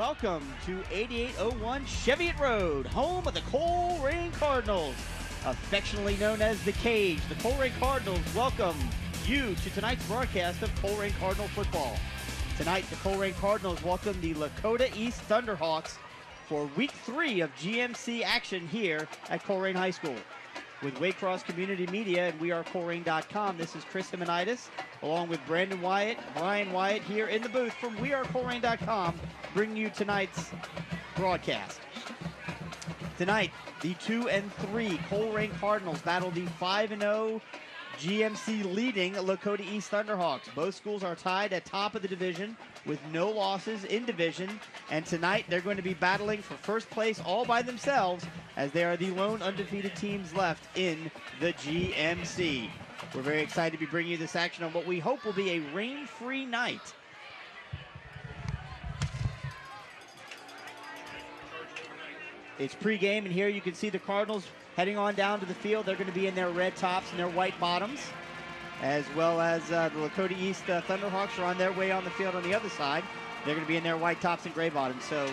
welcome to 8801 Cheviot Road, home of the Colerain Cardinals. Affectionately known as the Cage, the Colerain Cardinals welcome you to tonight's broadcast of Colerain Cardinal football. Tonight, the Colerain Cardinals welcome the Lakota East Thunderhawks for Week 3 of GMC action here at Colerain High School. With Waycross Community Media and wearecolerain.com, this is Chris Himonitis, along with Brandon Wyatt, Brian Wyatt here in the booth from wearecolerain.com, bringing you tonight's broadcast. Tonight, the 2-3 Colerain Cardinals battle the 5-0 GMC leading Lakota East Thunderhawks. Both schools are tied at top of the division with no losses in division, and tonight they're going to be battling for first place all by themselves as they are the lone undefeated teams left in the GMC. We're very excited to be bringing you this action on what we hope will be a rain-free night. It's pregame, and here you can see the Cardinals heading on down to the field. They're going to be in their red tops and their white bottoms, as well as the Lakota East Thunderhawks are on their way on the field on the other side. They're going to be in their white tops and gray bottoms. So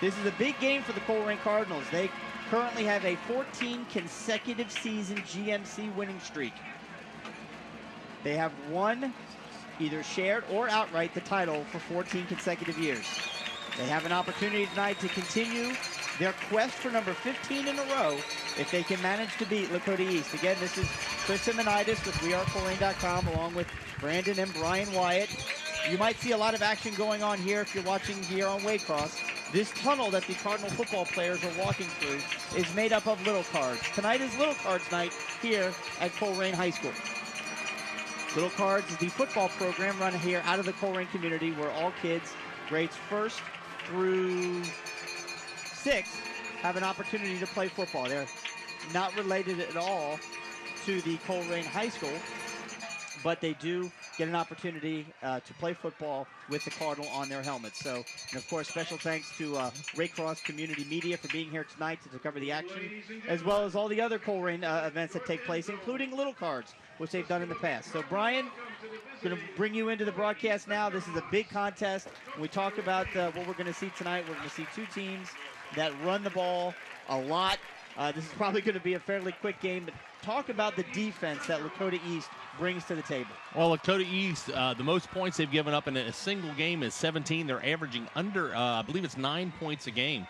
this is a big game for the Colerain Cardinals. They currently have a 14 consecutive season GMC winning streak. They have won, either shared or outright, the title for 14 consecutive years. They have an opportunity tonight to continue their quest for number 15 in a row if they can manage to beat Lakota East. Again, this is Chris Himonitis with wearecolerain.com along with Brandon and Brian Wyatt. You might see a lot of action going on here if you're watching here on Waycross. This tunnel that the Cardinal football players are walking through is made up of Little Cards. Tonight is Little Cards night here at Colerain High School. Little Cards is the football program run here out of the Colerain community where all kids, grades 1st through 6th, have an opportunity to play football. They're not related at all to the Colerain High School, but they do get an opportunity to play football with the Cardinal on their helmets. So, and of course, special thanks to Waycross Community Media for being here tonight to cover the action, as well as all the other Colerain events that take place, including Little Cards, which they've done in the past. So, Brian, going to bring you into the broadcast now. This is a big contest. When we talk about what we're going to see tonight, we're going to see two teams that run the ball a lot. This is probably going to be a fairly quick game, but talk about the defense that Lakota East brings to the table. Well, Lakota East, the most points they've given up in a single game is 17. They're averaging under, I believe it's 9 points a game.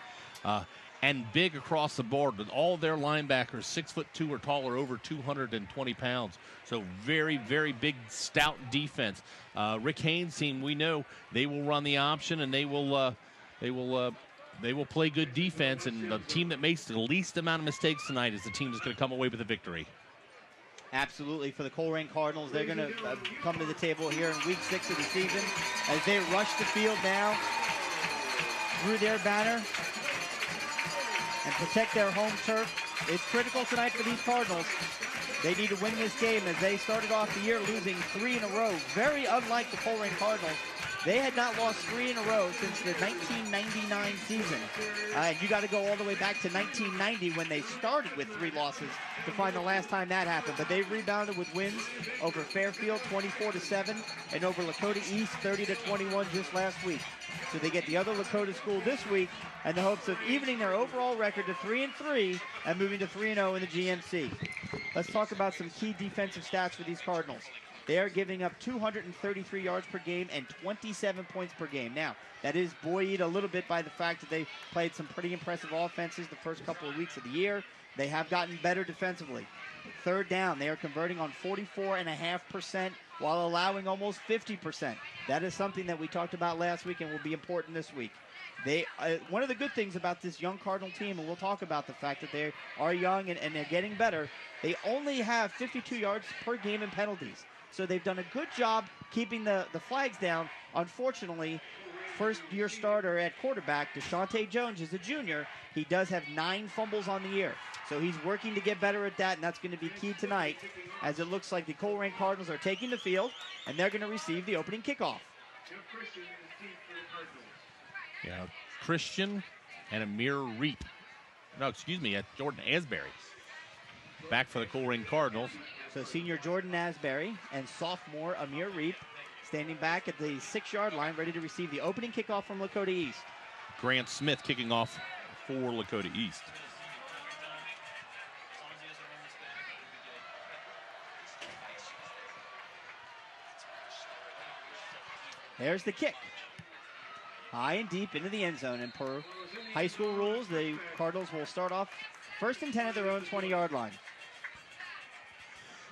And big across the board with all their linebackers, 6'2" or taller, over 220 pounds. So very, very big, stout defense. Rick Haynes' team, we know they will run the option and they will play good defense, and the team that makes the least amount of mistakes tonight is the team that's going to come away with a victory. Absolutely. For the Colerain Cardinals, they're going to come to the table here in Week 6 of the season as they rush the field now through their banner and protect their home turf. It's critical tonight for these Cardinals. They need to win this game as they started off the year losing 3 in a row. Very unlike the Colerain Cardinals. They had not lost 3 in a row since the 1999 season. And you got to go all the way back to 1990 when they started with 3 losses to find the last time that happened. But they've rebounded with wins over Fairfield 24-7 and over Lakota East 30-21 just last week. So they get the other Lakota school this week in the hopes of evening their overall record to 3-3 and moving to 3-0 in the GMC. Let's talk about some key defensive stats for these Cardinals. They are giving up 233 yards per game and 27 points per game. Now, that is buoyed a little bit by the fact that they played some pretty impressive offenses the first couple of weeks of the year. They have gotten better defensively. Third down, they are converting on 44.5% while allowing almost 50%. That is something that we talked about last week and will be important this week. They one of the good things about this young Cardinal team, and we'll talk about the fact that they are young and they're getting better, they only have 52 yards per game in penalties. So they've done a good job keeping the flags down. Unfortunately, first-year starter at quarterback, Deshaunte Jones, is a junior. He does have 9 fumbles on the year. So he's working to get better at that, and that's going to be key tonight as it looks like the Colerain Cardinals are taking the field, and they're going to receive the opening kickoff. Yeah, Christian and Amir Reap. No, excuse me, Jordan Asbury. Back for the Colerain Cardinals. So senior Jordan Asbury and sophomore Amir Reap standing back at the 6-yard line, ready to receive the opening kickoff from Lakota East. Grant Smith kicking off for Lakota East. There's the kick. High and deep into the end zone. And per high school rules, the Cardinals will start off 1st and 10 at their own 20-yard line.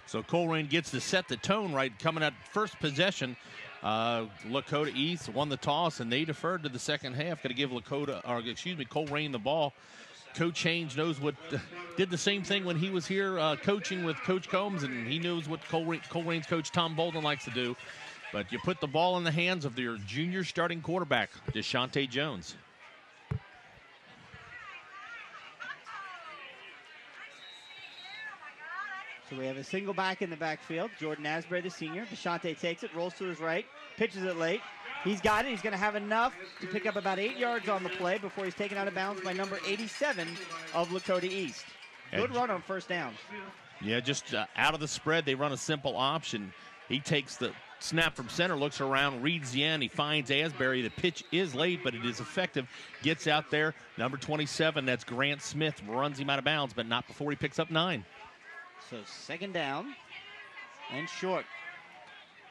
So Colerain gets to set the tone right coming at first possession. Lakota East won the toss, and they deferred to the second half. Got to give Colerain the ball. Coach Haynes knows did the same thing when he was here coaching with Coach Combs, and he knows what Colerain's coach Tom Bolden likes to do. But you put the ball in the hands of your junior starting quarterback, Deshante Jones. So we have a single back in the backfield. Jordan Asbury, the senior. Deshante takes it, rolls to his right, pitches it late. He's got it. He's going to have enough to pick up about 8 yards on the play before he's taken out of bounds by number 87 of Lakota East. Good run on first down. Yeah, just out of the spread, they run a simple option. He takes the snap from center, looks around, reads the end. He finds Asbury. The pitch is late, but it is effective. Gets out there. Number 27, that's Grant Smith, runs him out of bounds, but not before he picks up 9. So second down and short.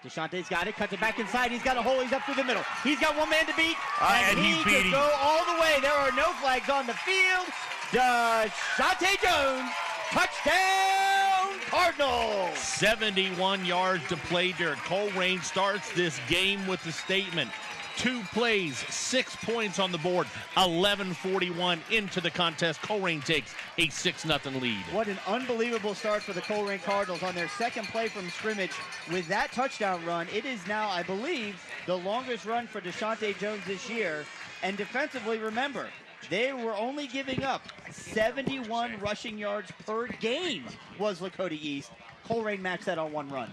Deshante's got it, cuts it back inside. He's got a hole. He's up through the middle. He's got one man to beat, and he can go all the way. There are no flags on the field. Deshante Jones, touchdown Cardinals. 71 yards to play there. Colerain starts this game with the statement. 2 plays, 6 points on the board, 11:41 into the contest. Colerain takes a 6-0 lead. What an unbelievable start for the Colerain Cardinals on their second play from scrimmage. With that touchdown run, it is now, I believe, the longest run for Deshante Jones this year. And defensively, remember, they were only giving up 71 rushing yards per game was Lakota East. Colerain matched that on one run.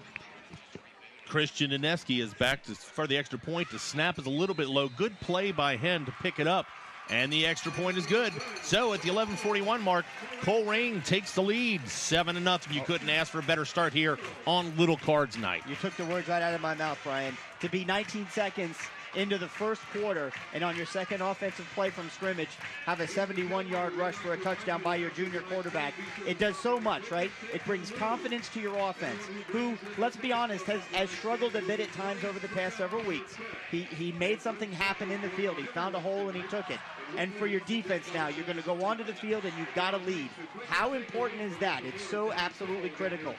Christian Dineski is back for the extra point. The snap is a little bit low. Good play by him to pick it up, and the extra point is good. So at the 11:41 mark, Colerain takes the lead, 7-0. You couldn't ask for a better start here on Little Cards night. You took the words right out of my mouth, Brian. To be 19 seconds into the first quarter, and on your second offensive play from scrimmage, have a 71-yard rush for a touchdown by your junior quarterback. It does so much, right? It brings confidence to your offense, who, let's be honest, has struggled a bit at times over the past several weeks. He made something happen in the field. He found a hole and he took it. And for your defense now, you're going to go onto the field and you've got to lead. How important is that? It's so absolutely critical.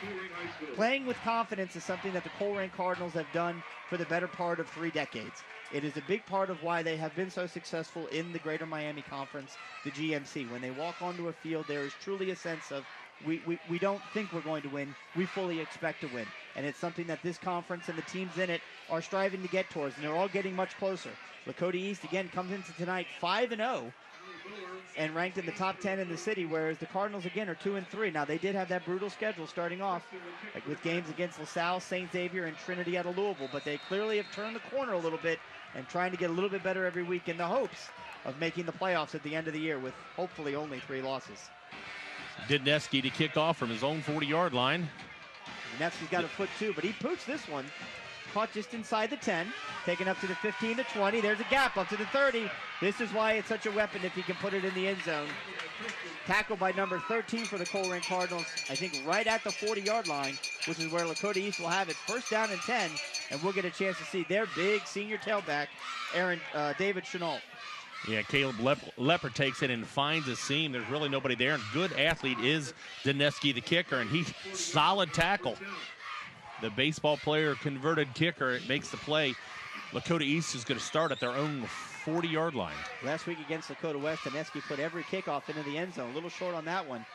Playing with confidence is something that the Colerain Cardinals have done for the better part of 3 decades. It is a big part of why they have been so successful in the Greater Miami Conference, the GMC. When they walk onto a field, there is truly a sense of we don't think we're going to win. We fully expect to win. And it's something that this conference and the teams in it are striving to get towards, and they're all getting much closer. Lakota East, again, comes into tonight 5-0 and ranked in the top 10 in the city, whereas the Cardinals, again, are 2-3. Now, they did have that brutal schedule starting off with games against LaSalle, St. Xavier, and Trinity out of Louisville, but they clearly have turned the corner a little bit and trying to get a little bit better every week in the hopes of making the playoffs at the end of the year with hopefully only 3 losses. Dineski to kick off from his own 40-yard line. Dineski's got a foot too, but he pooched this one. Caught just inside the 10, taken up to the 15, the 20. There's a gap up to the 30. This is why it's such a weapon if he can put it in the end zone. Tackled by number 13 for the Colerain Cardinals, I think right at the 40-yard line, which is where Lakota East will have it. First down and 10, and we'll get a chance to see their big senior tailback, David Chenault. Yeah, Caleb Leper takes it and finds a seam. There's really nobody there, and good athlete is Dineski, the kicker, and he's solid tackle. The baseball player converted kicker, it makes the play. Lakota East is going to start at their own 40-yard line. Last week against Lakota West, Dineski put every kickoff into the end zone. A little short on that one.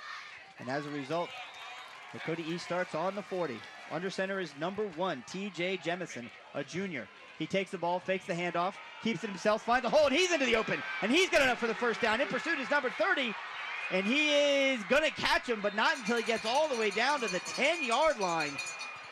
And as a result, Lakota East starts on the 40. Under center is number 1, T.J. Jemison, a junior. He takes the ball, fakes the handoff, keeps it himself, finds a hole, and he's into the open. And he's good enough for the first down. In pursuit is number 30. And he is going to catch him, but not until he gets all the way down to the 10-yard line.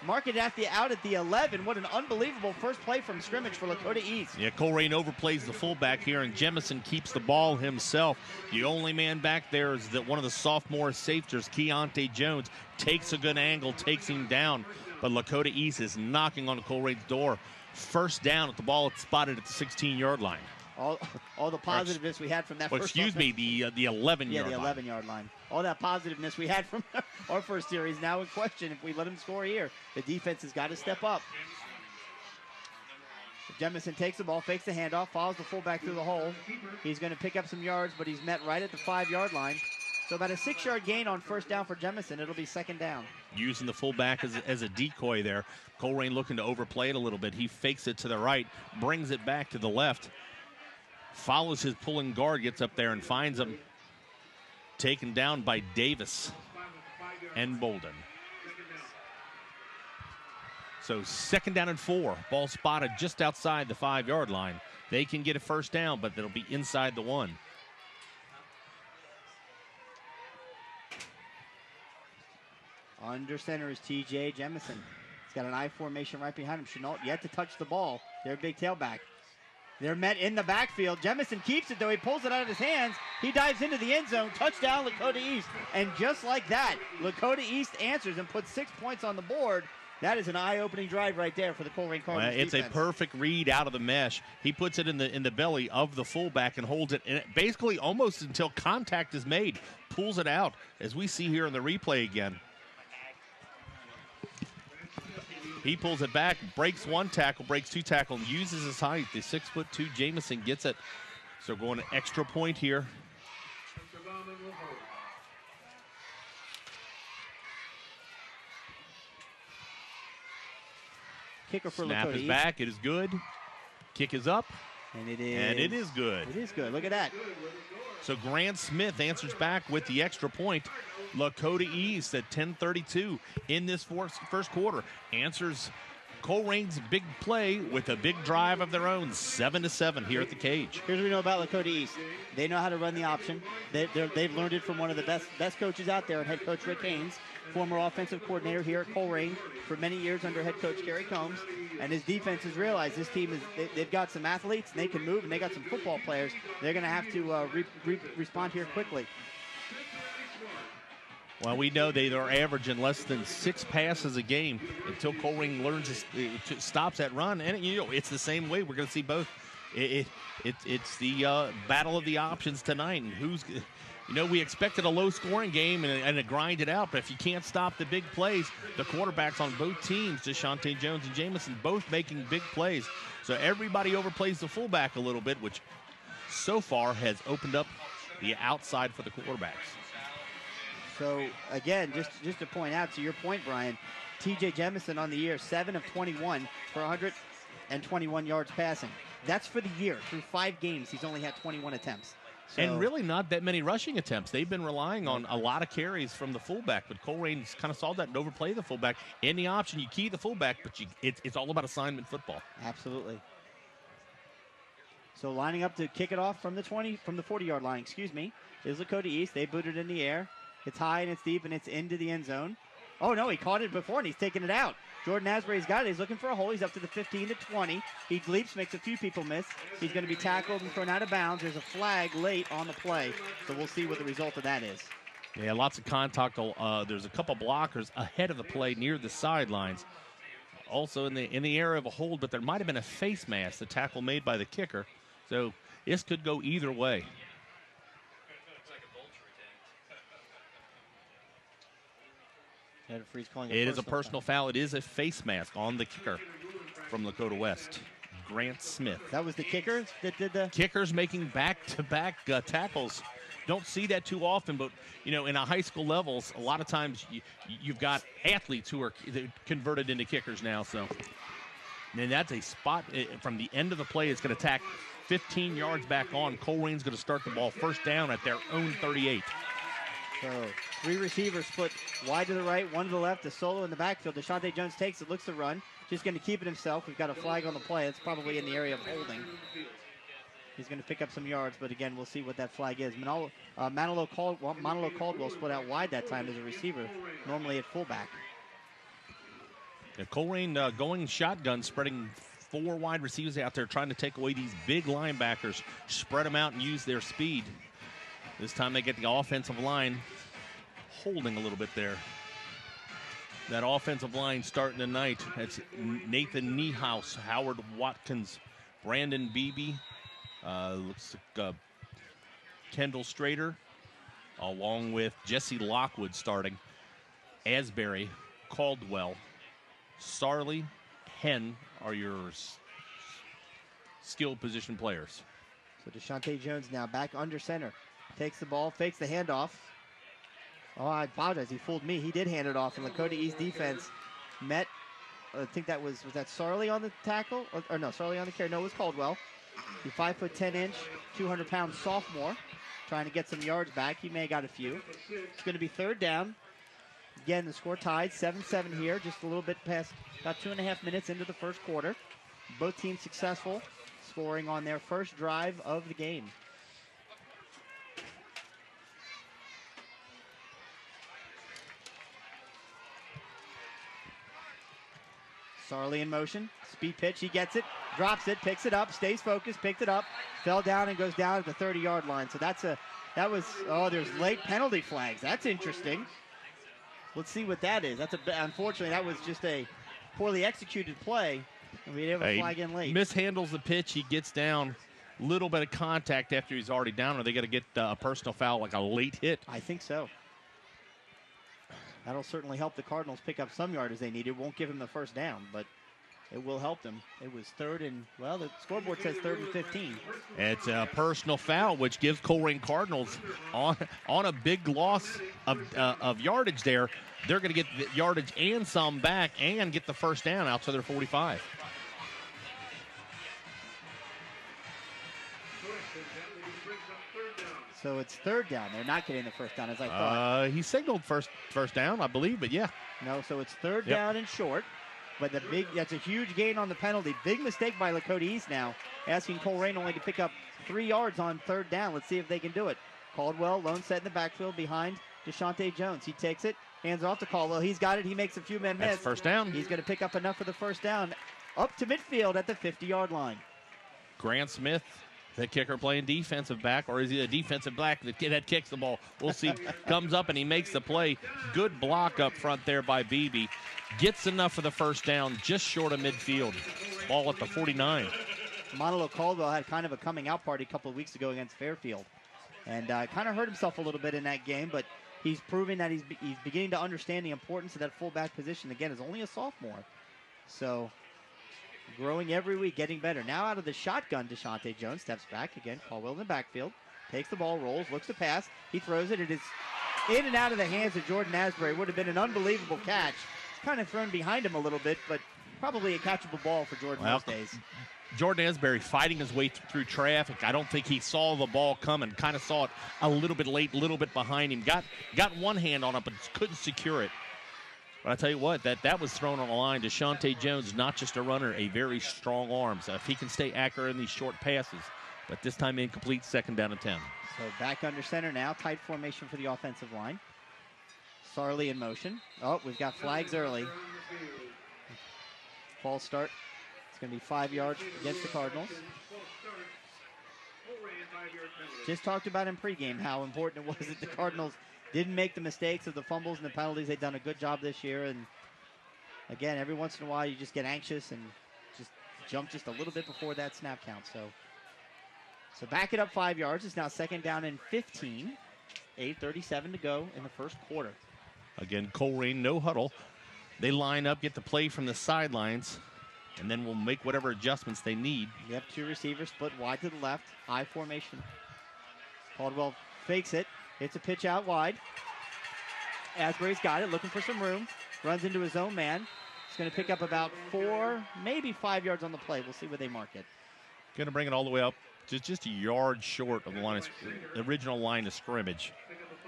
Mark it out at the 11. What an unbelievable first play from scrimmage for Lakota East. Yeah, Colerain overplays the fullback here, and Jemison keeps the ball himself. The only man back there is that one of the sophomore safeties, Keontae Jones, takes a good angle, takes him down. But Lakota East is knocking on Colerain's door. First down at the ball. It's spotted at the 16-yard line. all the positiveness we had from that first excuse me, the 11-yard yeah, line. the 11-yard line. All that positiveness we had from our first series now in question. If we let them score here, the defense has got to step up. Jemison takes the ball, fakes the handoff, follows the fullback through the hole. He's going to pick up some yards, but he's met right at the 5-yard line. So about a 6-yard gain on first down for Jemison. It'll be second down. Using the fullback as a decoy there. Colerain looking to overplay it a little bit. He fakes it to the right, brings it back to the left, follows his pulling guard, gets up there and finds him. Taken down by Davis and Bolden. So second down and 4. Ball spotted just outside the 5-yard line. They can get a first down, but it'll be inside the 1. Under center is TJ Jemison. He's got an I formation right behind him. Chenault yet to touch the ball. Their big tailback. They're met in the backfield. Jemison keeps it, though. He pulls it out of his hands. He dives into the end zone. Touchdown, Lakota East. And just like that, Lakota East answers and puts 6 points on the board. That is an eye-opening drive right there for the Colerain Cardinals. It's defense. a perfect read out of the mesh. He puts it in the belly of the fullback and holds it, basically almost until contact is made. Pulls it out, as we see here in the replay again. He pulls it back, breaks 1 tackle, breaks 2 tackle, and uses his height. The 6'2" Jamison gets it. So going an extra point here. Kicker for Snap Lakota is East. back. It is good. Kick is up. And it is. And it is good. It is good. Look at that. So Grant Smith answers back with the extra point. Lakota East at 10:32 in this first quarter answers Colerain's big play with a big drive of their own, 7-7 here at the cage. Here's what we know about Lakota East. They know how to run the option. They've learned it from one of the best coaches out there, and head coach Rick Haynes, former offensive coordinator here at Colerain for many years under head coach Gary Combs. And his defense has realized this team they've got some athletes, and they can move, and they got some football players. They're going to have to respond here quickly. Well, we know they are averaging less than 6 passes a game until Colerain learns stops that run. And, it's the same way. We're going to see both. It's the battle of the options tonight. And we expected a low-scoring game and to grind it out. But if you can't stop the big plays, the quarterbacks on both teams, DeShante Jones and Jamison, both making big plays. So everybody overplays the fullback a little bit, which so far has opened up the outside for the quarterbacks. So, again, just to point out, to your point, Brian, TJ Jemison on the year, 7 of 21 for 121 yards passing. That's for the year. Through 5 games, he's only had 21 attempts. So, and really not that many rushing attempts. They've been relying on a lot of carries from the fullback, but Colerain's kind of saw that and overplay the fullback. In the option, you key the fullback, but it's all about assignment football. Absolutely. So lining up to kick it off from the 40-yard line, is Lakota East. They boot it in the air. It's high and it's deep and it's into the end zone. Oh, no, he caught it before and he's taking it out. Jordan Asbury's got it. He's looking for a hole. He's up to the 15 to 20. He leaps, makes a few people miss. He's going to be tackled and thrown out of bounds. There's a flag late on the play, so we'll see what the result of that is. Yeah, lots of contact. There's a couple blockers ahead of the play near the sidelines. Also in the area of a hold, but there might have been a face mask, the tackle made by the kicker. So this could go either way. It is a personal foul. It is a face mask on the kicker from Lakota West, Grant Smith. That was the kicker that did the... Kickers making back-to-back tackles. Don't see that too often, but, in a high school levels, a lot of times you've got athletes who are converted into kickers now. So, and that's a spot from the end of the play. It's going to tack 15 yards back on. Colerain's going to start the ball first down at their own 38. So 3 receivers split wide to the right, 1 to the left. The solo in the backfield. DeShante Jones takes it, looks to run. Just going to keep it himself. We've got a flag on the play. It's probably in the area of holding. He's going to pick up some yards, but again, we'll see what that flag is. Manilow Caldwell split out wide that time as a receiver, normally at fullback. Yeah, Colerain going shotgun, spreading 4 wide receivers out there, trying to take away these big linebackers, spread them out and use their speed. This time they get the offensive line holding a little bit there. That offensive line starting tonight. That's Nathan Niehaus, Howard Watkins, Brandon Beebe, Looks like Kendall Strader, along with Jesse Lockwood starting. Asbury, Caldwell, Sarley, Henn are your skill position players. So Deshante Jones now back under center. Takes the ball, fakes the handoff. Oh, I apologize. He fooled me. He did hand it off, and Lakota East defense met. I think that was that Sarley on the tackle? Or no, Sarley on the carry. No, it was Caldwell. The 5'10" 200-pound sophomore trying to get some yards back. He may have got a few. It's going to be third down. Again, the score tied, 7-7 here, just a little bit past, about 2.5 minutes into the first quarter. Both teams successful, scoring on their first drive of the game. Sarley in motion, speed pitch, he gets it, drops it, picks it up, stays focused, picked it up, fell down and goes down at the 30-yard line. So there's late penalty flags. That's interesting. Let's see what that is. Unfortunately, that was just a poorly executed play, and we didn't have a flag in late. Mishandles the pitch, he gets down, little bit of contact after he's already down, or they got to get a personal foul, like a late hit. I think so. That'll certainly help the Cardinals pick up some yardage they need. It won't give him the first down, but it will help them. It was the scoreboard says 3rd and 15. It's a personal foul, which gives Colerain Cardinals on a big loss of yardage there. They're going to get the yardage and some back and get the first down out to their 45. So it's third down. They're not getting the first down, as I thought. He signaled first down, I believe, but yeah. No, so it's third down and short. But that's a huge gain on the penalty. Big mistake by Lakota East now, asking Colerain only to pick up 3 yards on third down. Let's see if they can do it. Caldwell, lone set in the backfield behind Deshante Jones. He takes it, hands off to Caldwell. He's got it. He makes a few men miss. That's first down. He's going to pick up enough for the first down. Up to midfield at the 50-yard line. Grant Smith, the kicker, playing defensive back, or is he a defensive back that kicks the ball? We'll see. Comes up and he makes the play. Good block up front there by Beebe. Gets enough for the first down, just short of midfield. Ball at the 49. Monolo Caldwell had kind of a coming out party a couple of weeks ago against Fairfield. And kind of hurt himself a little bit in that game, but he's proving that he's beginning to understand the importance of that fullback position. Again, is only a sophomore. So growing every week, getting better. Now out of the shotgun, Deshante Jones steps back again. Caldwell in the backfield. Takes the ball, rolls, looks to pass. He throws it. It is in and out of the hands of Jordan Asbury. Would have been an unbelievable catch. It's kind of thrown behind him a little bit, but probably a catchable ball for Jordan those days. Jordan Asbury fighting his way through traffic. I don't think he saw the ball coming. Kind of saw it a little bit late, a little bit behind him. Got one hand on it, but couldn't secure it. But I tell you what, that was thrown on the line. Deshante Jones, not just a runner, a very strong arm. So if he can stay accurate in these short passes, but this time incomplete, 2nd down and 10. So back under center now, tight formation for the offensive line. Sarley in motion. Oh, we've got flags early. False start. It's going to be 5 yards against the Cardinals. Just talked about in pregame how important it was that the Cardinals didn't make the mistakes of the fumbles and the penalties. They've done a good job this year. And again, every once in a while you just get anxious and just jump just a little bit before that snap count. So back it up 5 yards. It's now 2nd down and 15. 8:37 to go in the first quarter. Again, Colerain, no huddle. They line up, get the play from the sidelines, and then we'll make whatever adjustments they need. You have 2 receivers split wide to the left. I formation. Caldwell fakes it. It's a pitch out wide. Asbury's got it, looking for some room. Runs into his own man. He's going to pick up about 4, maybe 5 yards on the play. We'll see where they mark it. Going to bring it all the way up, just a yard short of the original line of scrimmage.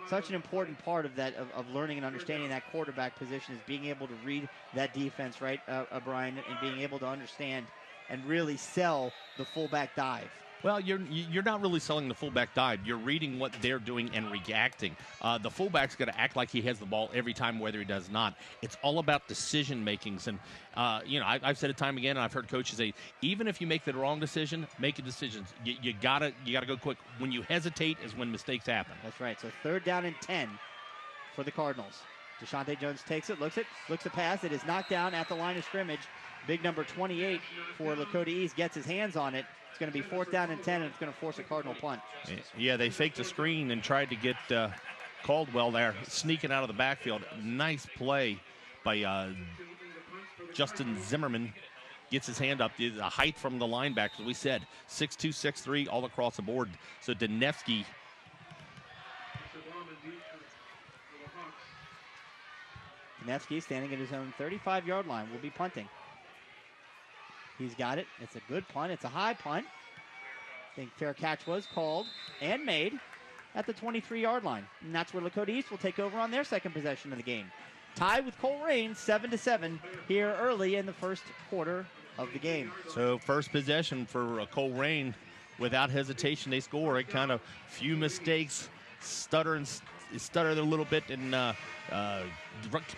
Such an important part of that, of learning and understanding that quarterback position, is being able to read that defense, right, Brian, and being able to understand and really sell the fullback dive. Well, you're not really selling the fullback dive. You're reading what they're doing and reacting. The fullback's going to act like he has the ball every time, whether he does not. It's all about decision makings. And I've said it time again, and I've heard coaches say, even if you make the wrong decision, make a decision. You gotta go quick. When you hesitate is when mistakes happen. That's right. So 3rd down and 10 for the Cardinals. Deshaunte Jones takes it, looks to pass. It is knocked down at the line of scrimmage. Big number 28 for Lakota East gets his hands on it. It's going to be 4th down and 10, and it's going to force a Cardinal punt. Yeah, they faked the screen and tried to get Caldwell there, sneaking out of the backfield. Nice play by Justin Zimmerman. Gets his hand up. The height from the linebackers, we said, 6'2", 6'3", all across the board. So Danevsky. Danevsky standing at his own 35-yard line will be punting. He's got it. It's a good punt. It's a high punt. I think fair catch was called and made at the 23-yard line. And that's where Lakota East will take over on their second possession of the game. Tied with Colerain, 7-7 here early in the first quarter of the game. So first possession for Colerain, without hesitation, they score. It kind of few mistakes, stutter a little bit, and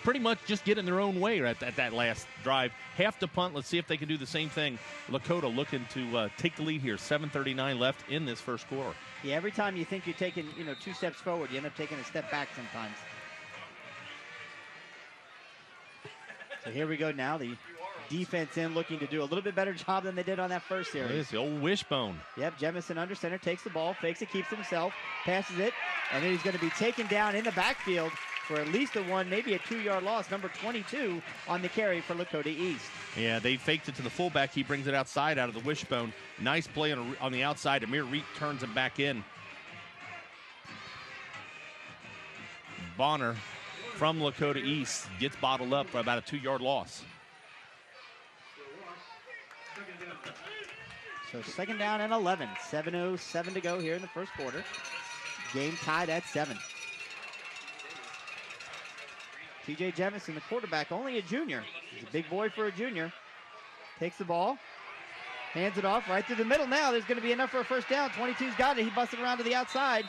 pretty much just get in their own way at that last drive. Half the punt. Let's see if they can do the same thing. Lakota looking to take the lead here. 7:39 left in this first quarter. Yeah, every time you think you're taking 2 steps forward, you end up taking a step back sometimes. So here we go now. The defense in looking to do a little bit better job than they did on that first series. It's the old wishbone. Yep, Jemison under center, takes the ball, fakes it, keeps it himself, passes it, and then he's going to be taken down in the backfield for at least a 1, maybe a 2-yard loss. Number 22 on the carry for Lakota East. Yeah, they faked it to the fullback. He brings it outside out of the wishbone. Nice play on the outside. Amir Reed turns him back in. Bonner from Lakota East gets bottled up for about a 2-yard loss. So 2nd down and 11. 7:07 to go here in the first quarter. Game tied at 7. TJ Jemison, the quarterback, only a junior. He's a big boy for a junior. Takes the ball, hands it off right through the middle now. There's going to be enough for a first down. 22's got it. He busted around to the outside.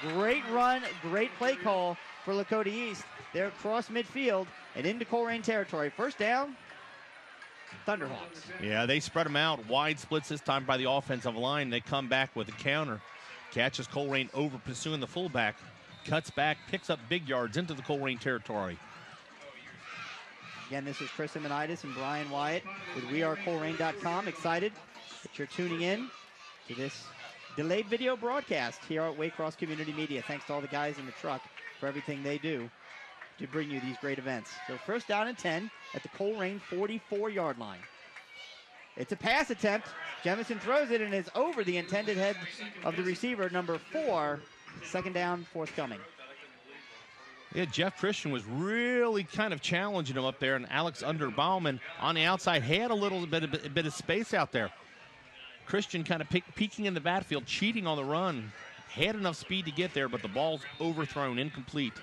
Great run, great play call for Lakota East. They're across midfield and into Colerain territory. First down, Thunderhawks. Yeah, they spread them out. Wide splits this time by the offensive line. They come back with a counter. Catches Colerain over pursuing the fullback. Cuts back, picks up big yards into the Colerain territory. Again, this is Chris Imanitis and Brian Wyatt with WeAreColerain.com. Excited that you're tuning in to this delayed video broadcast here at Waycross Community Media. Thanks to all the guys in the truck for everything they do to bring you these great events. So first down and 10 at the Colerain 44-yard line. It's a pass attempt. Jemison throws it and is over the intended head of the receiver, number 4. 2nd down, forthcoming. Yeah, Jeff Christian was really kind of challenging him up there, and Alex Underbauman on the outside had a little bit of space out there. Christian kind of peeking in the backfield, cheating on the run. Had enough speed to get there, but the ball's overthrown, incomplete.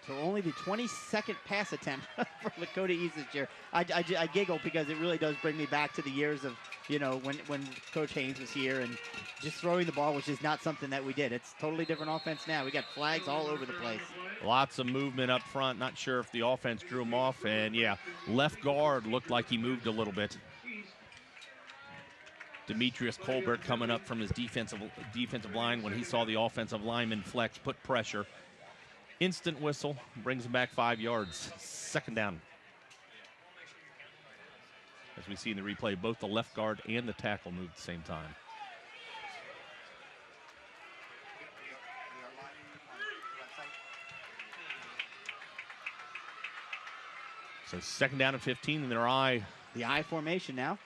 So only the 22nd pass attempt for Lakota East this year. I giggle because it really does bring me back to the years of, when Coach Haynes was here, and just throwing the ball was just not something that we did. It's totally different offense now. We got flags all over the place. Lots of movement up front. Not sure if the offense drew him off. And, yeah, left guard looked like he moved a little bit. Demetrius Colbert coming up from his defensive line when he saw the offensive lineman flex, put pressure. Instant whistle, brings him back 5 yards. 2nd down. As we see in the replay, both the left guard and the tackle moved at the same time. So 2nd down and 15 in their eye. The I formation now.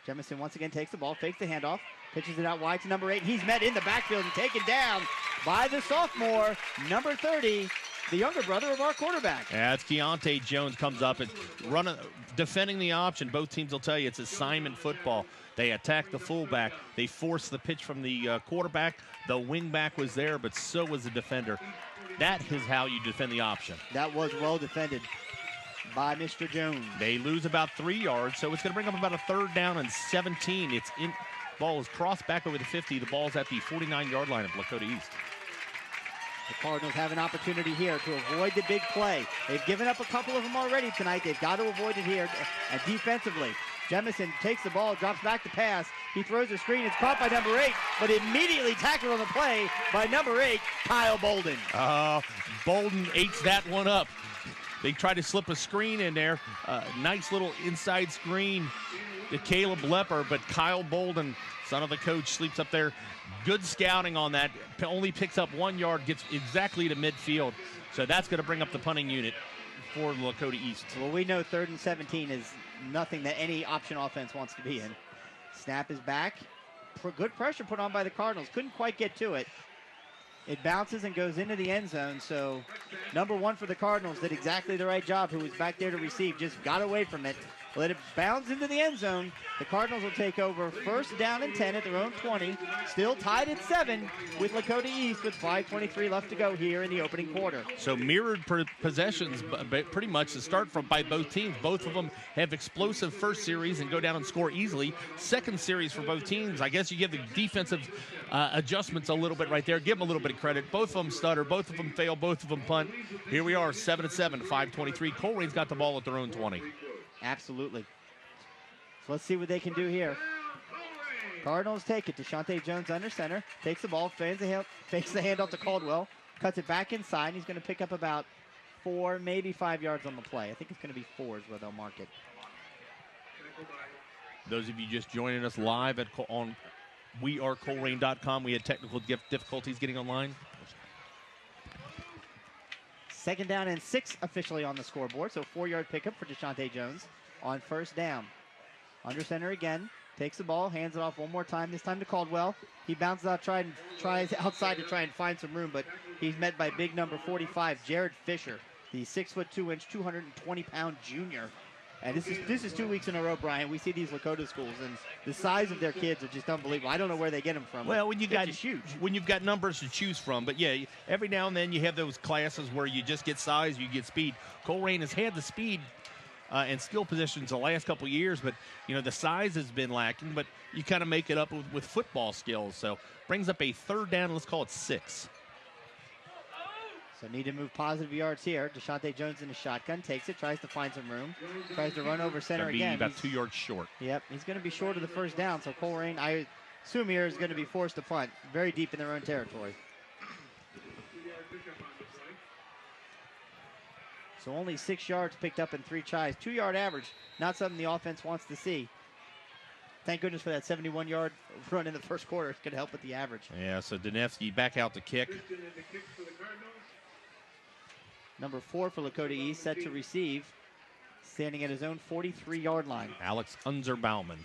Jemison once again takes the ball, fakes the handoff, pitches it out wide to number 8. He's met in the backfield and taken down by the sophomore, number 30, the younger brother of our quarterback. Yeah, it's Keontae Jones comes up and defending the option. Both teams will tell you it's assignment football. They attack the fullback. They force the pitch from the quarterback. The wingback was there, but so was the defender. That is how you defend the option. That was well defended by Mr. Jones. They lose about 3 yards, so it's going to bring up about a 3rd down and 17. Ball is crossed back over the 50. The ball's at the 49-yard line of Lakota East. The Cardinals have an opportunity here to avoid the big play. They've given up a couple of them already tonight. They've got to avoid it here. And defensively, Jemison takes the ball, drops back to pass, He throws a screen. It's caught by number 8, but immediately tackled on the play by number 8, Kyle Bolden. Bolden eats that one up. They tried to slip a screen in there. Nice little inside screen to Caleb Lepper, but Kyle Bolden, son of the coach, sleeps up there. Good scouting on that. Only picks up 1 yard, gets exactly to midfield. So that's going to bring up the punting unit for Lakota East. Well, we know 3rd and 17 is nothing that any option offense wants to be in. Snap is back. Good pressure put on by the Cardinals. Couldn't quite get to it. It bounces and goes into the end zone. So number 1 for the Cardinals did exactly the right job. Who was back there to receive, just got away from it. Let it bounce into the end zone. The Cardinals will take over 1st down and 10 at their own 20. Still tied at 7 with Lakota East with 5:23 left to go here in the opening quarter. So mirrored possessions, pretty much to start from by both teams. Both of them have explosive first series and go down and score easily. Second series for both teams. I guess you give the defensive adjustments a little bit right there. Give them a little bit of credit. Both of them stutter. Both of them fail. Both of them punt. Here we are, 7-7, 5:23. Colerain's got the ball at their own 20. Absolutely. So let's see what they can do here. Cardinals take it. Deshante Jones under center. Takes the ball, fakes the handoff to Caldwell. Cuts it back inside. He's going to pick up about 4, maybe 5 yards on the play. I think it's going to be 4 is where they'll mark it. Those of you just joining us live on wearecolerain.com, we had technical difficulties getting online. 2nd down and 6 officially on the scoreboard. So 4-yard pickup for Deshante Jones on 1st down. Under center again. Takes the ball, hands it off one more time, this time to Caldwell. He bounces out, tries outside to try and find some room, but he's met by big number 45, Jared Fisher, the 6'2", 220-pound junior. And this is 2 weeks in a row, Brian. We see these Lakota schools, and the size of their kids are just unbelievable. I don't know where they get them from. Well, when you've got numbers to choose from, but yeah, every now and then you have those classes where you just get size, you get speed. Colerain has had the speed and skill positions the last couple of years, but you know the size has been lacking. But you kind of make it up with football skills. So brings up a 3rd down. Let's call it 6. So need to move positive yards here. Deshante Jones in the shotgun, takes it, tries to find some room, tries to run over center again. About 2 yards short. Yep, he's going to be short of the 1st down. So Colerain, I assume here, is going to be forced to punt very deep in their own territory. So only 6 yards picked up in 3 tries. 2-yard average, not something the offense wants to see. Thank goodness for that 71-yard run in the 1st quarter. It's going to help with the average. Yeah, so Danevsky back out to kick. Number 4 for Lakota East, set to receive, standing at his own 43-yard line. Alex Unzer-Bauman.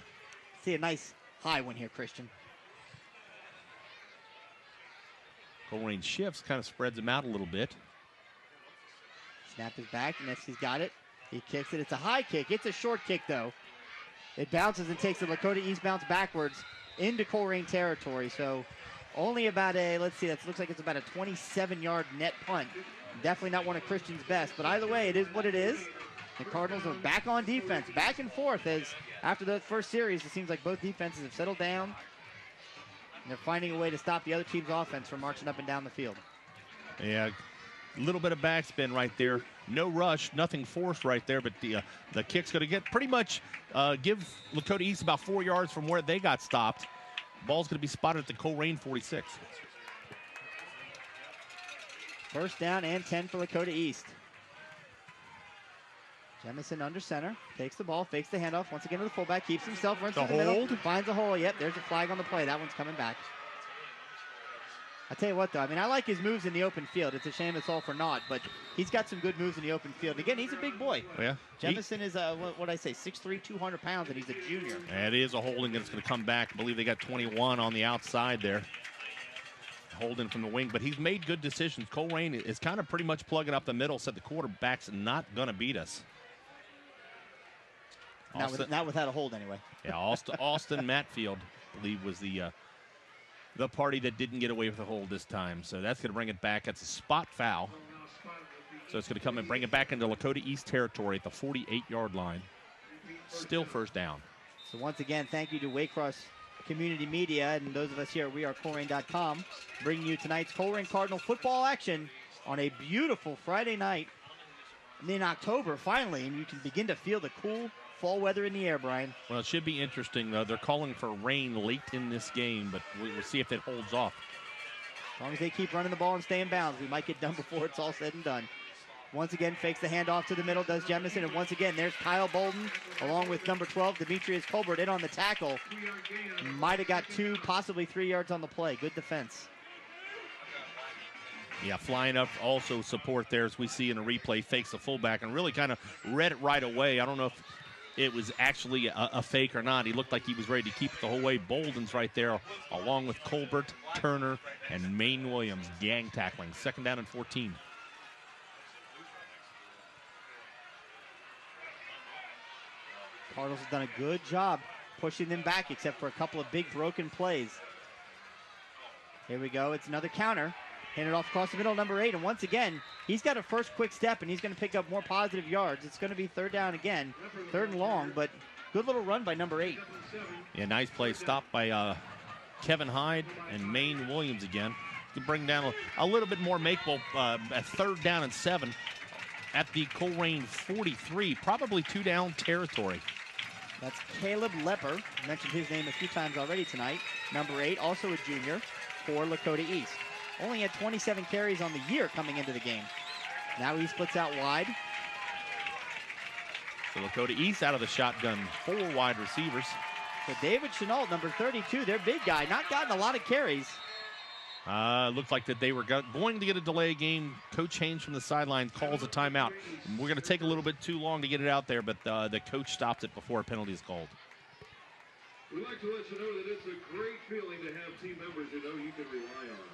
See a nice high one here, Christian. Colerain shifts, kind of spreads him out a little bit. Snap is back, and he's got it. He kicks it. It's a high kick. It's a short kick, though. It bounces and takes the Lakota East bounce backwards into Colerain territory. So only about looks like it's about a 27-yard net punt. Definitely not one of Christian's best, but either way, it is what it is. The Cardinals are back on defense, back and forth, as after the 1st series, it seems like both defenses have settled down, and they're finding a way to stop the other team's offense from marching up and down the field. Yeah, a little bit of backspin right there. No rush, nothing forced right there, but the kick's going to get pretty much give Lakota East about 4 yards from where they got stopped. Ball's going to be spotted at the Colerain 46. 1st down and 10 for Lakota East. Jemison under center, takes the ball, fakes the handoff, once again to the fullback, keeps himself, runs through the middle, finds a hole. Yep, there's a flag on the play. That one's coming back. I tell you what, though, I mean, I like his moves in the open field. It's a shame it's all for naught, but he's got some good moves in the open field. Again, he's a big boy. Yeah. Jemison is, what I say, 6'3", 200 pounds, and he's a junior. And it is a holding, and it's going to come back. I believe they got 21 on the outside there. Holding from the wing, but he's made good decisions. Colerain is kind of pretty much plugging up the middle, said the quarterback's not going to beat us. Not without a hold, anyway. Yeah, Austin Matfield, I believe, was the party that didn't get away with a hold this time. So that's going to bring it back. That's a spot foul. So it's going to come and bring it back into Lakota East territory at the 48-yard line. Still 1st down. So once again, thank you to Waycross Community Media and those of us here at wearecolerain.com bringing you tonight's Colerain Cardinal football action on a beautiful Friday night in October, finally, and you can begin to feel the cool fall weather in the air, Brian. Well, it should be interesting, though. They're calling for rain late in this game, but we'll see if it holds off. As long as they keep running the ball and stay in bounds, we might get done before it's all said and done. Once again, fakes the handoff to the middle, does Jemison, and once again, there's Kyle Bolden, along with number 12, Demetrius Colbert, in on the tackle. Might have got 2, possibly 3 yards on the play. Good defense. Yeah, flying up also support there, as we see in a replay, fakes the fullback and really kind of read it right away. I don't know if it was actually a fake or not. He looked like he was ready to keep it the whole way. Bolden's right there, along with Colbert, Turner, and Maine Williams, gang tackling. 2nd down and 14. Cardinals have done a good job pushing them back, except for a couple of big broken plays. Here we go. It's another counter. Handed off across the middle, number 8. And once again, he's got a first quick step, and he's going to pick up more positive yards. It's going to be 3rd down again, 3rd and long, but good little run by number 8. Yeah, nice play. Stopped by Kevin Hyde and Maine Williams again. To bring down a little bit more makeable at 3rd down and 7 at the Colerain 43. Probably 2-down territory. That's Caleb Lepper. Mentioned his name a few times already tonight. Number 8, also a junior for Lakota East. Only had 27 carries on the year coming into the game. Now he splits out wide. So Lakota East out of the shotgun, 4 wide receivers. So David Chenault, number 32, their big guy, not gotten a lot of carries. Looked like that they were going to get a delay game. Coach Haynes from the sideline calls a timeout. We're going to take a little bit too long to get it out there, but the coach stopped it before a penalty is called. We'd like to let you know that it's a great feeling to have team members you know you can rely on.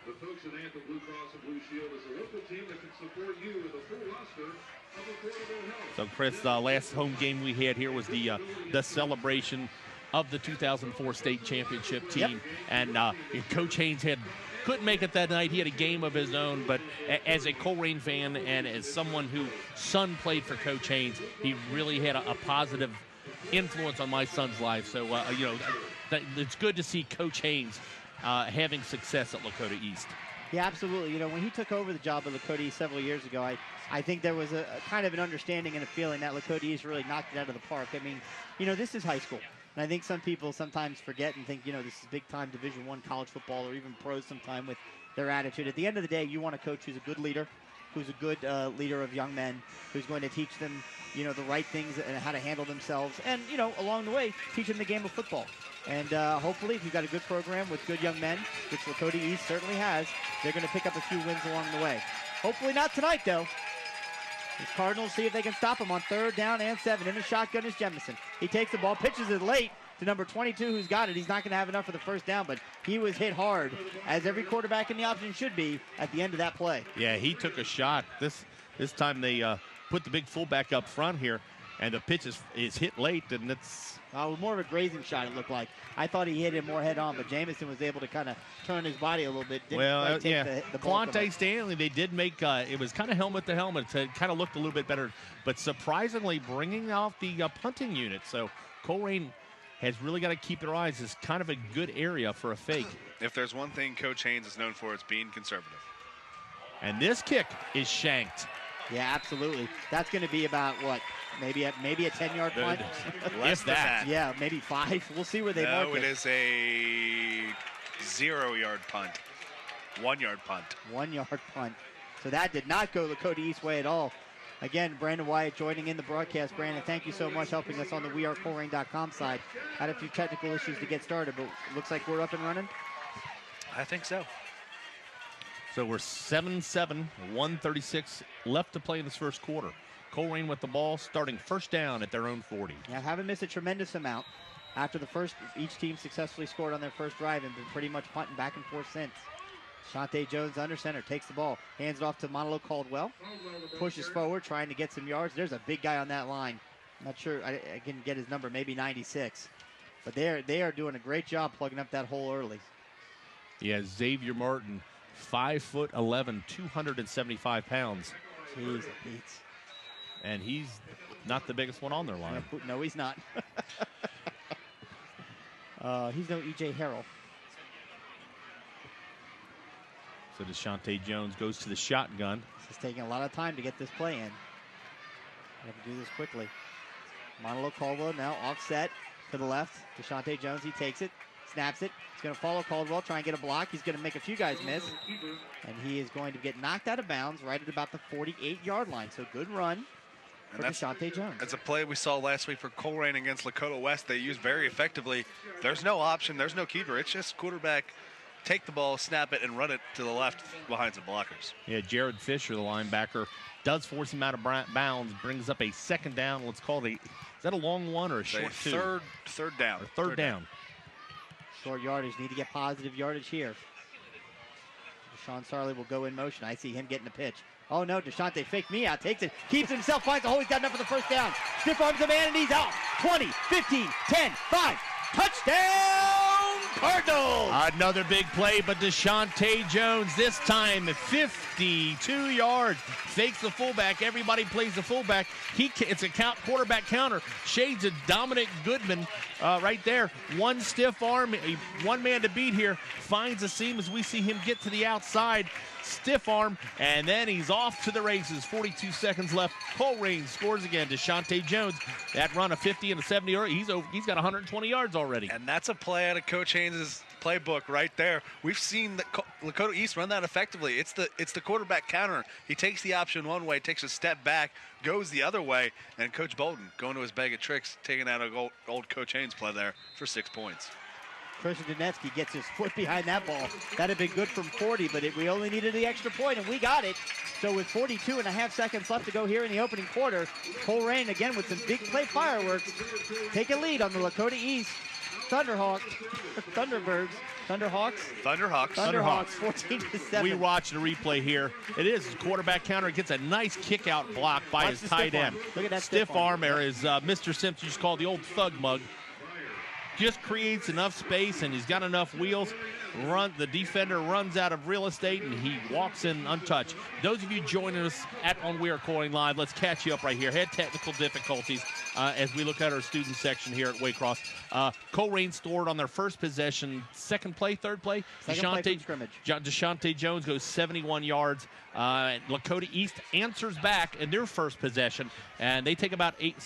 The folks at Anthem Blue Cross and Blue Shield is a local team that can support you with a full roster of affordable health. So, Chris, last home game we had here was the celebration of the 2004 state championship team. Yep. And Coach Haynes couldn't make it that night. He had a game of his own, but as a Colerain fan and as someone whose son played for Coach Haynes, he really had a positive influence on my son's life. So, it's good to see Coach Haynes having success at Lakota East. Yeah, absolutely. When he took over the job at Lakota East several years ago, I think there was a kind of an understanding and a feeling that Lakota East really knocked it out of the park. I mean, this is high school. And I think some people sometimes forget and think, this is big-time Division I college football or even pros sometime with their attitude. At the end of the day, you want a coach who's a good leader, who's a good leader of young men, who's going to teach them, the right things and how to handle themselves. And, along the way, teach them the game of football. And hopefully, if you've got a good program with good young men, which Lakota East certainly has, they're going to pick up a few wins along the way. Hopefully not tonight, though. The Cardinals see if they can stop him on 3rd down and 7. In the shotgun is Jemison. He takes the ball, pitches it late to number 22, who's got it. He's not going to have enough for the 1st down, but he was hit hard, as every quarterback in the option should be at the end of that play. Yeah, he took a shot. This time they put the big fullback up front here, and the pitch is hit late, and it's more of a grazing shot, it looked like. I thought he hit him more head on, but Jamison was able to kind of turn his body a little bit. The Quante Stanley, they did make, it was kind of helmet to helmet. It kind of looked a little bit better, but surprisingly bringing off the punting unit. So Colerain has really got to keep their eyes. It's kind of a good area for a fake. If there's one thing Coach Haynes is known for, it's being conservative. And this kick is shanked. Yeah, absolutely. That's going to be about, what, maybe a 10-yard punt? Less than that. Yeah, maybe 5. We'll see where they mark it. No, it is a 0-yard punt. 1-yard punt. 1-yard punt. So that did not go Lakota East way at all. Again, Brandon Wyatt joining in the broadcast. Brandon, thank you so much helping us on the wearecolerain.com side. Had a few technical issues to get started, but looks like we're up and running. I think so. So we're 7-7, 1:36 left to play in this first quarter. Colerain with the ball, starting 1st down at their own 40. Yeah, haven't missed a tremendous amount. After the first, each team successfully scored on their first drive and been pretty much punting back and forth since. Shante Jones under center, takes the ball, hands it off to Monolo Caldwell, pushes forward, trying to get some yards. There's a big guy on that line. I'm not sure I can get his number, maybe 96. But they are doing a great job plugging up that hole early. Yeah, Xavier Martin, 5'11", 275 pounds. Jeez, it beats. And he's not the biggest one on their line. No, he's not. He's no E.J. Harrell. So Deshaunte Jones goes to the shotgun. This is taking a lot of time to get this play in. Have to do this quickly. Monolo Caldwell now offset to the left. Deshante Jones, he takes it, snaps it. He's going to follow Caldwell, try and get a block. He's going to make a few guys miss. And he is going to get knocked out of bounds right at about the 48-yard line. So good run for Deshante Jones. That's a play we saw last week for Colerain against Lakota West. They used very effectively. There's no option. There's no keeper. It's just quarterback, take the ball, snap it, and run it to the left behind some blockers. Yeah, Jared Fisher, the linebacker, does force him out of bounds, brings up a second down. Let's call it is that a long one or a short two? Third down. Or third down. Short yardage, need to get positive yardage here. Deshaun Sarley will go in motion. I see him getting the pitch. Oh no, Deshante faked me out, takes it, keeps it himself, finds the hole, he's got enough for the first down. Stiff arms the man and he's out. 20, 15, 10, 5. Touchdown Cardinals! Another big play, but Deshante Jones, this time 52 yards. Fakes the fullback. Everybody plays the fullback. It's a quarterback counter. Shades of Dominic Goodman right there. One stiff arm, one man to beat here. Finds a seam as we see him get to the outside. Stiff arm, and then he's off to the races. 42 seconds left. Colerain scores again. Deshante Jones, that run of 50 and a 70 yard. He's got 120 yards already. And that's a play out of Coach Haynes' playbook right there. We've seen the Lakota East run that effectively. It's the quarterback counter. He takes the option one way, takes a step back, goes the other way, and Coach Bolden going to his bag of tricks, taking out a old Coach Haynes play there for 6 points. Christian Donetsky gets his foot behind that ball. That'd have been good from 40, but we only needed the extra point, and we got it. So with 42 and a half seconds left to go here in the opening quarter, Colerain again with some big play fireworks. Take a lead on the Lakota East Thunderhawks, 14-7. We watched the replay here. It is quarterback counter. Gets a nice kick out block by his tight end. Look at that stiff arm, or as Mr. Simpson used to call the old thug mug. Just creates enough space, and he's got enough wheels. The defender runs out of real estate, and he walks in untouched. Those of you joining us on We Are Colerain Live, let's catch you up right here. Had technical difficulties as we look at our student section here at Waycross. Colerain scored on their first possession, third play. Second play from scrimmage. Deshante Jones goes 71 yards. Lakota East answers back in their first possession, and they take about 8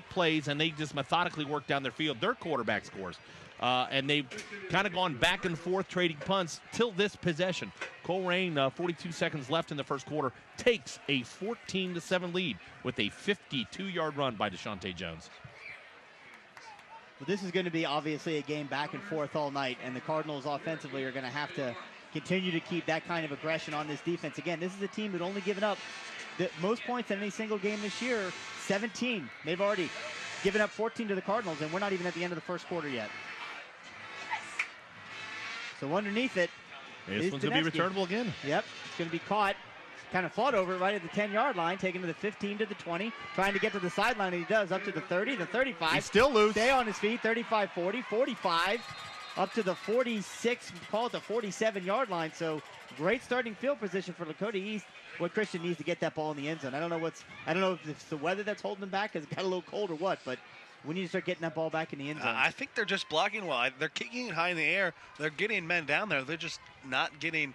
plays, and they just methodically work down their field. Their quarterback scores. And they've kind of gone back and forth trading punts till this possession. Colerain, 42 seconds left in the first quarter, takes a 14-7 lead with a 52-yard run by Deshante Jones. Well, this is going to be obviously a game back and forth all night, and the Cardinals offensively are going to have to continue to keep that kind of aggression on this defense. Again, this is a team that only given up the most points in any single game this year, 17. They've already given up 14 to the Cardinals, and we're not even at the end of the first quarter yet. So underneath it, this one's going to be returnable again. Yep, it's going to be caught. Kind of fought over it right at the 10-yard line, taken to the 15 to the 20, trying to get to the sideline, and he does, up to the 30, the 35. He's still loose. Stay on his feet, 35, 40, 45, up to the 46, call it the 47-yard line. So great starting field position for Lakota East. What Christian needs to get that ball in the end zone. I don't know if it's the weather that's holding them back, because it got a little cold or what, but we need to start getting that ball back in the end zone. I think they're just blocking well. They're kicking it high in the air. They're getting men down there. They're just not getting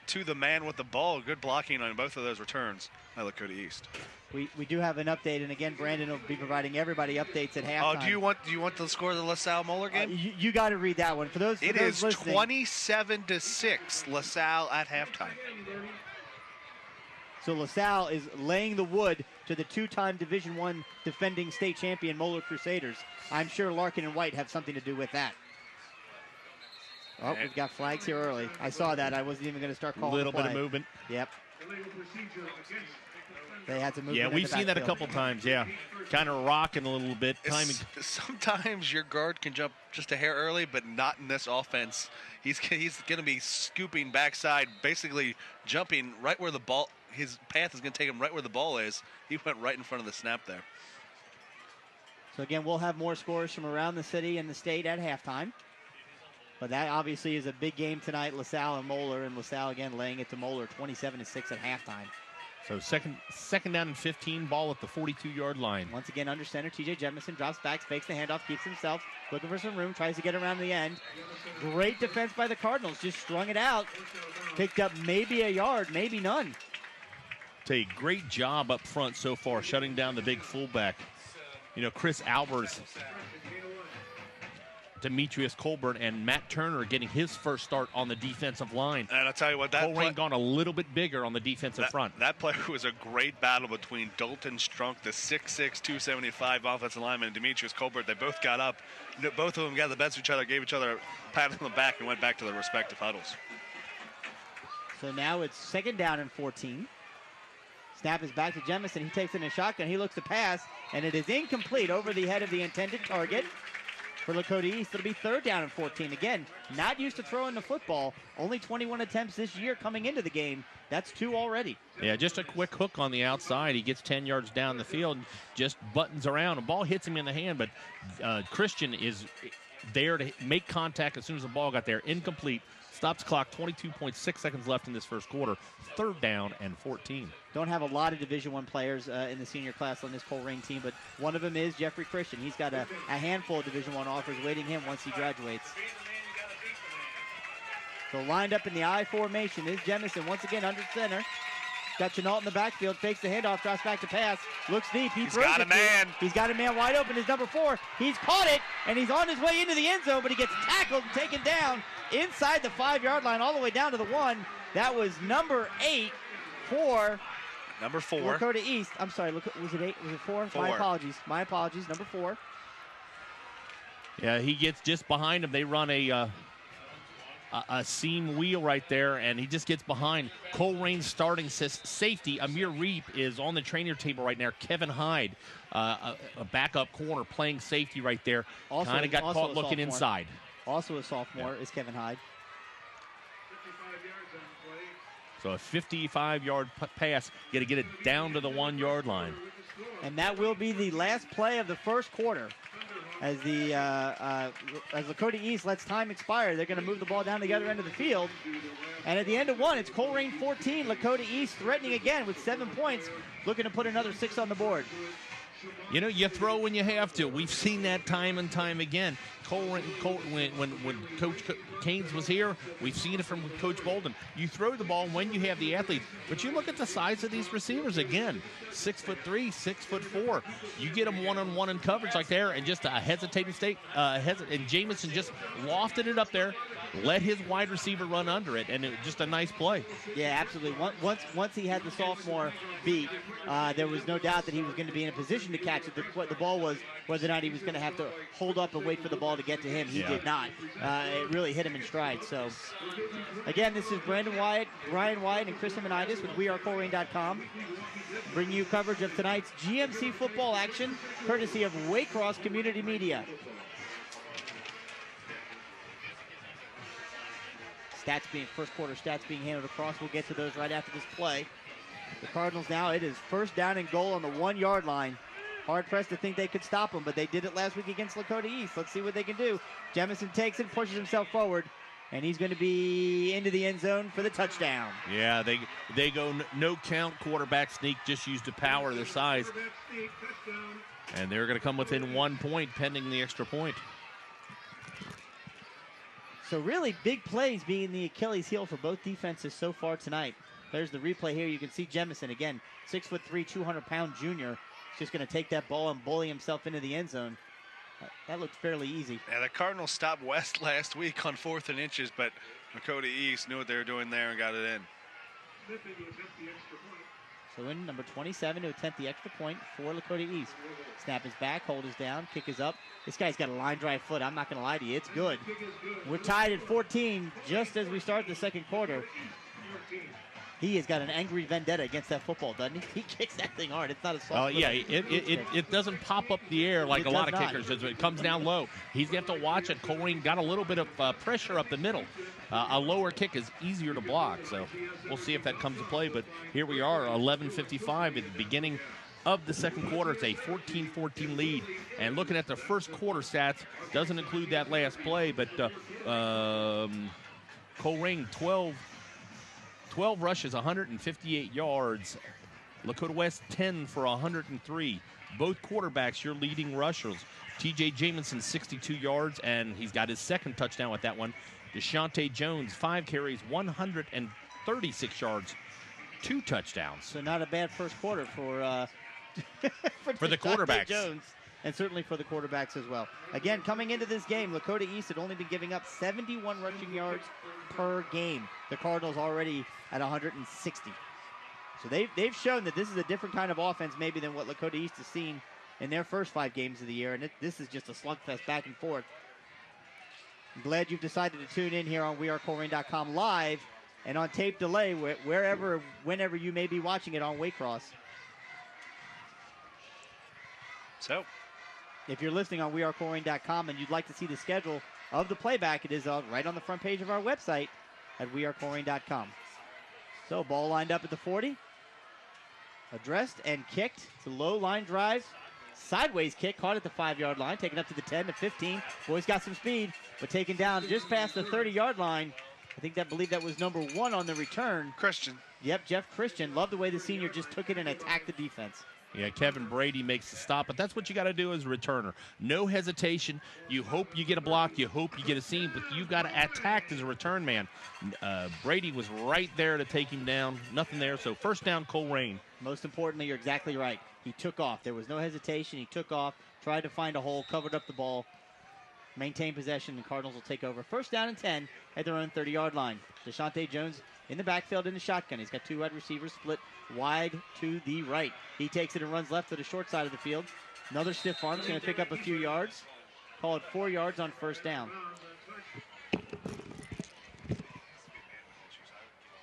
to the man with the ball. Good blocking on both of those returns by Lakota East. We do have an update, and again, Brandon will be providing everybody updates at halftime. Oh, do you want the score of the LaSalle Moeller game? You got to read that one. For those listening, 27-6 LaSalle at halftime. So LaSalle is laying the wood to the two-time Division I defending state champion Moeller Crusaders. I'm sure Larkin and White have something to do with that. Oh, we've got flags here early. I saw that. I wasn't even going to start calling. A little bit of movement. Yep. They had to move. Yeah, we've seen that a couple times. Yeah, kind of rocking a little bit. Timing. Sometimes your guard can jump just a hair early, but not in this offense. He's going to be scooping backside, basically jumping right where the ball. His path is going to take him right where the ball is. He went right in front of the snap there. So again, we'll have more scores from around the city and the state at halftime. But that obviously is a big game tonight, LaSalle and Moeller, and LaSalle again laying it to Moeller 27-6 at halftime. So second down and 15, ball at the 42-yard line. Once again, under center, TJ Jemison drops back, fakes the handoff, keeps himself, looking for some room, tries to get around the end. Great defense by the Cardinals, just strung it out. Picked up maybe a yard, maybe none. A great job up front so far, shutting down the big fullback. Chris Albers, Demetrius Colburn, and Matt Turner getting his first start on the defensive line. And I'll tell you what, that Colerain gone a little bit bigger on the defensive front. That play was a great battle between Dalton Strunk, the 6'6", 275 offensive lineman, and Demetrius Colbert. They both got up. Both of them got the best of each other, gave each other a pat on the back, and went back to their respective huddles. So now it's 2nd down and 14. Snap is back to Jemison. He takes it in a shotgun. He looks to pass, and it is incomplete over the head of the intended target. For Lakota East, it'll be 3rd down and 14. Again, not used to throwing the football. Only 21 attempts this year coming into the game. That's 2 already. Yeah, just a quick hook on the outside. He gets 10 yards down the field, just buttons around. The ball hits him in the hand, but Christian is there to make contact as soon as the ball got there. Incomplete. Stops clock, 22.6 seconds left in this first quarter. 3rd down and 14. Don't have a lot of Division I players in the senior class on this Colerain team, but one of them is Jeffrey Christian. He's got a handful of Division I offers waiting him once he graduates. So lined up in the I formation is Jemison once again under center. Got Chenault in the backfield, fakes the handoff, drops back to pass, looks deep. He's got a man. He's got a man wide open. His number 4. He's caught it, and he's on his way into the end zone, but he gets tackled and taken down inside the 5-yard line, all the way down to the 1. That was number 8 for number 4. Lakota East. I'm sorry, was it 8? Was it 4? 4. My apologies. Number 4. Yeah, he gets just behind him. They run a seam wheel right there, and he just gets behind. Colerain's starting safety, Amir Reep, is on the trainer table right now. Kevin Hyde, a backup corner, playing safety right there. Kind of got caught looking inside. Also a sophomore is Kevin Hyde. So a 55-yard pass. Got to get it down to the 1-yard line. And that will be the last play of the first quarter. As Lakota East lets time expire, they're going to move the ball down to the other end of the field. And at the end of 1, it's Colerain 14, Lakota East threatening again with 7 points, looking to put another 6 on the board. You throw when you have to. We've seen that time and time again. When Coach Canes was here, we've seen it from Coach Bolden. You throw the ball when you have the athletes, but you look at the size of these receivers again. 6'3", 6'4". You get them one-on-one in coverage like there, and just a hesitating state. And Jamison just lofted it up there, let his wide receiver run under it, and it was just a nice play. Yeah, absolutely. Once he had the sophomore beat, there was no doubt that he was going to be in a position to catch it. The ball was whether or not he was going to have to hold up and wait for the ball to get to him. He did not. It really hit him in stride. So, again, this is Brandon Wyatt, Brian Wyatt, and Chris Simonitis with WeAreColerain.com. Bringing you coverage of tonight's GMC football action, courtesy of Waycross Community Media. First quarter stats being handed across. We'll get to those right after this play. The Cardinals now, it is 1st down and goal on the 1-yard line. Hard pressed to think they could stop them, but they did it last week against Lakota East. Let's see what they can do. Jemison takes it, pushes himself forward, and he's going to be into the end zone for the touchdown. Yeah, they go no count quarterback sneak, just use the power of their size. And they're going to come within 1 point pending the extra point. So really big plays being the Achilles heel for both defenses so far tonight. There's the replay here. You can see Jemison again, 6'3", 200-pound junior. He's just going to take that ball and bully himself into the end zone. That looked fairly easy. Yeah, the Cardinals stopped West last week on 4th and inches, but Lakota East knew what they were doing there and got it in. So in number 27 to attempt the extra point for Lakota East. Snap is back, hold is down, kick is up. This guy's got a line drive foot. I'm not going to lie to you. It's good. We're tied at 14 just as we start the second quarter. He has got an angry vendetta against that football, doesn't he? He kicks that thing hard. It's not a soft. Oh, yeah. It doesn't pop up the air like a lot of kickers. It comes down low. He's going to have to watch it. Colerain got a little bit of pressure up the middle. A lower kick is easier to block, so we'll see if that comes to play. But here we are, 11:55 at the beginning of the second quarter. It's a 14-14 lead. And looking at the first quarter stats, doesn't include that last play, but Colerain 12 rushes, 158 yards. Lakota West 10 for 103. Both quarterbacks, your leading rushers. TJ Jamison 62 yards, and he's got his second touchdown with that one. Deshaunte Jones 5 carries, 136 yards, 2 touchdowns. So not a bad first quarter for for the quarterbacks. Jones. and certainly for the quarterbacks as well. Again, coming into this game, Lakota East had only been giving up 71 rushing yards per game. The Cardinals already at 160. So they've shown that this is a different kind of offense maybe than what Lakota East has seen in their first 5 games of the year, and this is just a slugfest back and forth. I'm glad you've decided to tune in here on wearecolerain.com live and on tape delay wherever, whenever you may be watching it on Waycross. So, if you're listening on wearecolerain.com and you'd like to see the schedule of the playback, it is right on the front page of our website at wearecolerain.com. So, ball lined up at the 40. Addressed and kicked. It's a low line drive. Sideways kick, caught at the 5-yard line, taken up to the 10, to 15. Boys got some speed, but taken down just past the 30-yard line. I believe that was number 1 on the return. Christian. Yep, Jeff Christian. Love the way the senior just took it and attacked the defense. Yeah, Kevin Brady makes the stop, but that's what you got to do as a returner. No hesitation. You hope you get a block. You hope you get a seam, but you got to attack as a return man. Brady was right there to take him down. Nothing there, so first down, Colerain. Most importantly, you're exactly right. He took off. There was no hesitation. He took off, tried to find a hole, covered up the ball, maintained possession, and Cardinals will take over. First down and 10 at their own 30-yard line. Deshaunte Jones in the backfield in the shotgun. He's got 2 wide receivers split wide to the right. He takes it and runs left to the short side of the field. Another stiff arm. He's going to pick up a few yards. Call it 4 yards on first down.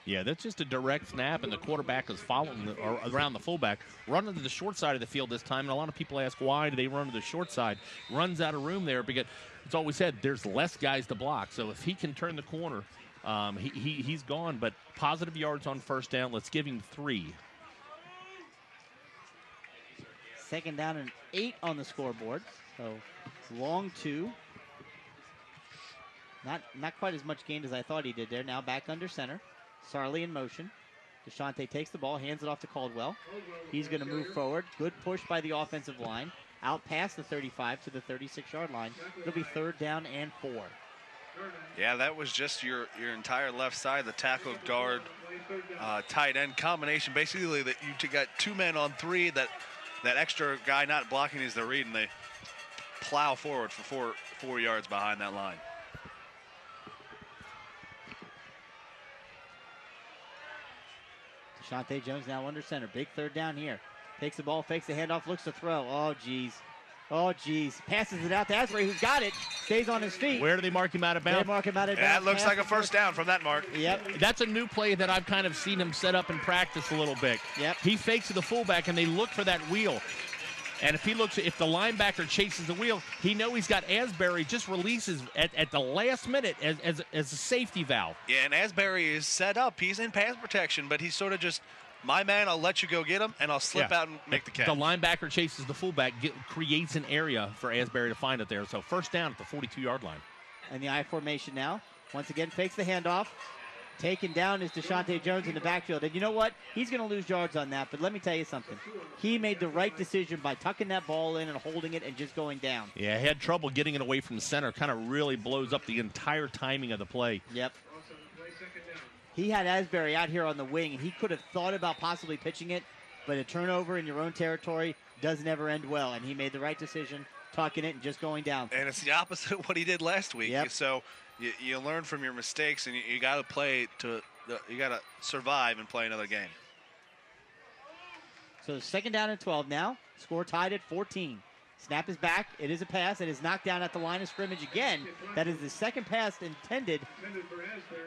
Yeah, that's just a direct snap, and the quarterback is following around the fullback, running to the short side of the field this time. And a lot of people ask, why do they run to the short side? Runs out of room there because it's always said there's less guys to block. So if he can turn the corner, he's gone. But positive yards on first down. Let's give him 3. Second down and 8 on the scoreboard. So long 2. Not quite as much gained as I thought he did there. Now back under center. Sarley in motion. Deshaunte takes the ball, hands it off to Caldwell. He's going to move forward. Good push by the offensive line. Out past the 35 to the 36-yard line. It'll be third down and 4. Yeah, that was just your entire left side, the tackle, guard, tight end combination. Basically, that you got 2 men on 3. That extra guy not blocking is the read, and they plow forward for 4 yards behind that line. Deshaunte Jones now under center. Big third down here. Takes the ball, fakes the handoff, looks to throw. Oh, geez. Oh, geez. Passes it out to Asbury, who's got it. Stays on his feet. Where do they mark him out of bounds? They mark him out of bounds. That looks like a first down from that mark. Yep. That's a new play that I've kind of seen him set up in practice a little bit. Yep. He fakes to the fullback, and they look for that wheel. And if the linebacker chases the wheel, he knows he's got Asbury, just releases at the last minute as a safety valve. Yeah, and Asbury is set up. He's in pass protection, but he's sort of just, my man, I'll let you go get him, and I'll slip out and make the catch. The linebacker chases the fullback, creates an area for Asbury to find it there. So first down at the 42-yard line. And the I formation now. Once again, fakes the handoff. Taken down is Deshaunte Jones in the backfield. And you know what? He's going to lose yards on that, but let me tell you something. He made the right decision by tucking that ball in and holding it and just going down. Yeah, he had trouble getting it away from the center. Kind of really blows up the entire timing of the play. Yep. He had Asbury out here on the wing, and he could have thought about possibly pitching it, but a turnover in your own territory does never end well, and he made the right decision, tucking it and just going down. And it's the opposite of what he did last week. Yep. So you learn from your mistakes, and you got to play you got to survive and play another game. So second down and 12 now. Score tied at 14. Snap is back. It is a pass. It is knocked down at the line of scrimmage again. That is the second pass intended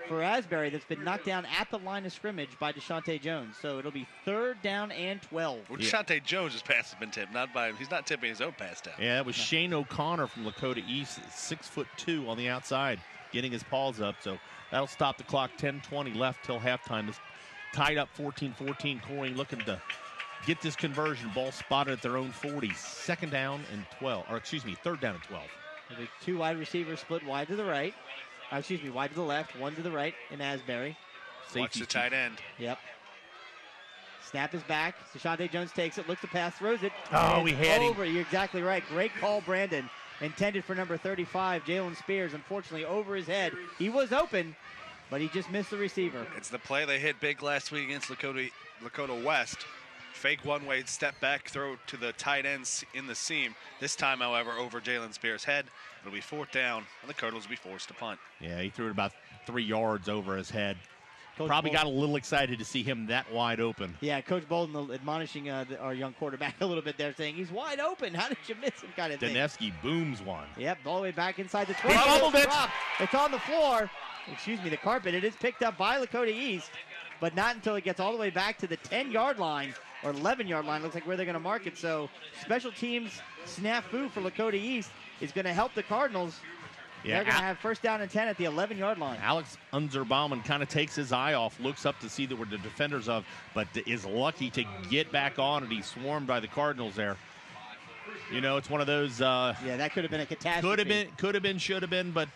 for Asbury that's been knocked down at the line of scrimmage by Deshaunte Jones. So it'll be third down and 12. Well, Deshaunte Jones' pass has been tipped, not by him. He's not tipping his own pass down. Yeah, it was Shane O'Connor from Lakota East, 6'2" on the outside, getting his paws up. So that'll stop the clock. 10:20 left till halftime. It's tied up 14-14. Colerain looking to get this conversion. Ball spotted at their own 40. Third down and 12. There'll be 2 wide receivers split wide to the right. Wide to the left, 1 to the right in Asbury. Watch the tight end. Yep. Snap is back. Deshaunte Jones takes it, looks to pass, throws it. Oh, we had him. You're exactly right. Great call, Brandon. Intended for number 35, Jalen Spears. Unfortunately, over his head. He was open, but he just missed the receiver. It's the play they hit big last week against Lakota West. Fake one-way, step back, throw to the tight ends in the seam. This time, however, over Jalen Spears' head. It'll be 4th down, and the Cardinals will be forced to punt. Yeah, he threw it about 3 yards over his head. Coach Probably Bolden. got a little excited to see him that wide open. Yeah, Coach Bolden admonishing our young quarterback a little bit there, saying he's wide open. How did you miss him, kind of thing. Danevsky booms one. Yep, all the way back inside the 20. fumbled it. Dropped. It's on the floor. Excuse me, the carpet. It is picked up by Lakota East, but not until it gets all the way back to the 10-yard line or 11-yard line. Looks like where they're going to mark it. So special teams snafu for Lakota East is going to help the Cardinals. Yeah, They're going to have 1st down and 10 at the 11-yard line. Alex Unzerbaumen kind of takes his eye off, looks up to see that we're the defenders of, but is lucky to get back on, and he's swarmed by the Cardinals there. You know, it's one of those. Yeah, that could have been a catastrophe. Could have been, should have been, but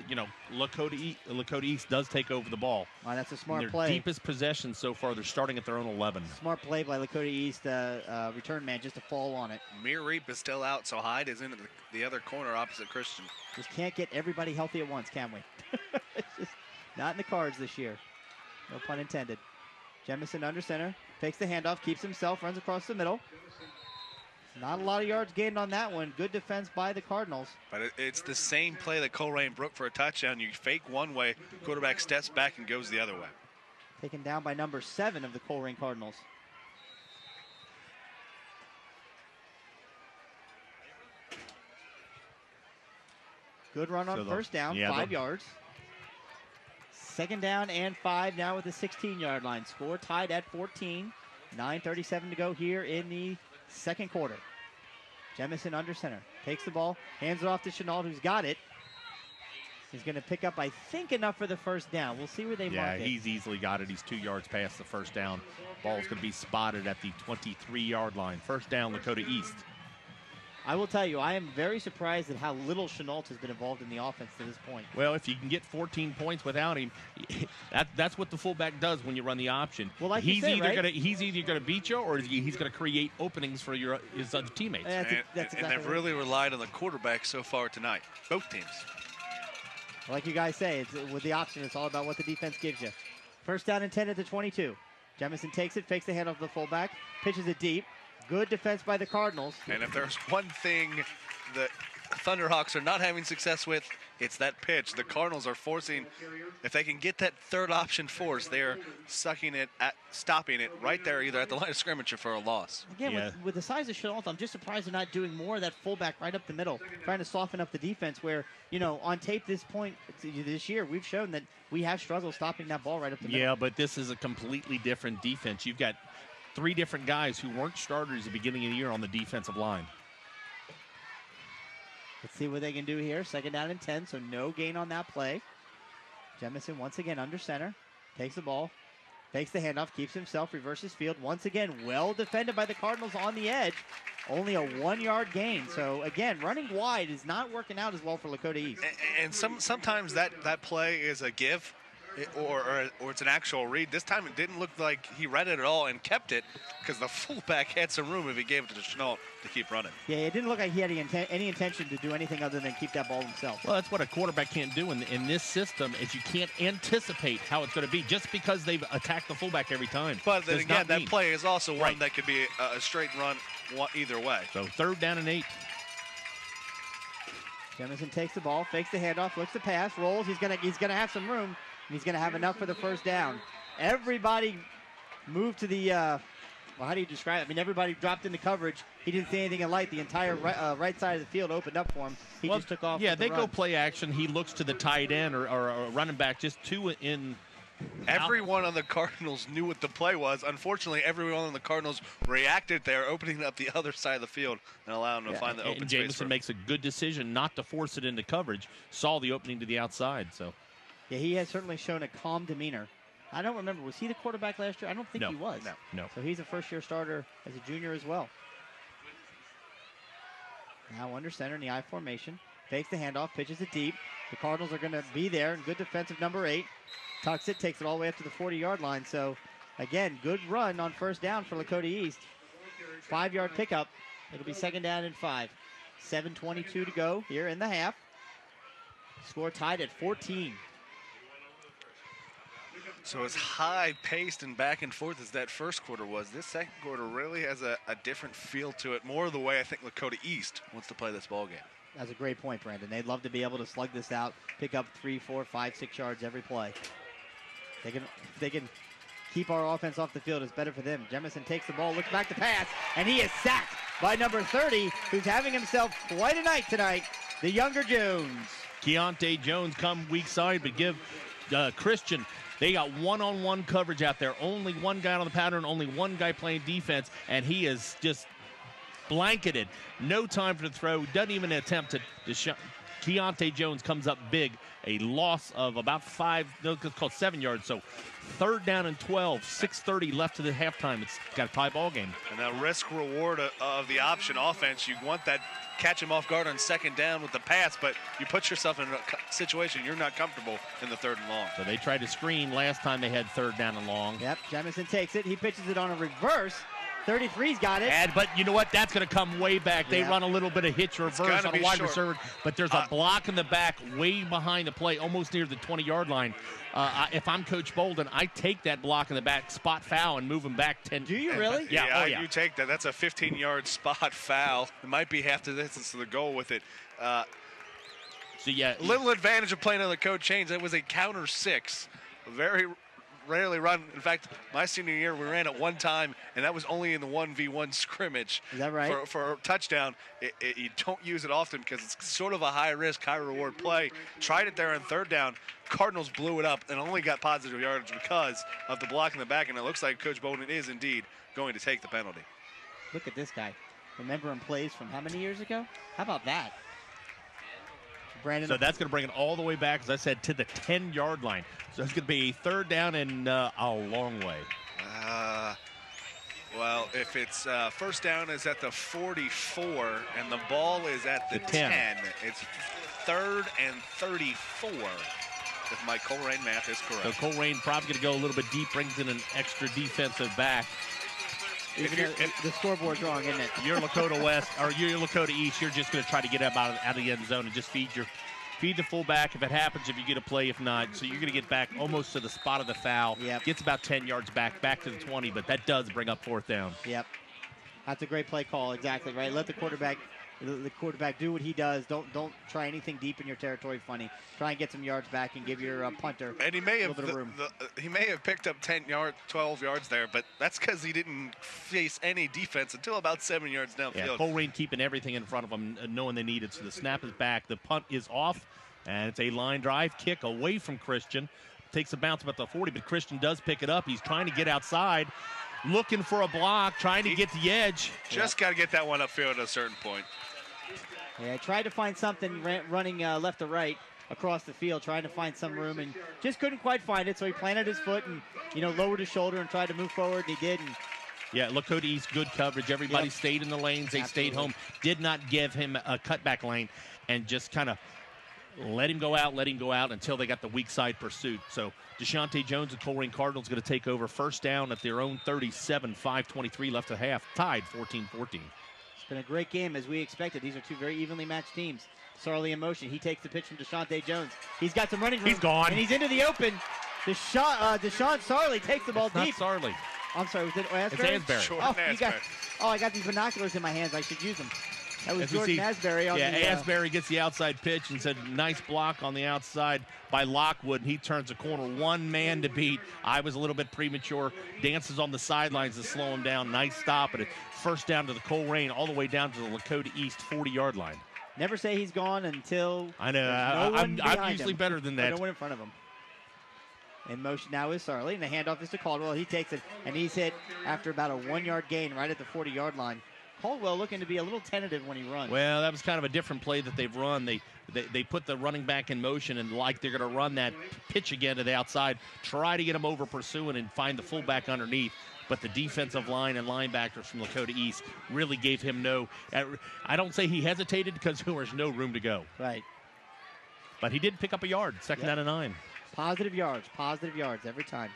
you know, Lakota East does take over the ball. Wow, that's a smart Their play. deepest possession so far, they're starting at their own 11. Smart play by Lakota East, return man, just to fall on it. Mir Reap is still out, so Hyde is in the other corner opposite Christian. Just can't get everybody healthy at once, can we? It's just not in the cards this year. No pun intended. Jemison under center, takes the handoff, keeps himself, runs across the middle. Not a lot of yards gained on that one. Good defense by the Cardinals. But it's the same play that Colerain broke for a touchdown. You fake one way, quarterback steps back and goes the other way. Taken down by number 7 of the Colerain Cardinals. Good run on first down, 5 yards. 2nd down and 5 now with the 16-yard line. Score tied at 14. 9:37 to go here in the 2nd quarter. Jemison under center. Takes the ball, hands it off to Chenault, who's got it. He's going to pick up, I think, enough for the 1st down. We'll see where they mark it. Yeah, he's easily got it. He's 2 yards past the 1st down. Ball's going to be spotted at the 23-yard line. 1st down, Lakota East. I will tell you, I am very surprised at how little Chenault has been involved in the offense to this point. Well, if you can get 14 points without him, that's what the fullback does when you run the option. Well, like he's you say, either right? He's either going to beat you or he's going to create openings for his other teammates. That's exactly and they've right. really relied on the quarterback so far tonight, both teams. Like you guys say, with the option, it's all about what the defense gives you. 1st down and 10 at the 22. Jemison takes it, fakes the handoff to the fullback, pitches it deep. Good defense by the Cardinals. And if there's one thing that Thunderhawks are not having success with, it's that pitch. The Cardinals are forcing, if they can get that 3rd option force, they're stopping it right there, either at the line of scrimmage or for a loss. Again, Yeah. with the size of Chenault, I'm just surprised they're not doing more of that fullback right up the middle, trying to soften up the defense where, you know, on tape this year, we've shown that we have struggled stopping that ball right up the middle. Yeah, but this is a completely different defense. You've got 3 different guys who weren't starters at the beginning of the year on the defensive line. Let's see what they can do here. 2nd down and 10, so no gain on that play. Jemison once again under center. Takes the ball. Takes the handoff. Keeps himself. Reverses field. Once again, well defended by the Cardinals on the edge. Only a 1-yard gain. So, again, running wide is not working out as well for Lakota East. And sometimes that play is a give. Or it's an actual read. This time it didn't look like he read it at all and kept it because the fullback had some room if he gave it to Chenault to keep running. Yeah, it didn't look like he had any intention to do anything other than keep that ball himself. Well, that's what a quarterback can't do in this system is you can't anticipate how it's going to be just because they've attacked the fullback every time. But then does again, not that mean- play is also one Right. that could be a straight run either way. So 3rd down and 8. Jemison takes the ball, fakes the handoff, looks the pass, rolls. He's gonna have some room, and he's gonna have enough for the 1st down. Everybody moved to the. Well, how do you describe it? I mean, everybody dropped into coverage. He didn't see anything in light. The entire right side of the field opened up for him. He just took off. Yeah, with the they go run. play action. He looks to the tight end or a running back, just 2 in. Everyone on the Cardinals knew what the play was. Unfortunately, everyone on the Cardinals reacted there, opening up the other side of the field and allowing them to find the open And space. Jameson makes a good decision not to force it into coverage. Saw the opening to the outside, so. Yeah, he has certainly shown a calm demeanor. I don't remember. Was he the quarterback last year? I don't think No. he was. No. So he's a first-year starter as a junior as well. Now under center in the I formation. Fakes the handoff, pitches it deep. The Cardinals are going to be there. And good defensive number 8. Tucks it, takes it all the way up to the 40-yard line. So, again, good run on 1st down for Lakota East. 5-yard pickup. It'll be 2nd down and 5. 7:22 to go here in the half. Score tied at 14. So as high-paced and back and forth as that first quarter was, this second quarter really has a different feel to it, more the way I think Lakota East wants to play this ball game. That's a great point, Brandon. They'd love to be able to slug this out, pick up 3, 4, 5, 6 yards every play. They can keep our offense off the field. It's better for them. Jemison takes the ball, looks back to pass, and he is sacked by number 30, who's having himself quite a night tonight, the younger Jones. Keontae Jones come weak side, but give Christian. They got one-on-one coverage out there. Only one guy on the pattern, only one guy playing defense, and he is just blanketed. No time for the throw. Doesn't even attempt to Keontae Jones comes up big. A loss of about 7 yards. So 3rd down and 12, 6:30 left to the halftime. It's got a tie ball game. And that risk-reward of the option offense, you want that catch him off guard on 2nd down with the pass, but you put yourself in a situation you're not comfortable in the 3rd and long. So they tried to screen last time they had 3rd down and long. Yep, Jemison takes it. He pitches it on a reverse. 33's got it. But you know what? That's going to come way back. They run a little bit of hitch reverse on a wide receiver, but there's a block in the back way behind the play, almost near the 20-yard line. If I'm Coach Bolden, I take that block in the back, spot foul, and move him back 10. Do you really? Yeah, you take that. That's a 15-yard spot foul. It might be half the distance to the goal with it. Little advantage of playing on the coach chains. It was a counter 6. Very rarely run. In fact, my senior year, we ran it one time, and that was only in the 1v1 scrimmage. Is that right? For a touchdown. You don't use it often because it's sort of a high-risk, high-reward play. Tried it there on 3rd down. Cardinals blew it up and only got positive yardage because of the block in the back, and it looks like Coach Bowden is indeed going to take the penalty. Look at this guy. Remember him plays from how many years ago? How about that? Brandon. So that's going to bring it all the way back, as I said, to the 10-yard line. So it's going to be 3rd down and a long way. Well, if it's 1st down is at the 44 and the ball is at the 10, it's 3rd and 34. If my Colerain math is correct. So Colerain probably going to go a little bit deep, brings in an extra defensive back. The scoreboard's wrong, isn't it? You're Lakota West, or you're Lakota East. You're just going to try to get up out of the end zone and just feed the fullback. If it happens, if you get a play, if not, so you're going to get back almost to the spot of the foul. Yep. Gets about 10 yards back to the 20, but that does bring up 4th down. Yep. That's a great play call. Exactly right. Let the quarterback do what he does. Don't try anything deep in your territory funny. Try and get some yards back and give your punter and he may a little bit of room. He may have picked up 12 yards there, but that's because he didn't face any defense until about 7 yards downfield. Yeah, Colerain keeping everything in front of him, knowing they need it. So the snap is back. The punt is off, and it's a line drive kick away from Christian. Takes a bounce about the 40, but Christian does pick it up. He's trying to get outside, looking for a block, trying to get the edge. Just got to get that one upfield at a certain point. Yeah, tried to find something running left to right across the field, trying to find some room, and just couldn't quite find it. So he planted his foot and, lowered his shoulder and tried to move forward, and he did. And yeah, Lakota East, good coverage. Everybody stayed in the lanes. They stayed home. Did not give him a cutback lane and just kind of let him go out until they got the weak side pursuit. So Deshaunte Jones and Colerain Cardinals going to take over 1st down at their own 37, 5:23 left to half, tied 14-14. It's been a great game as we expected. These are two very evenly matched teams. Sarley in motion. He takes the pitch from Deshaunte Jones. He's got some running room. He's gone. And he's into the open. Deshaun Sarley takes the ball deep. Not Sarley. I'm sorry, was it Asbury? It's Asbury. I got these binoculars in my hands. I should use them. That was Jordan Asbury. Asbury gets the outside pitch and said, nice block on the outside by Lockwood. And he turns the corner. One man to beat. I was a little bit premature. Dances on the sidelines to slow him down. Nice stop. And it's 1st down to the Colerain, all the way down to the Lakota East 40-yard line. Never say he's gone until I know. I'm usually better than that. No one in front of him. In motion now is Sarley, and the handoff is to Caldwell. He takes it, and he's hit after about a 1-yard gain right at the 40-yard line. Caldwell looking to be a little tentative when he runs. Well, that was kind of a different play that they've run. They put the running back in motion, and like they're going to run that pitch again to the outside, try to get him over pursuing and find the fullback underneath. But the defensive line and linebackers from Lakota East really gave him no. I don't say he hesitated because there was no room to go. Right. But he did pick up a yard, 2nd down and 9. Positive yards every time.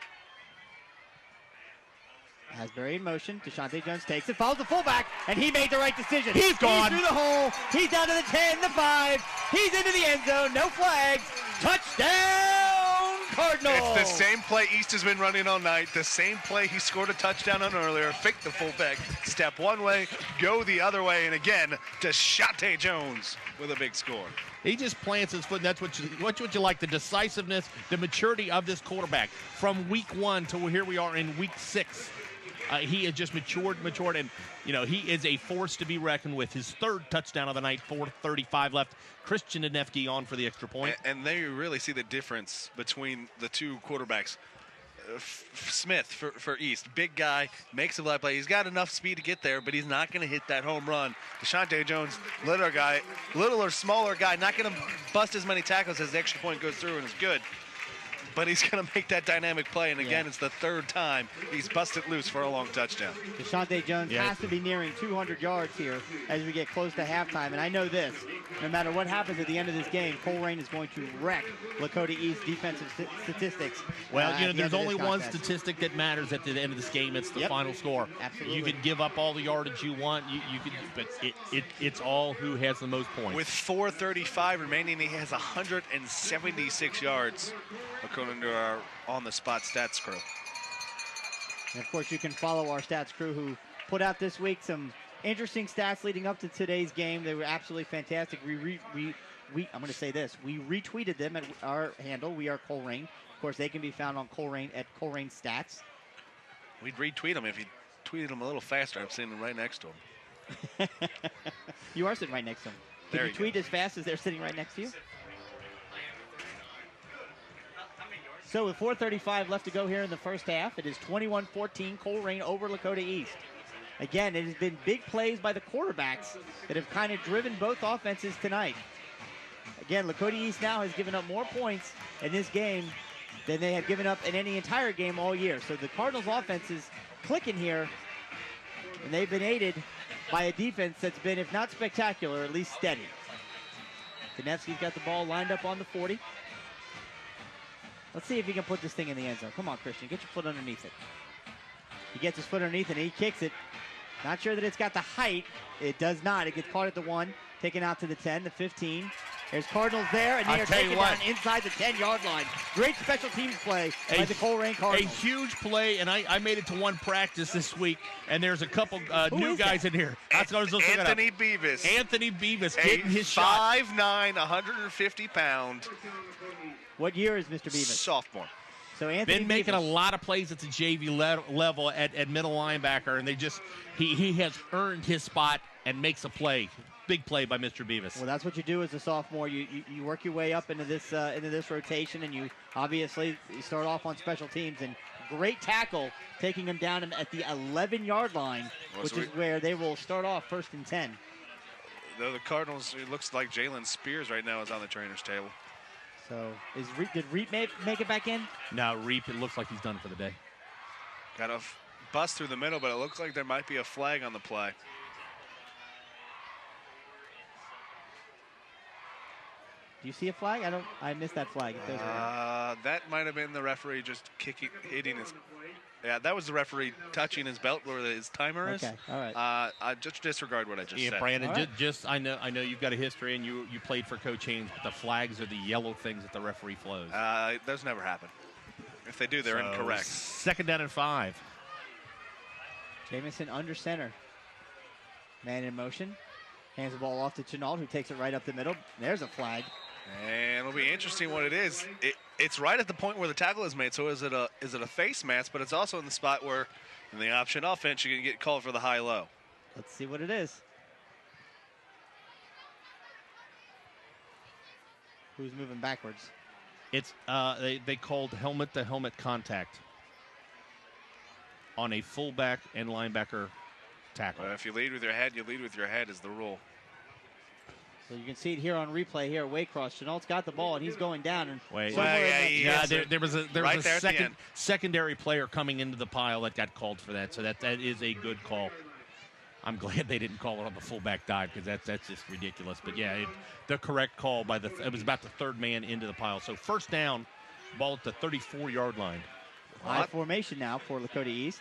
Asbury in motion. Deshaunte Jones takes it, follows the fullback, and he made the right decision. He's gone. He's through the hole. He's down to the 10, the 5. He's into the end zone. No flags. Touchdown, Cardinal. It's the same play East has been running all night. The same play he scored a touchdown on earlier. Fake the fullback. Step one way, go the other way. And again, Deshaunte Jones with a big score. He just plants his foot, and that's what you like, the decisiveness, the maturity of this quarterback. From week 1 to here we are in week 6. He has just matured, and, he is a force to be reckoned with. His 3rd touchdown of the night, 4:35 left. Christian Denefke on for the extra point. And there you really see the difference between the two quarterbacks. Smith for East, big guy, makes a lot of play. He's got enough speed to get there, but he's not going to hit that home run. Deshaunte Jones, littler, smaller guy, not going to bust as many tackles as the extra point goes through and is good. But he's going to make that dynamic play, and again, it's the 3rd time he's busted loose for a long touchdown. Deshaunte Jones has to be nearing 200 yards here as we get close to halftime, and I know this. No matter what happens at the end of this game, Colerain is going to wreck Lakota East defensive statistics. Well, there's only one statistic that matters at the end of this game. It's the final score. Absolutely. You can give up all the yardage you want. You can, but it's all who has the most points. With 4:35 remaining, he has 176 yards, according to our on-the-spot stats crew. And of course, you can follow our stats crew who put out this week some interesting stats leading up to today's game. They were absolutely fantastic. I'm going to say this. We retweeted them at our handle. We are Colerain. Of course, they can be found on Colerain at Colerain Stats. We'd retweet them if you tweeted them a little faster. I'm sitting right next to him. You are sitting right next to them. Can you tweet as fast as they're sitting right next to you? So with 4:35 left to go here in the first half, it is 21-14, Colerain over Lakota East. Again, it has been big plays by the quarterbacks that have kind of driven both offenses tonight. Again, Lakota East now has given up more points in this game than they have given up in any entire game all year. So the Cardinals offense is clicking here, and they've been aided by a defense that's been, if not spectacular, at least steady. Denefsky's got the ball lined up on the 40. Let's see if he can put this thing in the end zone. Come on, Christian, get your foot underneath it. He gets his foot underneath it, and he kicks it. Not sure that it's got the height. It does not. It gets caught at the 1, taken out to the 10, the 15. There's Cardinals there, and they are taken down inside the 10-yard line. Great special teams play by the Colerain Cardinals. A huge play, and I made it to one practice this week, and there's a couple new guys in here. Anthony Beavis. Anthony Beavis getting his shot. 5'9", 150-pound. What year is Mr. Beavis? Sophomore. So Anthony been making a lot of plays at the JV level at middle linebacker, and he has earned his spot and makes a play. Big play by Mr. Beavis. Well, that's what you do as a sophomore. You work your way up into this rotation, and you obviously start off on special teams. And great tackle, taking him down at the 11-yard line, which is where they will start off 1st and 10. Though the Cardinals, it looks like Jalen Spears right now is on the trainer's table. So did Reap make it back in? No, Reap, it looks like he's done for the day. Got a bust through the middle, but it looks like there might be a flag on the play. Do you see a flag? I missed that flag. That might have been the referee just hitting his. Yeah, that was the referee touching his belt where his timer is. Okay, all right. I just disregard what I just said. Brandon, right. I know you've got a history and you played for Coach Haynes, but the flags are the yellow things that the referee flows. Those never happen. If they do, they're incorrect. 2nd down and 5. Jamison under center. Man in motion. Hands the ball off to Chenault, who takes it right up the middle. There's a flag. And it'll be interesting what it is. It's right at the point where the tackle is made. So is it a face mask? But it's also in the spot where, in the option offense, you can get called for the high-low. Let's see what it is. Who's moving backwards? It's they called helmet-to-helmet contact on a fullback and linebacker tackle. If you lead with your head, you lead with your head is the rule. So you can see it here on replay here, Waycross. Chenault's got the ball, and he's going down. And there was a secondary player coming into the pile that got called for that. So that is a good call. I'm glad they didn't call it on the fullback dive because that's just ridiculous. But yeah, the correct call it was about the 3rd man into the pile. So 1st down, ball at the 34-yard line. High formation now for Lakota East.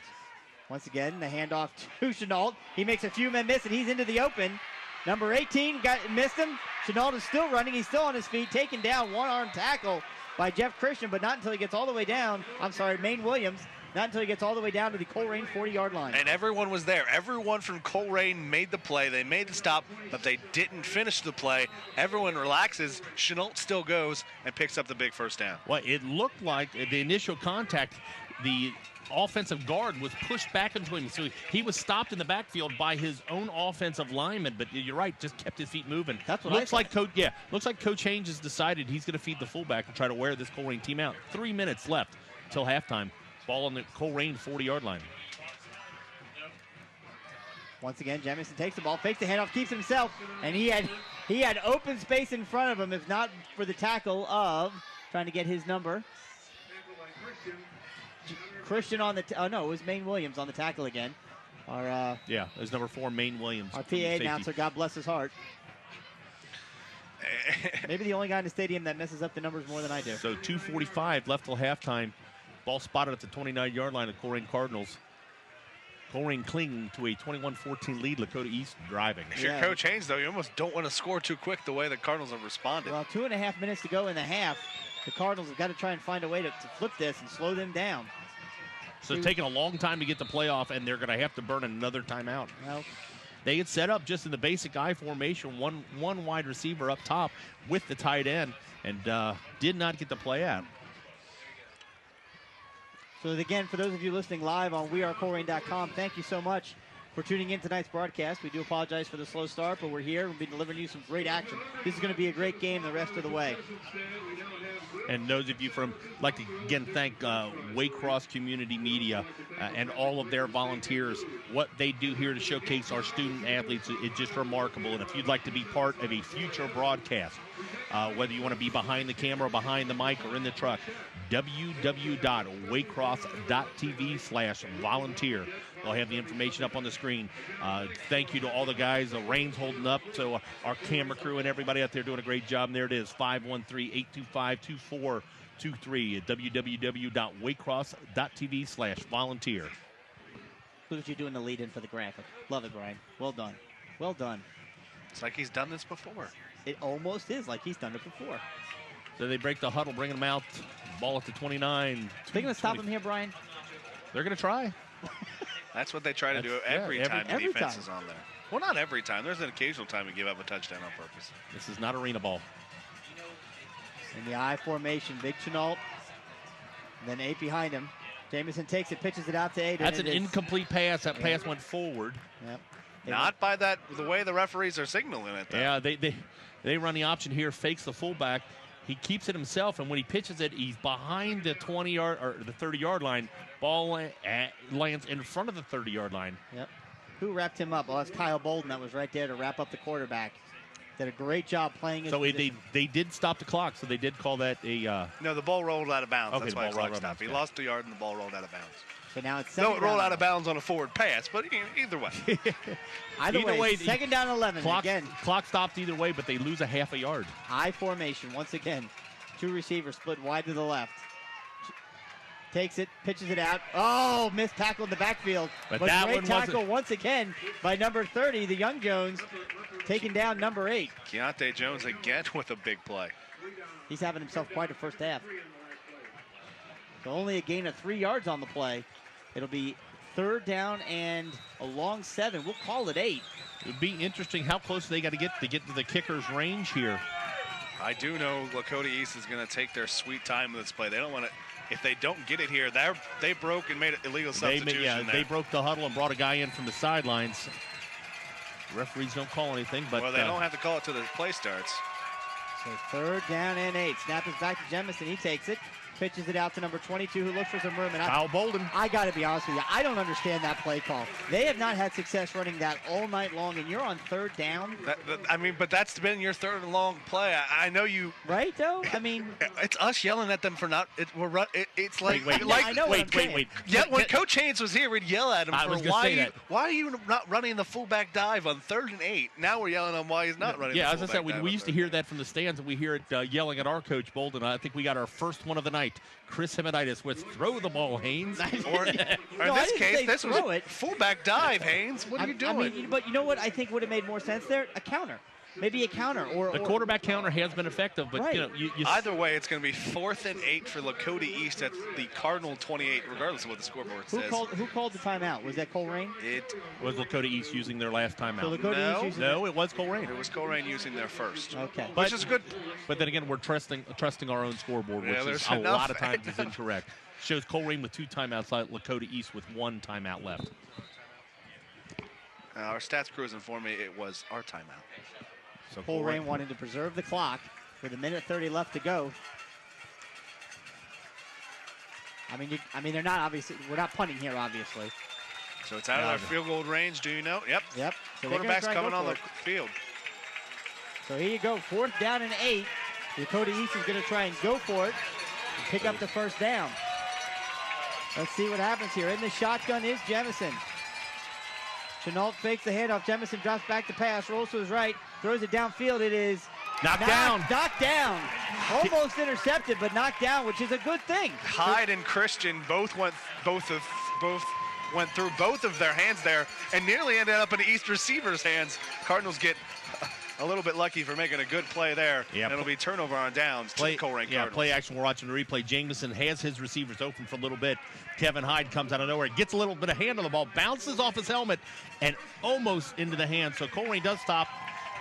Once again, the handoff to Chenault. He makes a few men miss, and he's into the open. Number 18 missed him. Chenault is still running. He's still on his feet, taken down. One-arm tackle by Jeff Christian, but not until he gets all the way down. I'm sorry, Maine Williams. Not until he gets all the way down to the Colerain 40-yard line. And everyone was there. Everyone from Colerain made the play. They made the stop, but they didn't finish the play. Everyone relaxes. Chenault still goes and picks up the big first down. Well, it looked like the initial contact, the offensive guard was pushed back into him. So he was stopped in the backfield by his own offensive lineman, but you're right, just kept his feet moving. That's what looks like Coach Haynes has decided he's going to feed the fullback and try to wear this Colerain team out. 3 minutes left till halftime. Ball on the Colerain 40-yard line. Once again, Jamison takes the ball, fakes the handoff, keeps himself, and he had open space in front of him, if not for the tackle of trying to get his number. Christian on the it was Maine Williams on the tackle again. Our it was number 4, Maine Williams. Our PA announcer, God bless his heart. Maybe the only guy in the stadium that messes up the numbers more than I do. So 2:45 left till halftime. Ball spotted at the 29-yard line of Colerain Cardinals. Colerain clinging to a 21-14 lead. Lakota East driving. If you're Coach Haynes, though, you almost don't want to score too quick the way the Cardinals have responded. Well, 2.5 minutes to go in the half. The Cardinals have got to try and find a way to flip this and slow them down. So it's taking a long time to get the playoff, and they're going to have to burn another timeout. Well, they had set up just in the basic I formation, one wide receiver up top with the tight end, and did not get the play out. So again, for those of you listening live on wearecolerain.com, thank you so much for tuning in tonight's broadcast. We do apologize for the slow start, but we're here. We'll be delivering you some great action. This is going to be a great game the rest of the way. And those of you like to again thank Waycross Community Media and all of their volunteers. What they do here to showcase our student athletes is just remarkable. And if you'd like to be part of a future broadcast, whether you want to be behind the camera, behind the mic, or in the truck, www.waycross.tv/volunteer. They'll have the information up on the screen. Thank you to all the guys. The rain's holding up, so our camera crew and everybody out there doing a great job. And there it is, 513-825-2423 at www.waycross.tv/volunteer. Look at you doing the lead-in for the graphic. Love it, Brian. Well done. Well done. It's like he's done this before. It almost is like he's done it before. So they break the huddle, bringing them out. Ball at the 29. They're going to stop him here, Brian? They're going to try. That's what they try to do every time the defense is on there. Well, not every time. There's an occasional time we give up a touchdown on purpose. This is not arena ball. In the I formation, big Chenault. Then 8 behind him. Jamison takes it, pitches it out to 8. That's an incomplete pass. That pass went forward. Yep. Not by the way the referees are signaling it, though. Yeah, they run the option here, fakes the fullback. He keeps it himself, and when he pitches it, he's behind the 20-yard or the 30-yard line. Ball lands in front of the 30-yard line. Yep. Who wrapped him up? Oh, that's Kyle Bolden that was right there to wrap up the quarterback. Did a great job playing his position. They did stop the clock, so they did call that a... No, the ball rolled out of bounds. Okay, that's why the clock stopped. He lost a yard, and the ball rolled out of bounds. So now it's it rolled out of bounds on a forward pass, but either way. Either way, second down 11. Clock stopped either way, but they lose a half a yard. I formation once again. 2 receivers split wide to the left. Takes it, pitches it out. Oh, missed tackle in the backfield. But that great one tackle once again by number 30, the Young Jones, taking down number 8. Keontae Jones again with a big play. He's having himself quite a first half. So only a gain of 3 yards on the play. It'll be 3rd down and a long 7. We'll call it 8. It would be interesting how close they got to get to the kicker's range here. I do know Lakota East is going to take their sweet time with this play. They don't want to. If they don't get it here, they broke and made an illegal substitution. They broke the huddle and brought a guy in from the sidelines. The referees don't call anything, but well, they don't have to call it till the play starts. So 3rd down and 8. Snap is back to Jemison. He takes it. Pitches it out to number 22, who looks for some room. And Kyle Bolden. I got to be honest with you. I don't understand that play call. They have not had success running that all night long, and you're on 3rd down. But that's been your 3rd and long play. I know you. Right, though? I mean. It's us yelling at them for not. It's like. Wait. Yeah, when Coach Haynes was here, we'd yell at him for why are you not running the fullback dive on 3rd and 8? Now we're yelling at him why he's not running the fullback dive. Yeah, as I said, we used to hear that from the stands, and we hear it yelling at our coach, Bolden. I think we got our first one of the night. Chris Hematitis with throw the ball, Haynes. Or in this case, this was fullback dive, Haynes. What are you doing? But you know what I think would have made more sense there? A counter. maybe a counter or The quarterback counter has been effective, but Right. you know, you Either way, it's going to be 4th and 8 for Lakota East at the Cardinal 28, regardless of what the scoreboard who says. called the timeout? Was that Colerain? It was Lakota East using their last timeout. So Lakota No. East using No, it was Colerain. was Colerain using their first. Okay. Which is good. But then again, we're trusting our own scoreboard, Yeah, which is there's a enough. lot of times is incorrect. Shows Colerain with 2 timeouts, Lakota East with 1 timeout left. Our stats crew has informed me it was our timeout. So Colerain wanting to preserve the clock with 1:30 left to go. I mean, they're not obviously. We're not punting here, obviously. So it's out of their field goal range. Do you know? Yep. Yep. So they're gonna Quarterback's try and coming go on for the it. field. So here you go, 4th down and 8. Dakota East is going to try and go for it and pick up the first down. Let's see what happens here. In the shotgun is Jemison. Chenault fakes the handoff. Jemison drops back to pass, rolls to his right, throws it downfield. It is knocked down. Knocked down. Almost intercepted, but knocked down, which is a good thing. Hyde and Christian both went through both of their hands there and nearly ended up in the East receiver's hands. Cardinals get a little bit lucky for making a good play there. Yeah. And it'll be turnover on downs to the Colerain Cardinals. Play action. We're watching the replay. Jamison has his receivers open for a little bit. Kevin Hyde comes out of nowhere, gets a little bit of hand on the ball, bounces off his helmet, and almost into the hand. So Colerain does stop.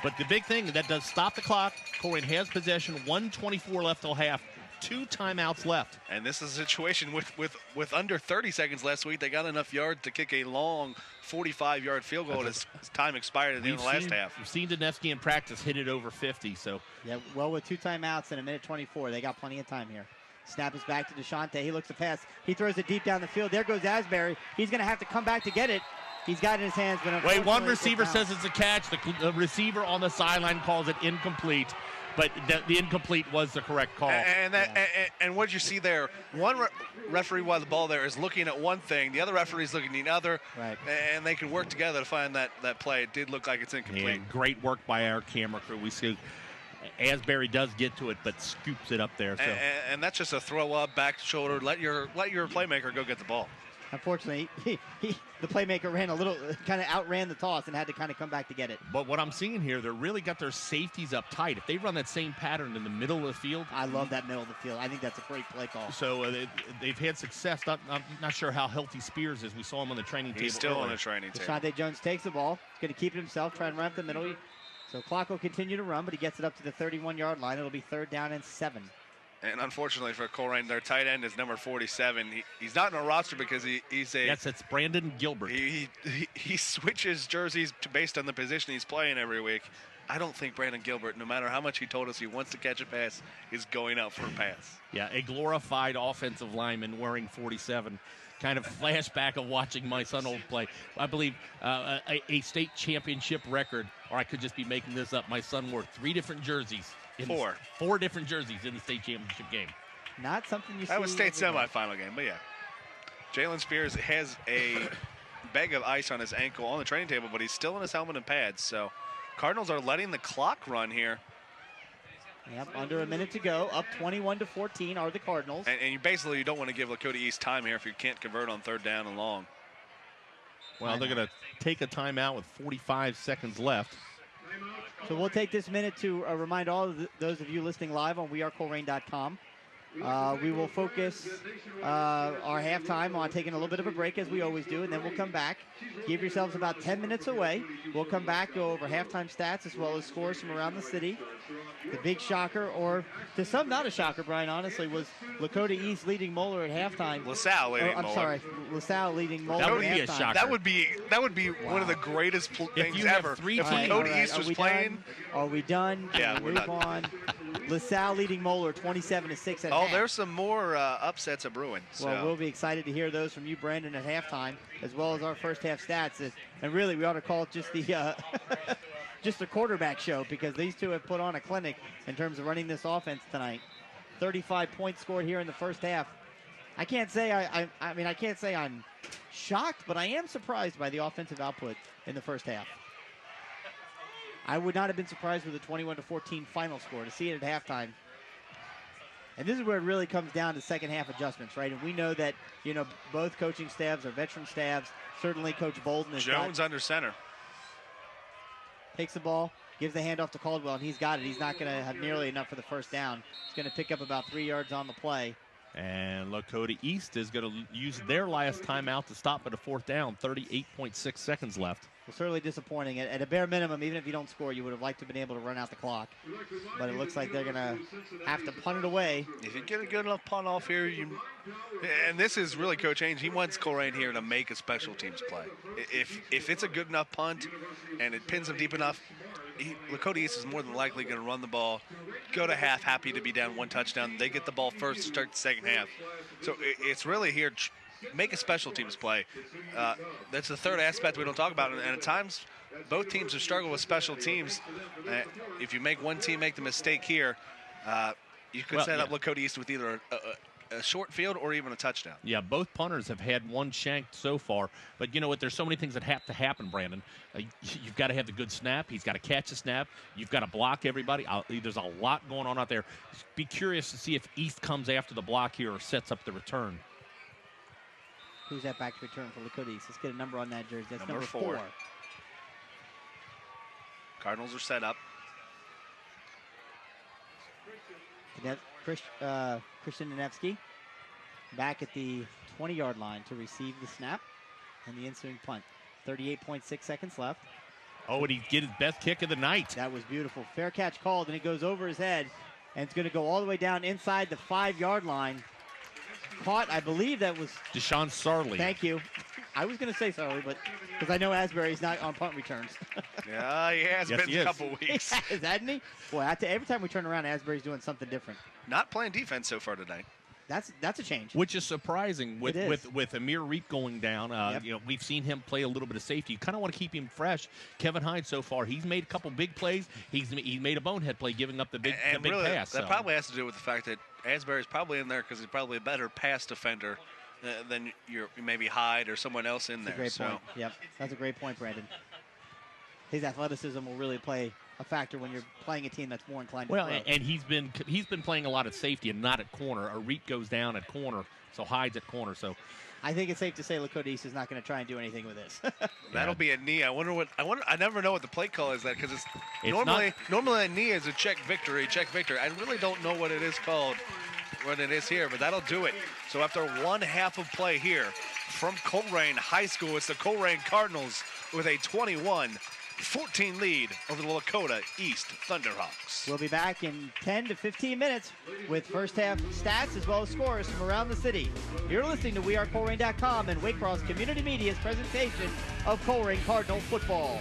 But the big thing, that does stop the clock. Colerain has possession, 1:24 left till half, 2 timeouts left. And this is a situation with under 30 seconds last week. They got enough yards to kick a long 45-yard field goal as time expired at the end of the last half. We've seen Donevsky in practice hit it over 50. So Yeah, well, with 2 timeouts and 1:24, they got plenty of time here. Snap is back to DeShante. He looks to pass. He throws it deep down the field. There goes Asbury. He's going to have to come back to get it. He's got it in his hands, but wait, one unfortunately, receiver it's says it's a catch. The receiver on the sideline calls it incomplete. But the incomplete was the correct call. And what you see there, one referee while the ball there is looking at one thing, the other referee's looking at the other, right. And they can work together to find that play. It did look like it's incomplete. Yeah, great work by our camera crew. We see Asbury does get to it, but scoops it up there. So. And that's just a throw up, back shoulder. Let your playmaker go get the ball. Unfortunately, the playmaker ran a little, kind of outran the toss and had to kind of come back to get it. But what I'm seeing here, they're really got their safeties up tight. If they run that same pattern in the middle of the field. I love that middle of the field. I think that's a great play call. So they've had success. I'm not sure how healthy Spears is. We saw him on the training table. He's still earlier. on the training table. DeShante Jones takes the ball. He's going to keep it himself, try and run up the middle. So clock will continue to run, but he gets it up to the 31-yard line. It'll be 3rd down and 7. And unfortunately for Colerain, their tight end is number 47. He's not in a roster because he's a. Yes, it's Brandon Gilbert. He switches jerseys based on the position he's playing every week. I don't think Brandon Gilbert, no matter how much he told us he wants to catch a pass, is going out for a pass. Yeah, a glorified offensive lineman wearing 47. Kind of flashback of watching my son old play. I believe a state championship record, or I could just be making this up. My son wore 3 different jerseys. Four different jerseys in the state championship game. Not something you see. That was state every day. semifinal game, but yeah. Jalen Spears has a bag of ice on his ankle on the training table, but he's still in his helmet and pads. So Cardinals are letting the clock run here. Yep, under a minute to go. Up 21-14 are the Cardinals. And you don't want to give Lakota East time here if you can't convert on 3rd down and long. Well, they're going to take a timeout with 45 seconds left. So we'll take this minute to remind all of those of you listening live on wearecolerain.com. We will focus our halftime on taking a little bit of a break, as we always do, and then we'll come back. Give yourselves about 10 minutes away. We'll come back, go over halftime stats as well as scores from around the city. The big shocker, or to some not a shocker, Brian, honestly, was Lakota East leading Moeller at halftime. LaSalle leading Moeller. I'm sorry, LaSalle leading Moeller That would at be a halftime. shocker. That would be one of the greatest things you have ever. 3 if teams- Lakota East was playing. Are we done? Can Yeah, we we're move done. on? LaSalle leading Moeller 27-6 at Oh, half. there's some more upsets of brewing. So. Well, we'll be excited to hear those from you, Brandon, at halftime, as well as our first half stats. And really, we ought to call it just the just the quarterback show, because these two have put on a clinic in terms of running this offense tonight. 35 points scored here in the first half. I can't say I can't say I'm shocked, but I am surprised by the offensive output in the first half. I would not have been surprised with a 21-14 final score. To see it at halftime. And this is where it really comes down to second half adjustments, right? And we know that, both coaching staffs are veteran staffs. Certainly Coach Bolden is Jones under center. takes the ball, Gives the handoff to Caldwell, and he's got it. He's not going to have nearly enough for the first down. He's going to pick up about 3 yards on the play. And Lakota East is going to use their last timeout to stop at a 4th down. 38.6 seconds left. Well, certainly disappointing. At a bare minimum, even if you don't score, you would have liked to have been able to run out the clock. But it looks like they're going to have to punt it away. If you get a good enough punt off here, and this is really Coach Ainge. He wants Colerain here to make a special teams play. If it's a good enough punt and it pins him deep enough, Lakota East is more than likely going to run the ball, go to half, happy to be down 1 touchdown. They get the ball first to start the second half. So it's really here. Make a special teams play. That's the third aspect we don't talk about. And at times, both teams have struggled with special teams. If you make one team make the mistake here, you could set up Lakota East with either a short field or even a touchdown. Yeah, both punters have had one shanked so far. But you know what? There's so many things that have to happen, Brandon. You've got to have the good snap. He's got to catch the snap. You've got to block everybody. There's a lot going on out there. Be curious to see if East comes after the block here or sets up the return. Who's that back to return for Lakota East? Let's get a number on that jersey. That's number 4. Cardinals are set up. Christian Danevsky back at the 20-yard line to receive the snap and the ensuing punt. 38.6 seconds left. Oh, and he get his best kick of the night. That was beautiful. Fair catch called, and it goes over his head, and it's going to go all the way down inside the 5-yard line. Caught, I believe that was Deshaun Sarley. Thank you. I was going to say Sarley, but because I know Asbury's not on punt returns. Yeah, he has been a couple weeks. Is that me? Boy, every time we turn around, Asbury's doing something different. Not playing defense so far tonight. That's a change. Which is surprising with Amir Reek going down. You know, we've seen him play a little bit of safety. You kind of want to keep him fresh. Kevin Hines so far, he's made a couple big plays. He made a bonehead play, giving up the big really, pass. That probably has to do with the fact that Asbury's probably in there because he's probably a better pass defender than maybe Hyde or someone else in there. That's a great point. Yep, that's a great point, Brandon. His athleticism will really play a factor when you're playing a team that's more inclined to throw. And he's been playing a lot at safety and not at corner. Arik goes down at corner, so Hyde's at corner. So I think it's safe to say Lakota East is not going to try and do anything with this. That'll be a knee. I never know what the play call is that because it's normally a knee is a check victory. I really don't know what it is called when it is here, but that'll do it. So after 1/2 of play here from Colerain High School, it's the Colerain Cardinals with a 21-14 lead over the Lakota East Thunderhawks. We'll be back in 10 to 15 minutes with first half stats as well as scores from around the city. You're listening to WeAreColerain.com and Waycross Community Media's presentation of Colerain Cardinal football.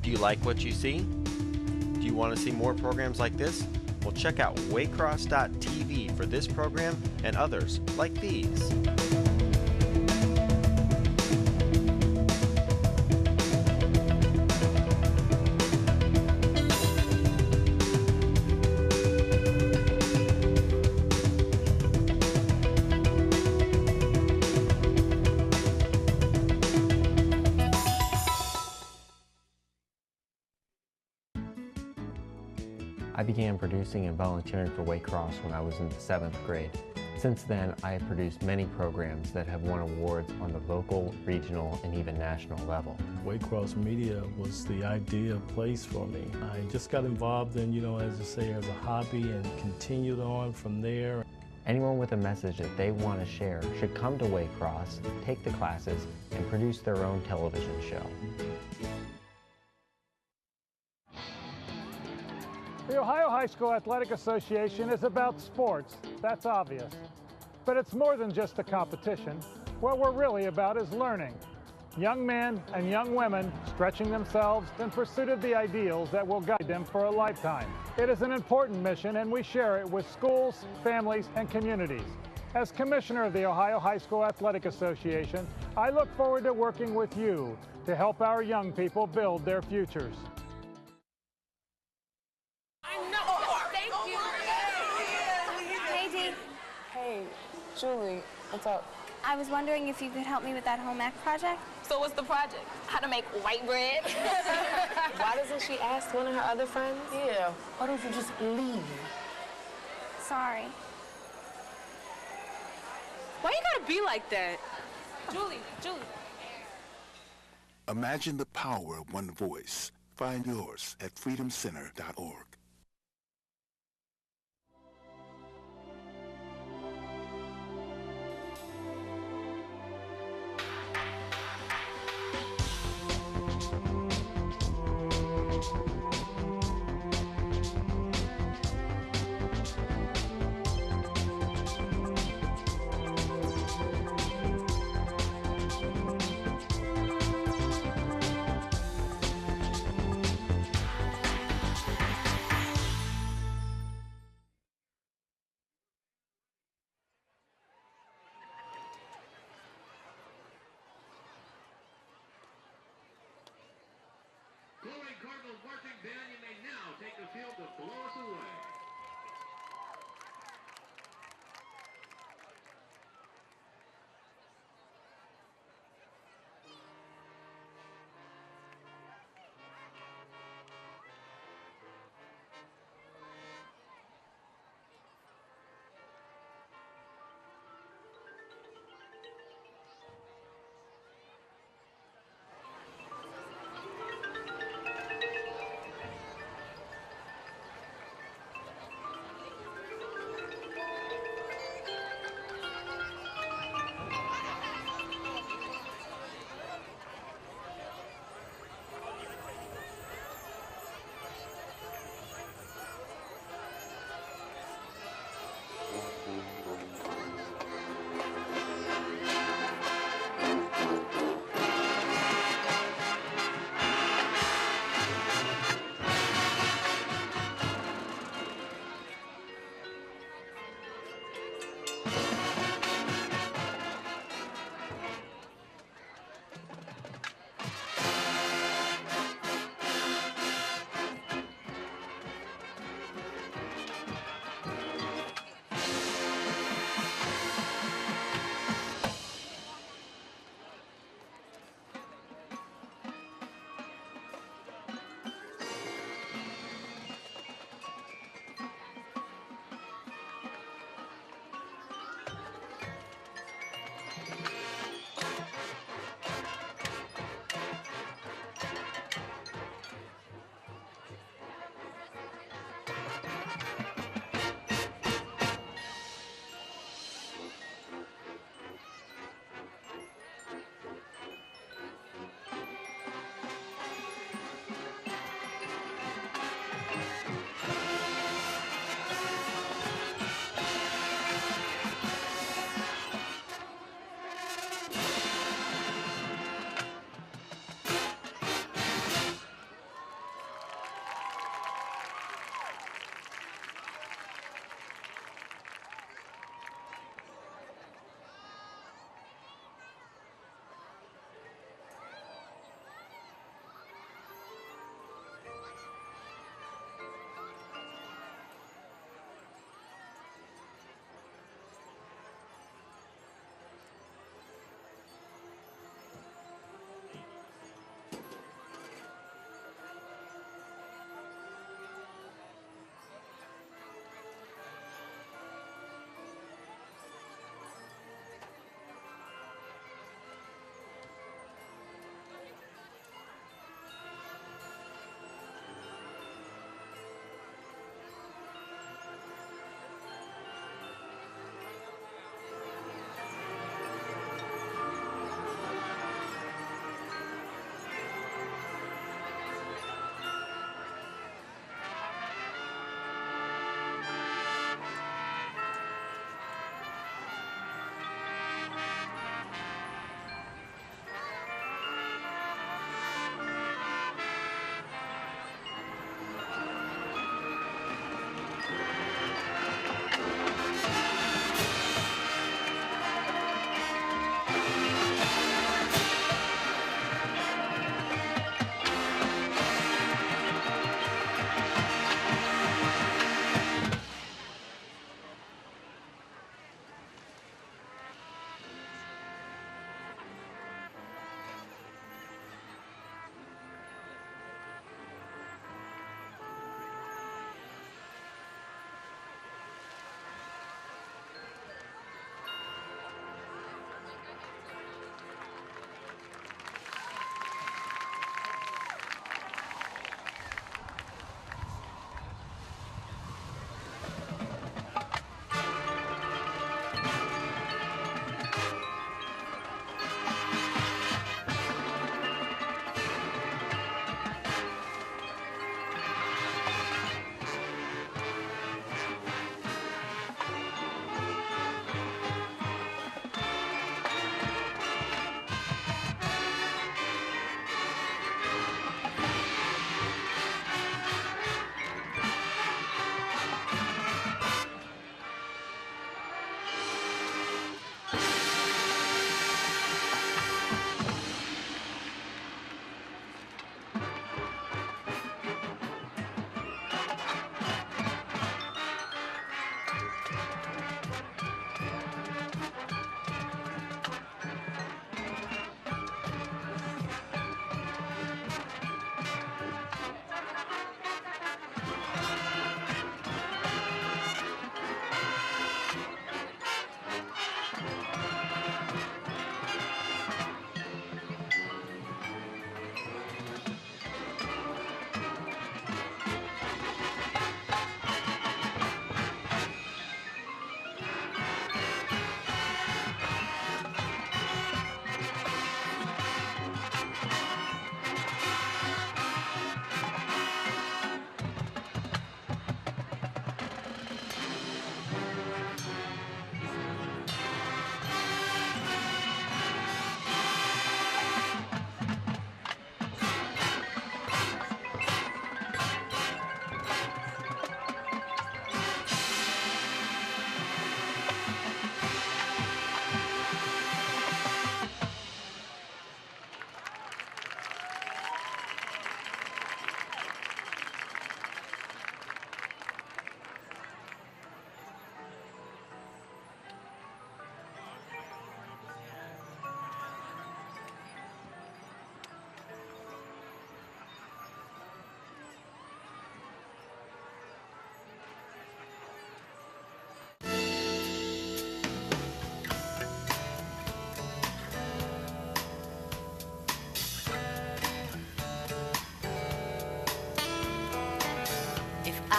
Do you like what you see? Do you want to see more programs like this? Well, check out waycross.tv for this program and others like these. I began producing and volunteering for Waycross when I was in the 7th grade. Since then, I have produced many programs that have won awards on the local, regional, and even national level. Waycross Media was the ideal place for me. I just got involved in, as I say, as a hobby and continued on from there. Anyone with a message that they want to share should come to Waycross, take the classes, and produce their own television show. The Ohio High School Athletic Association is about sports, that's obvious. But it's more than just a competition. What we're really about is learning. Young men and young women stretching themselves in pursuit of the ideals that will guide them for a lifetime. It is an important mission, and we share it with schools, families, and communities. As Commissioner of the Ohio High School Athletic Association, I look forward to working with you to help our young people build their futures. Hey, Julie, what's up? I was wondering if you could help me with that home ec project. So what's the project? How to make white bread? Why doesn't she ask one of her other friends? Yeah. Why don't you just leave? Sorry. Why you gotta be like that? Julie. Imagine the power of one voice. Find yours at freedomcenter.org. Colerain Cardinals marching band, you may now take the field to blow us away.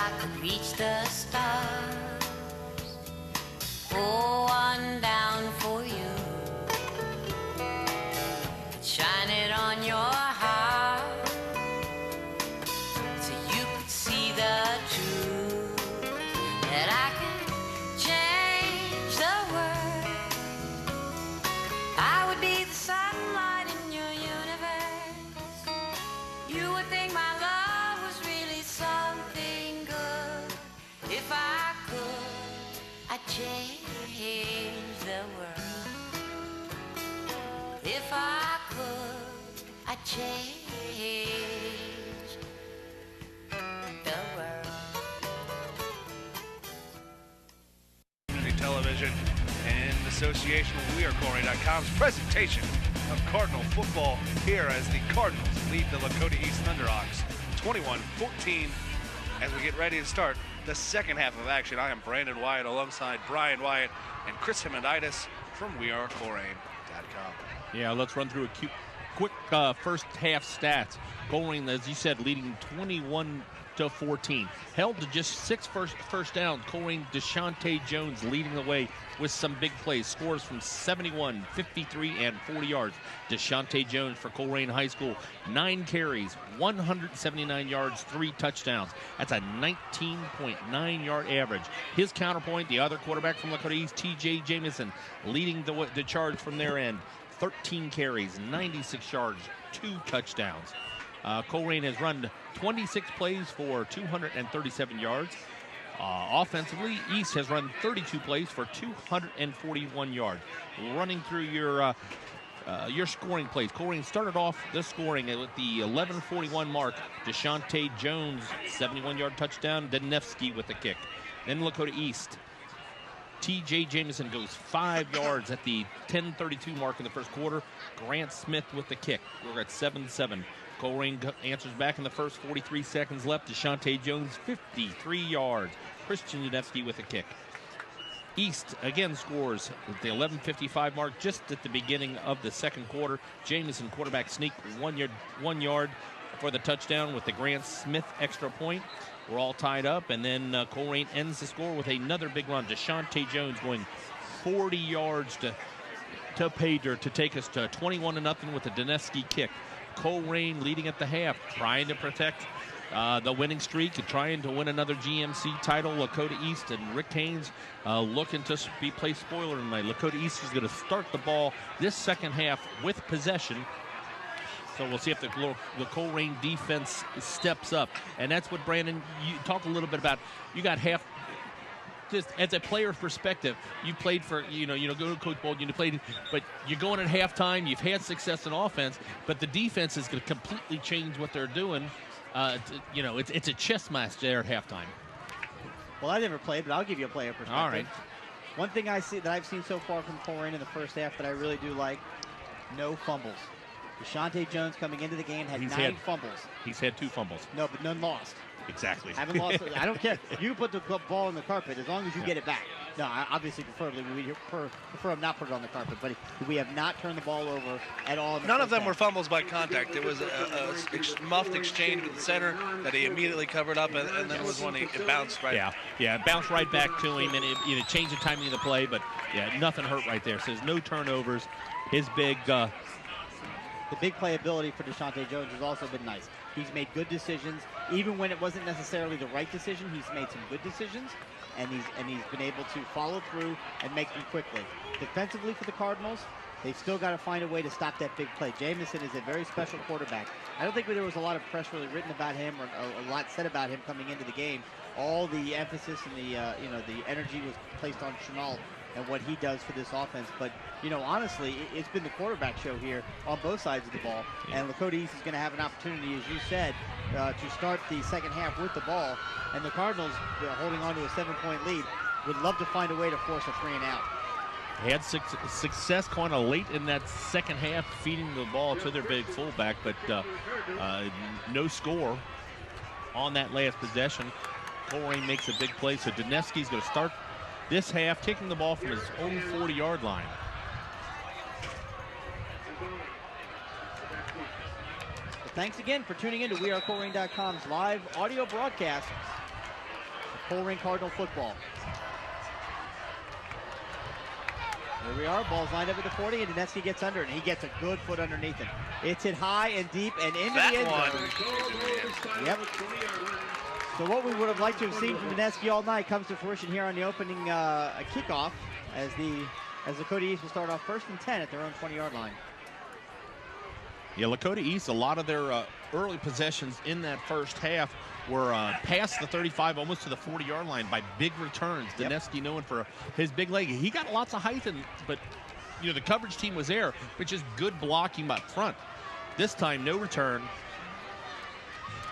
I could reach the stars, pour one down for you, shine it on your heart, so you could see the truth, that I can change the world. I would be the sunlight in your universe. You would think my love was really something good. If I could, I'd change the world. If I could, I'd change the world. Community Television in association with WeAreColerain.com's presentation of Cardinal football here as the Cardinals lead the Lakota East Thunderhawks 21-14 as we get ready to start the second half of action. I am Brandon Wyatt alongside Brian Wyatt and Chris Himondaitis from WeAreColerain.com. Yeah, let's run through a quick first half stats. Colerain, as you said, leading 21-14. Held to just 6 first downs. Colerain, Deshante Jones leading the way with some big plays. Scores from 71, 53, and 40 yards. Deshante Jones for Colerain High School. 9 carries, 179 yards, 3 touchdowns. That's a 19.9-yard average. His counterpoint, the other quarterback from Lakota East, T.J. Jamison, leading the charge from their end. 13 carries, 96 yards, 2 touchdowns. Colerain has run 26 plays for 237 yards. Offensively, East has run 32 plays for 241 yards. Running through your scoring plays, Colerain started off the scoring with the 11:41 mark. Deshante Jones, 71-yard touchdown. Danevsky with the kick. Then Lakota East, T.J. Jamison goes 5 yards at the 10:32 mark in the first quarter. Grant Smith with the kick. We're at 7-7. Colerain answers back in the first 43 seconds left. Deshante Jones, 53 yards. Christian Danevsky with a kick. East again scores at the 11:55 mark just at the beginning of the second quarter. Jamison quarterback sneak, 1 yard for the touchdown with the Grant Smith extra point. We're all tied up, and then Colerain ends the score with another big run. Deshante Jones going 40 yards to pay dirt to take us to 21-0 with the Danevsky kick. Colerain leading at the half, trying to protect the winning streak and trying to win another GMC title. Lakota East and Rick Haynes looking to play spoiler tonight. Lakota East is going to start the ball this second half with possession. So we'll see if the Colerain defense steps up. And that's what, Brandon, you talk a little bit about. You got half, just as a player perspective, you played for, go to Coach Bold, you played, but you're going at halftime, you've had success in offense, but the defense is going to completely change what they're doing. It's a chess match there at halftime. Well, I never played, but I'll give you a player perspective. All right. One thing I've seen so far from Colerain in the first half that I really do like, no fumbles. Deshante Jones coming into the game had 9 fumbles. He's had 2 fumbles. No, but none lost. Exactly. Haven't lost. I don't care. You put the ball on the carpet as long as you get it back. No, obviously, preferably we prefer him not put it on the carpet, but we have not turned the ball over at all. None of them were fumbles by contact. It was a muffed exchange with the center that he immediately covered up, and then it was when it bounced right. Yeah, it bounced right back to him, and it changed the timing of the play, but yeah, nothing hurt right there. So there's no turnovers. His big. The big playability for Deshante Jones has also been nice. He's made good decisions, even when it wasn't necessarily the right decision. He's made some good decisions, and he's been able to follow through and make them quickly. Defensively for the Cardinals, they've still got to find a way to stop that big play. Jamison is a very special quarterback. I don't think there was a lot of press really written about him or a lot said about him coming into the game. All the emphasis and the energy was placed on Chenault and what he does for this offense. But, honestly, it's been the quarterback show here on both sides of the ball. Yeah. And Lakota East is going to have an opportunity, as you said, to start the second half with the ball. And the Cardinals, holding on to a 7-point lead, would love to find a way to force a 3-and-out. They had success kind of late in that second half, feeding the ball to their big fullback, but no score on that last possession. Colerain makes a big play, so Danevsky's going to start this half, taking the ball from his own 40-yard line. Well, thanks again for tuning in to WeAreColerain.com's live audio broadcast Colerain Cardinal football. Here we are, ball's lined up at the 40, and Dineski gets under it, and he gets a good foot underneath it. It's hit high and deep and into the end zone. Yep. So what we would have liked to have seen from Dineski all night comes to fruition here on the opening kickoff as Lakota East will start off 1st and 10 at their own 20-yard line. Yeah, Lakota East, a lot of their early possessions in that first half were past the 35, almost to the 40-yard line by big returns. Yep. Dineski known for his big leg. He got lots of height, but you know the coverage team was there, but just good blocking up front. This time, no return.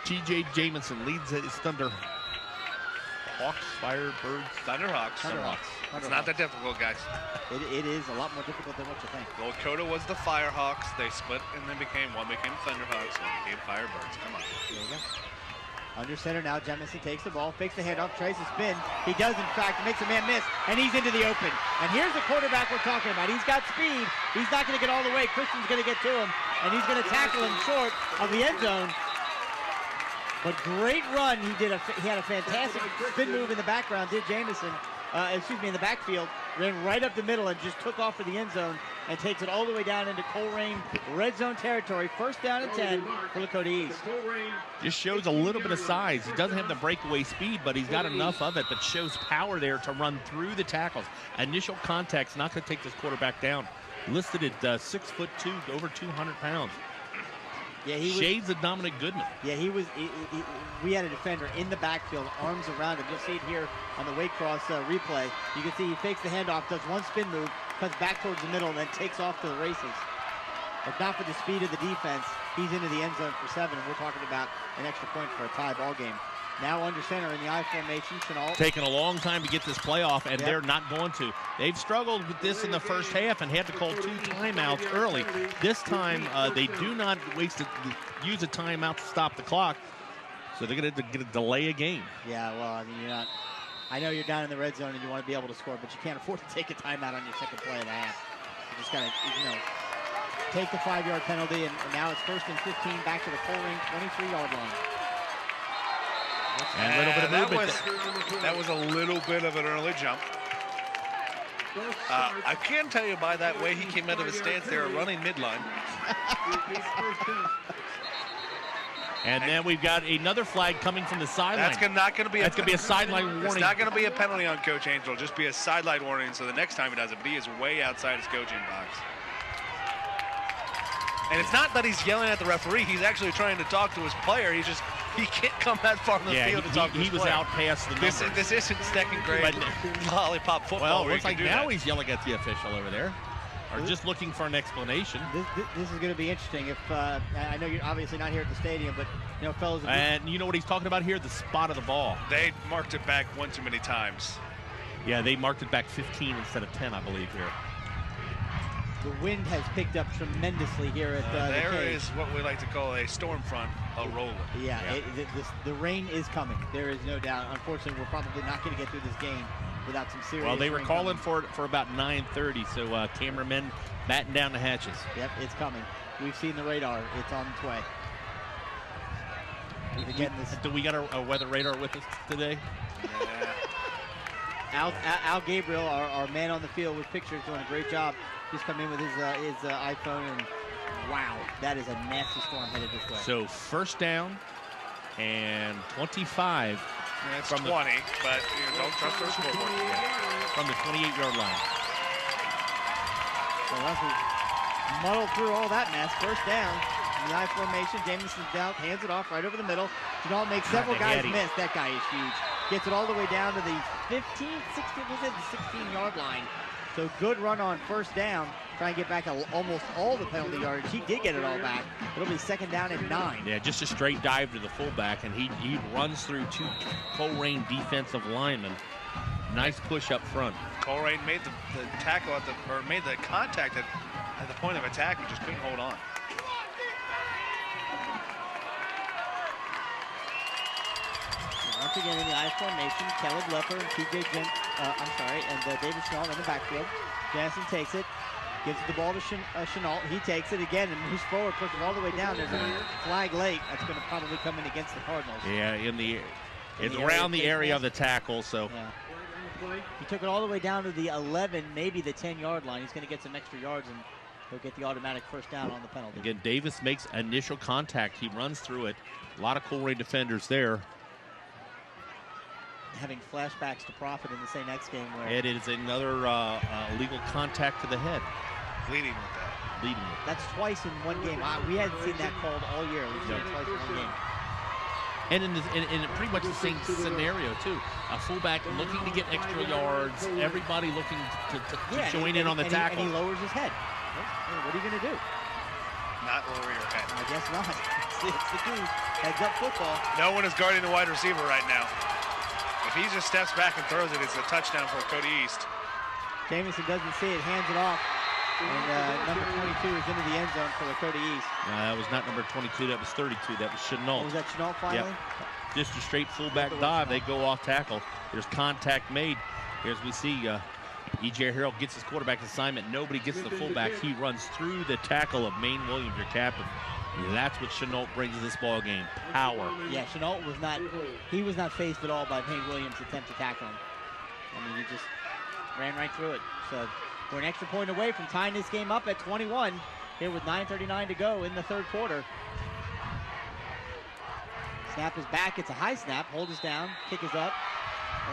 T.J. Jamison leads his Thunder. Hawks, Firebirds, Thunderhawks. It's not that difficult, guys. It is a lot more difficult than what you think. Lakota was the Firehawks. They split and then one became Thunderhawks, one became Firebirds. Come on. There you go. Under center now, Jamison takes the ball, fakes the handoff, tries to spin. He does, in fact, makes a man miss, and he's into the open. And here's the quarterback we're talking about. He's got speed. He's not going to get all the way. Christian's going to get to him, and he's going to tackle him short of the end zone. But great run. He had a fantastic spin move in the background, did Jamison. In the backfield, ran right up the middle and just took off for the end zone and takes it all the way down into Colerain red zone territory. 1st down and 10 for Lakota East. Just shows a little bit of size. He doesn't have the breakaway speed, but he's got enough of it, but shows power there to run through the tackles. Initial contact's not going to take this quarterback down. Listed at 6'2", over 200 pounds. Yeah, he shades of Dominic Goodman. Yeah, we had a defender in the backfield, arms around him. You'll see it here on the Waycross replay. You can see he fakes the handoff, does one spin move, cuts back towards the middle, and then takes off to the races. If not for the speed of the defense, he's into the end zone for 7, and we're talking about an extra point for a tie ball game. Now under center in the I formation, Chenault. Taking a long time to get this play off, and they're not going to. They've struggled with this in the first half and had to call 2 timeouts early. This time, they do not use a timeout to stop the clock, so they're going to delay a game. Yeah, well, I mean, I know you're down in the red zone and you want to be able to score, but you can't afford to take a timeout on your second play of the half. You just got to, take the 5-yard penalty, and now it's 1st and 15 back to the Colerain 23-yard line. And a little bit of movement. That was a little bit of an early jump. I can tell you by that way he came out of his stance there, running midline. And then we've got another flag coming from the sideline. That's not going to be. That's going to be a sideline warning. It's not going to be a penalty on Coach Angel. Just be a sideline warning. So the next time he does it, but he is way outside his coaching box. And it's not that he's yelling at the referee. He's actually trying to talk to his player. He can't come that far on the field to talk to his player. He was out past the numbers. This isn't second grade lollipop football. Well, it looks like now he's yelling at the official over there, or just looking for an explanation. This is going to be interesting. If I know you're obviously not here at the stadium, but fellas. And you know what he's talking about here? The spot of the ball. They marked it back one too many times. Yeah, they marked it back 15 instead of 10, I believe here. The wind has picked up tremendously here at there is what we like to call a storm front, a roller. Yeah, the rain is coming. There is no doubt. Unfortunately, we're probably not going to get through this game without some serious. Well, they were calling coming. for about 9:30, so cameramen batten down the hatches. Yep, it's coming. We've seen the radar. It's on its way. Do we got a weather radar with us today? Yeah. Al Gabriel, our man on the field with pictures, doing a great job. Just come in with his iPhone, and wow, that is a nasty storm headed this way. So 1st down and 25. Yeah, it's from 20, but don't trust their scoreboard. From the 28-yard line. So Russell muddled through all that mess. 1st down in the I formation. Jameson's down, hands it off right over the middle. Janal makes several guys miss. That guy is huge. Gets it all the way down to the 16-yard line. So good run on 1st down. Try and get back almost all the penalty yardage. He did get it all back. It'll be 2nd down and 9. Yeah, just a straight dive to the fullback, and he runs through 2 Colerain defensive linemen. Nice push up front. Colerain made the tackle made the contact at the point of attack. He just couldn't hold on. Once again in the I formation, Caleb Lepper, and David Chenault in the backfield. Jansen takes it, gives the ball to Chenault. He takes it again and moves forward, pushes all the way down. There's a flag late. That's going to probably come in against the Cardinals. Yeah, in the It's around the area of the tackle, so. Yeah. He took it all the way down to the 11, maybe the 10-yard line. He's going to get some extra yards, and he'll get the automatic first down on the penalty. Again, Davis makes initial contact. He runs through it. A lot of Colerain defenders there. Having flashbacks to Profit in the St. X game. Where It is another illegal contact to the head. Leading with that. Leading with That's twice in one game. We hadn't seen that called all year. We've seen it twice in one game. And in pretty much the same scenario, too. A fullback looking to get extra yards. Everybody looking to join in on the tackle. And he lowers his head. What are you going to do? Not lower your head. I guess not. It's the key. Heads up football. No one is guarding the wide receiver right now. If he just steps back and throws it, it's a touchdown for Lakota East. Jamison doesn't see it, hands it off. And number 22 is into the end zone for Lakota East. That was not number 22, that was 32. That was Chenault. Was that Chenault finally? Yep. Just a straight fullback dive. They go off tackle. There's contact made. Here's we see E.J. Harrell gets his quarterback assignment. Nobody gets the fullback. He runs through the tackle of Maine Williams, your captain. That's what Chenault brings to this ball game. Power. Yeah, Chenault was not fazed at all by Maine Williams' attempt to tackle him. I mean, he just ran right through it. So we're an extra point away from tying this game up at 21 here with 9:39 to go in the third quarter. Snap is back. It's a high snap. Hold is down. Kick is up.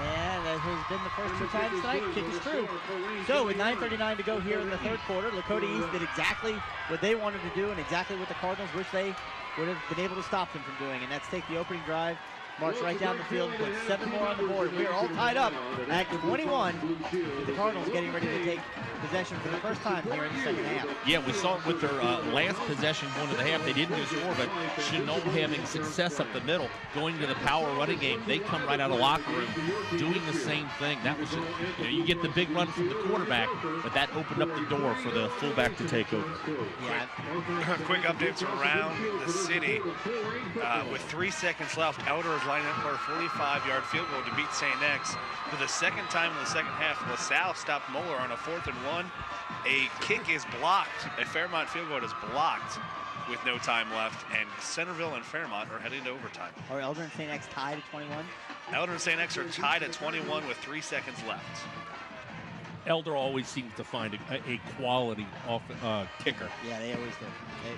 And that has been the first 2 times tonight. Kick is true. So with 9:39 to go here in the third quarter, Lakota East did exactly what they wanted to do and exactly what the Cardinals wish they would have been able to stop them from doing, and that's take the opening drive, march right down the field, put 7 more on the board. We are all tied up at 21 with the Cardinals getting ready to take possession for the first time here in the second half. Yeah, we saw it with their last possession going to the half. They didn't just score, but Chenault having success up the middle, going to the power running game. They come right out of the locker room doing the same thing. That was, you get the big run from the quarterback, but that opened up the door for the fullback to take over. Yeah. Quick updates around the city. With 3 seconds left, Elder is lining up for a 45-yard field goal to beat St. X. For the second time in the second half, LaSalle stopped Moeller on a 4th and 1. A kick is blocked. A Fairmont field goal is blocked with no time left, and Centerville and Fairmont are heading to overtime. Are Elder and St. X tied at 21? Elder and St. X are tied at 21 with 3 seconds left. Elder always seems to find a quality kicker. Yeah, they always do.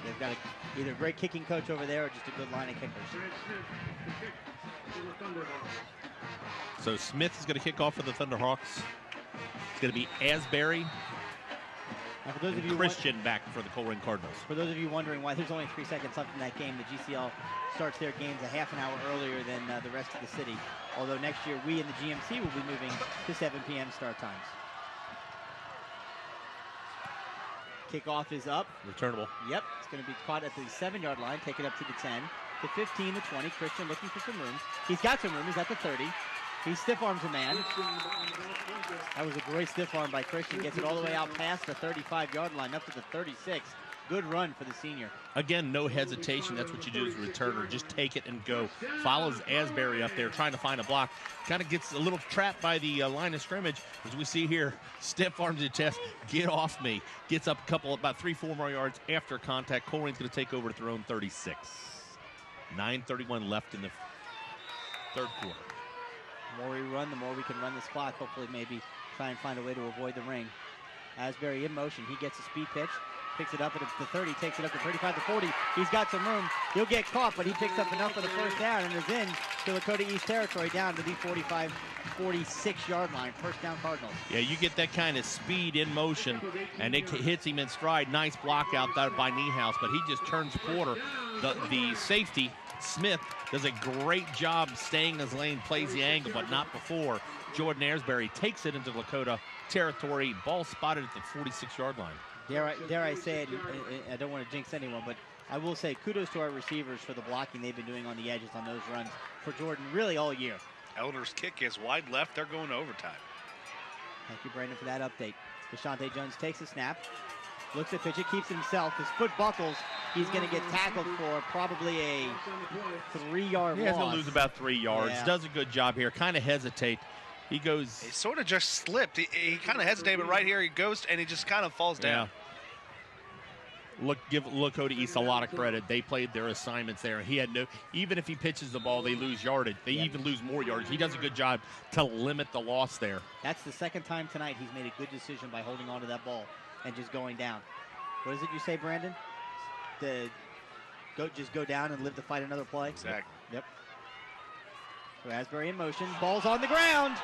They've got either a great kicking coach over there or just a good line of kickers. So Smith is going to kick off for the Thunderhawks. It's going to be Asbury and for those of you Christian back for the Colerain Cardinals. For those of you wondering why there's only 3 seconds left in that game, the GCL starts their games a half an hour earlier than the rest of the city. Although next year we in the GMC will be moving to 7 p.m. start times. Kickoff is up. Returnable. Yep, it's going to be caught at the 7-yard line, take it up to the 10, the 15, the 20. Christian looking for some room. He's got some room. He's at the 30. He stiff arms a man. That was a great stiff arm by Christian. Gets it all the way out past the 35-yard line, up to the 36. Good run for the senior. Again, no hesitation. That's what you do as a returner. Just take it and go. Follows Asbury up there trying to find a block. Kind of gets a little trapped by the line of scrimmage. As we see here, stiff arms to chest. Get off me. Gets up about 3-4 more yards after contact. Colerain's going to take over at their own 36. 9:31 left in the third quarter. The more we run, the more we can run this clock. Hopefully maybe try and find a way to avoid the ring. Asbury in motion. He gets a speed pitch. Picks it up at the 30, takes it up to 35 to 40. He's got some room. He'll get caught, but he picks up enough for the first down and is in to Lakota East territory down to the 45, 46-yard line. First down Cardinals. Yeah, you get that kind of speed in motion, and it hits him in stride. Nice block out there by Niehaus, but he just turns quarter. The safety, Smith, does a great job staying in his lane, plays the angle, but not before. Jordan Asbury takes it into Lakota territory. Ball spotted at the 46-yard line. Dare I say it, I don't want to jinx anyone, but I will say kudos to our receivers for the blocking they've been doing on the edges on those runs for Jordan really all year. Elder's kick is wide left. They're going to overtime. Thank you, Brandon, for that update. Deshaunte Jones takes a snap, looks at pitch, it keeps himself. His foot buckles. He's going to get tackled for probably a 3-yard loss. He has to lose about 3 yards. Yeah. Does a good job here. Kind of hesitate. He goes. He sort of just slipped. He kind of hesitated, but right here he goes, and he just kind of falls down. give Lakota East a lot of credit. They played their assignments there. He had no, even if he pitches the ball, they lose yardage. They even lose more yardage. He does a good job to limit the loss there. That's the second time tonight he's made a good decision by holding on to that ball and just going down. What is it you say, Brandon? Just go down and live to fight another play? Exactly. Yep. So Asbury in motion. Ball's on the ground.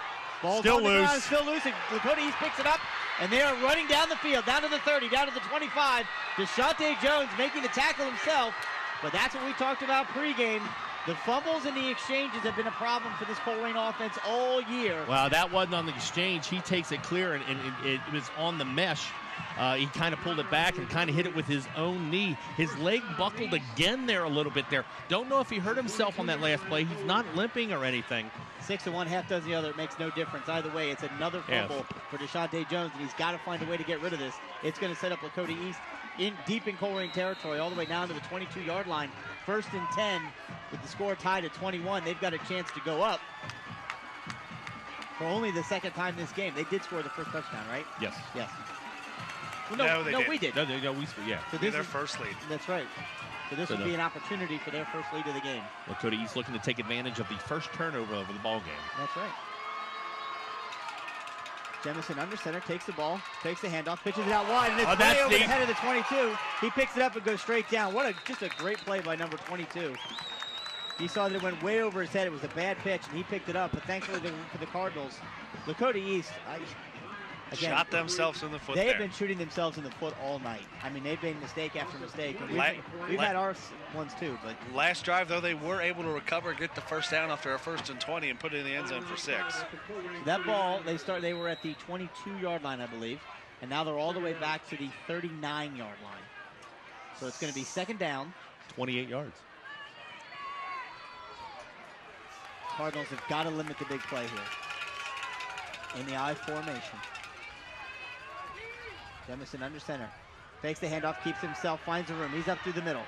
Ball's still on the loose. ground. Still loose. And Lakota East picks it up, and they are running down the field, down to the 30, down to the 25. Deshaunte Jones making the tackle himself, but that's what we talked about pregame. The fumbles and the exchanges have been a problem for this Colerain offense all year. Well, that wasn't on the exchange. He takes it clear, and it was on the mesh. He kind of pulled it back and kind of hit it with his own knee. His leg buckled again there a little bit there. Don't know if he hurt himself on that last play. He's not limping or anything. 6 of one, half does the other. It makes no difference. Either way, it's another fumble for Deshaunte Jones, and he's got to find a way to get rid of this. It's going to set up Lakota East deep in Colerain territory, all the way down to the 22-yard line. 1st and 10 with the score tied at 21. They've got a chance to go up for only the second time this game. They did score the first touchdown, right? Yes. Yes. Well, no, we did. No, yeah. So this their first lead. That's right. So this would be an opportunity for their first lead of the game. Lakota East looking to take advantage of the first turnover of the ball game. That's right. Jemison under center, takes the ball, takes the handoff, pitches it out wide, and it's way over the head of the 22. He picks it up and goes straight down. Just a great play by number 22. He saw that it went way over his head. It was a bad pitch, and he picked it up. But thankfully for the Cardinals, Lakota East, again, shot themselves in the foot. They have been shooting themselves in the foot all night. I mean, they've made mistake after mistake. And we've had our ones too. But last drive, though, they were able to recover, get the first down after a 1st and 20, and put it in the end zone for 6. So that ball, they were at the 22-yard line, I believe, and now they're all the way back to the 39-yard line. So it's going to be 2nd down. 28 yards. Cardinals have got to limit the big play here in the I formation. Jemison under center. Fakes the handoff, keeps himself, finds the room. He's up through the middle.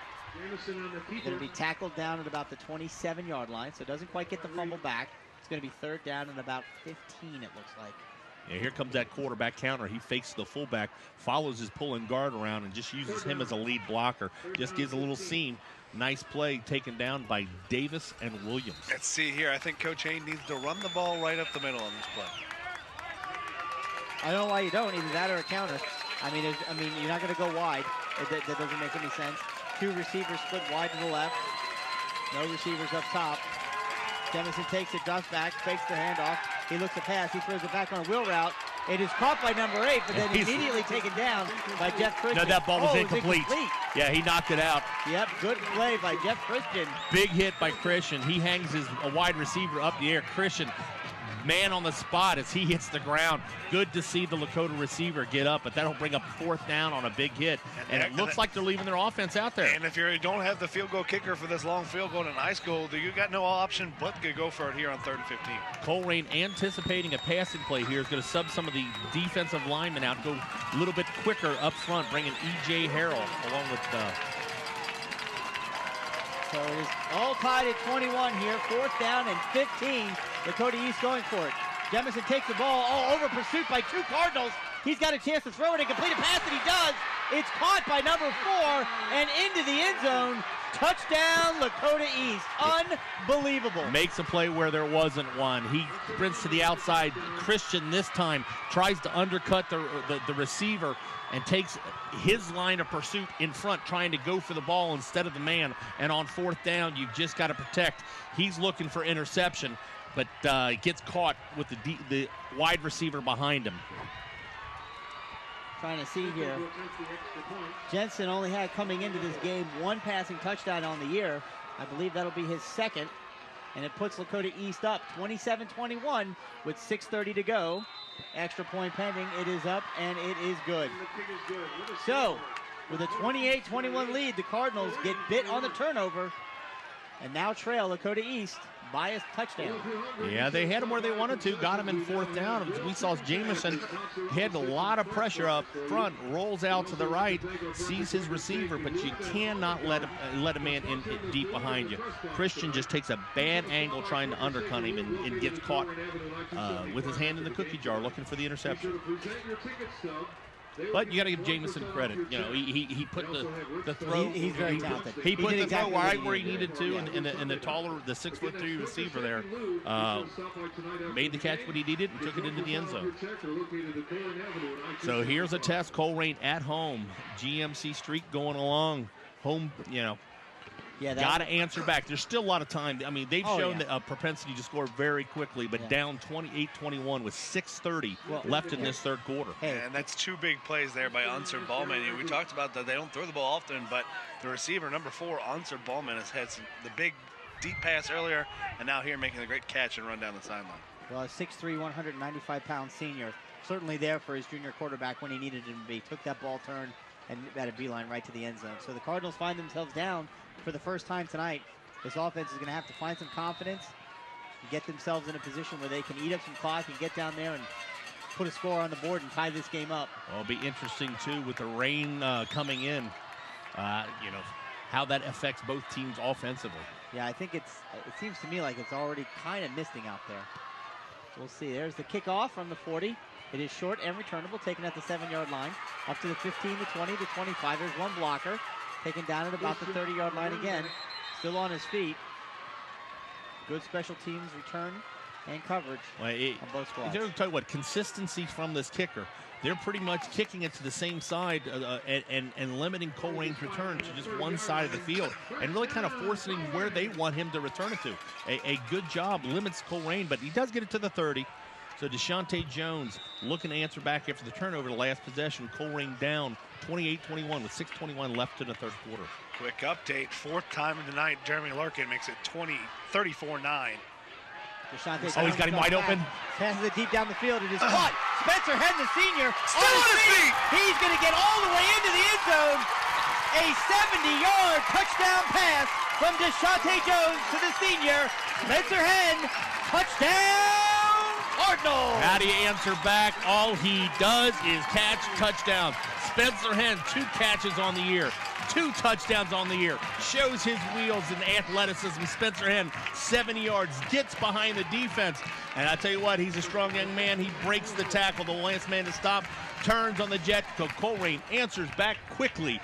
Going to be tackled down at about the 27-yard line, so doesn't quite get the fumble back. It's going to be 3rd down and about 15, it looks like. Yeah, here comes that quarterback counter. He fakes the fullback, follows his pulling guard around, and just uses him as a lead blocker. Just gives a little seam. Nice play taken down by Davis and Williams. Let's see here. I think Coach Hain needs to run the ball right up the middle on this play. I don't know why you don't. Either that or a counter. I mean, you're not going to go wide. That doesn't make any sense. 2 receivers split wide to the left. No receivers up top. Jemison takes it, drops back, fakes the handoff. He looks to pass. He throws it back on a wheel route. It is caught by number 8, but then immediately taken down by Jeff Christian. No, that ball was incomplete. Incomplete. Yeah, he knocked it out. Yep, good play by Jeff Christian. Big hit by Christian. He hangs a wide receiver up the air. Christian, man on the spot as he hits the ground. Good to see the Lakota receiver get up, but that'll bring up 4th down on a big hit. And it looks like they're leaving their offense out there. And if you don't have the field goal kicker for this long field goal in high school, you got no option but to go for it here on 3rd and 15. Colerain anticipating a passing play here is going to sub some of the defensive linemen out, go a little bit quicker up front, bringing E.J. Harrell along with So it is all tied at 21 here. 4th down and 15. Lakota East going for it. Jemison takes the ball, all over pursuit by 2 Cardinals. He's got a chance to throw it and complete a pass, and he does. It's caught by number 4 and into the end zone. Touchdown, Lakota East. Unbelievable. Makes a play where there wasn't one. He sprints to the outside. Christian this time tries to undercut the receiver and takes his line of pursuit in front, trying to go for the ball instead of the man. And on 4th down, you've just got to protect. He's looking for interception, but gets caught with the wide receiver behind him. Trying to see here. Jensen only had coming into this game 1 passing touchdown on the year. I believe that'll be his 2nd. And it puts Lakota East up 27-21 with 6:30 to go. Extra point pending. It is up and it is good. So with a 28-21 lead, the Cardinals get bit on the turnover and now trail Lakota East by a touchdown. Yeah, they had him where they wanted to, got him in 4th down. We saw Jamison had a lot of pressure up front, rolls out to the right, sees his receiver, but you cannot let a man in deep behind you. Christian just takes a bad angle trying to undercut him and gets caught with his hand in the cookie jar looking for the interception. But you got to give Jamison credit. You know, he put the throw. He's very talented. He put the exactly throw right where he needed to, and the taller, the 6'3" receiver there made the catch when he needed and took it into the end zone. So here's a test. Colerain at home. GMC streak going along. Home, you know. Yeah, got to answer back. There's still a lot of time. I mean, they've shown a propensity to score very quickly, but down 28-21 with 6:30 left in this third quarter. And that's two big plays there by Unser Ballman. We talked about that they don't throw the ball often, but the receiver, number 4, Unser Ballman, has had the big deep pass earlier, and now here making a great catch and run down the sideline. Well, a 6'3", 195-pound senior, certainly there for his junior quarterback when he needed him to be. Took that ball turn and had a beeline right to the end zone. So the Cardinals find themselves down for the first time tonight. This offense is going to have to find some confidence and get themselves in a position where they can eat up some clock and get down there and put a score on the board and tie this game up. Well, it'll be interesting, too, with the rain coming in, you know, how that affects both teams offensively. Yeah, I think it seems to me like it's already kind of misting out there. We'll see. There's the kickoff from the 40. It is short and returnable, taken at the 7-yard line, up to the 15, the 20, the 25. There's one blocker, taken down at about the 30-yard line again, still on his feet. Good special teams return and coverage on both squads. I'll tell you what, consistency from this kicker. They're pretty much kicking it to the same side and limiting Colerain's return to just one side of the field and really kind of forcing where they want him to return it to. A good job limits Colerain, but he does get it to the 30. So Deshaunte Jones looking to answer back after the turnover, the last possession. Colerain down 28-21 with 6:21 left in the third quarter. Quick update, 4th time in the night, Jeremy Larkin makes it 34-9. He's got him wide open. Passes it deep down the field. It is caught. Spencer Henn, the senior, still on his feet. He's going to get all the way into the end zone. A 70-yard touchdown pass from Deshaunte Jones to the senior. Spencer Henn, touchdown, Cardinals. How do you answer back? All he does is catch touchdown. Spencer Henn, 2 catches on the year. 2 touchdowns on the year. Shows his wheels and athleticism. Spencer Henn, 70 yards, gets behind the defense. And I tell you what, he's a strong young man. He breaks the tackle, the last man to stop, turns on the jet. Colerain answers back quickly.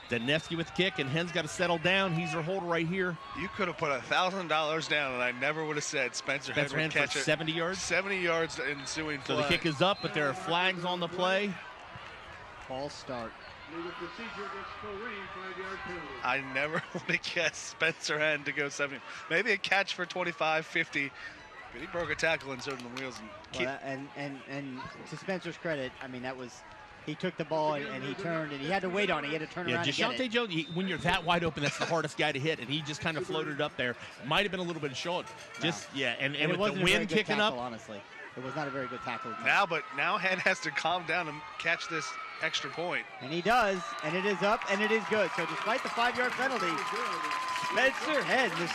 Danevsky with the kick, and Henn's got to settle down. He's their holder right here. You could have put $1,000 down, and I never would have said Spencer Henn would catch it. 70 yards? 70 yards ensuing play. So the kick is up, but there are flags on the play. False start. I never would have guessed Spencer Henn to go 70. Maybe a catch for 25, 50. But he broke a tackle and so did the wheels. And to Spencer's credit, I mean, that was... He took the ball and he turned and he had to wait on it. He had to turn around and get it. Deshaunte Jones, when you're that wide open, that's the hardest guy to hit, and he just kind of floated up there. Might have been a little bit short. And with the wind kicking tackle, up. Honestly, it was not a very good tackle. Now Henn has to calm down and catch this extra point. And he does, and it is up, and it is good. So despite the 5-yard penalty, Spencer Henn, the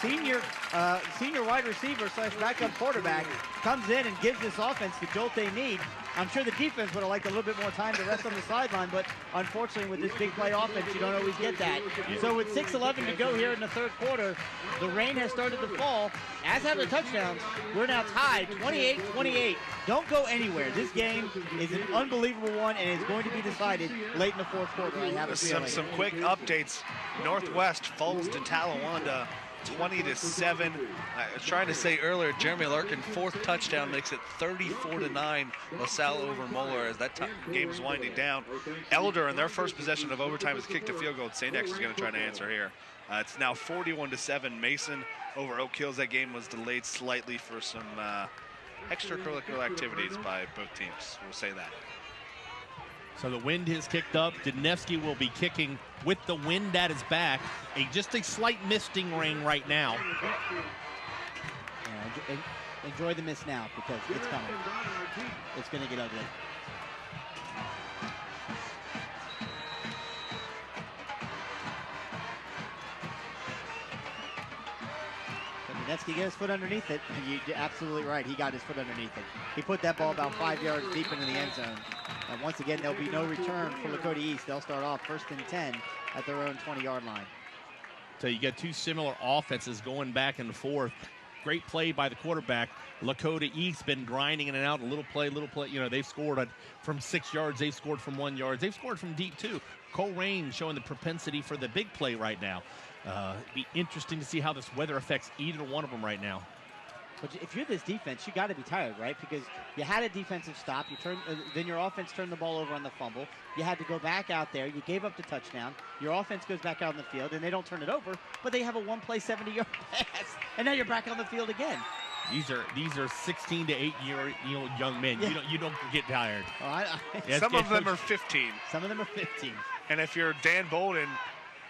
senior wide receiver / backup quarterback, comes in and gives this offense the jolt they need. I'm sure the defense would have liked a little bit more time to rest on the sideline, but unfortunately with this big play offense, you don't always get that. So with 6:11 to go here in the third quarter, the rain has started to fall, as have the touchdowns. We're now tied 28-28. Don't go anywhere. This game is an unbelievable one, and it's going to be decided late in the fourth quarter. I have a feeling. Some quick updates. Northwest falls to Talawanda 20-7. I was trying to say earlier, Jeremy Larkin, 4th touchdown, makes it 34-9. LaSalle over Moeller as that game is winding down. Elder, in their first possession of overtime, has kicked a field goal. St. X is going to try to answer here. It's now 41-7. Mason over Oak Hills. That game was delayed slightly for some extracurricular activities by both teams. We'll say that. So the wind has kicked up. Danevsky will be kicking with the wind at his back. Just a slight misting rain right now. Yeah, enjoy the mist now because it's coming. It's going to get ugly. Danevsky get his foot underneath it. You're absolutely right. He got his foot underneath it. He put that ball about 5 yards deep into the end zone. And once again, there'll be no return for Lakota East. They'll start off 1st and 10 at their own 20-yard line. So you got 2 similar offenses going back and forth. great play by the quarterback. Lakota East been grinding in and out, a little play. You know, they've scored from 6 yards. They've scored from 1 yard. They've scored from deep, too. Colerain showing the propensity for the big play right now. It'd be interesting to see how this weather affects either one of them right now. But if you're this defense, you got to be tired, right? Because you had a defensive stop. Then your offense turned the ball over on the fumble. You had to go back out there. You gave up the touchdown. Your offense goes back out on the field, and they don't turn it over, but they have a one-play 70-yard pass, and now you're back on the field again. These are 16 to 8-year-old young men. Yeah. You don't get tired. Some of them are 15. Some of them are 15. And if you're Dan Bolden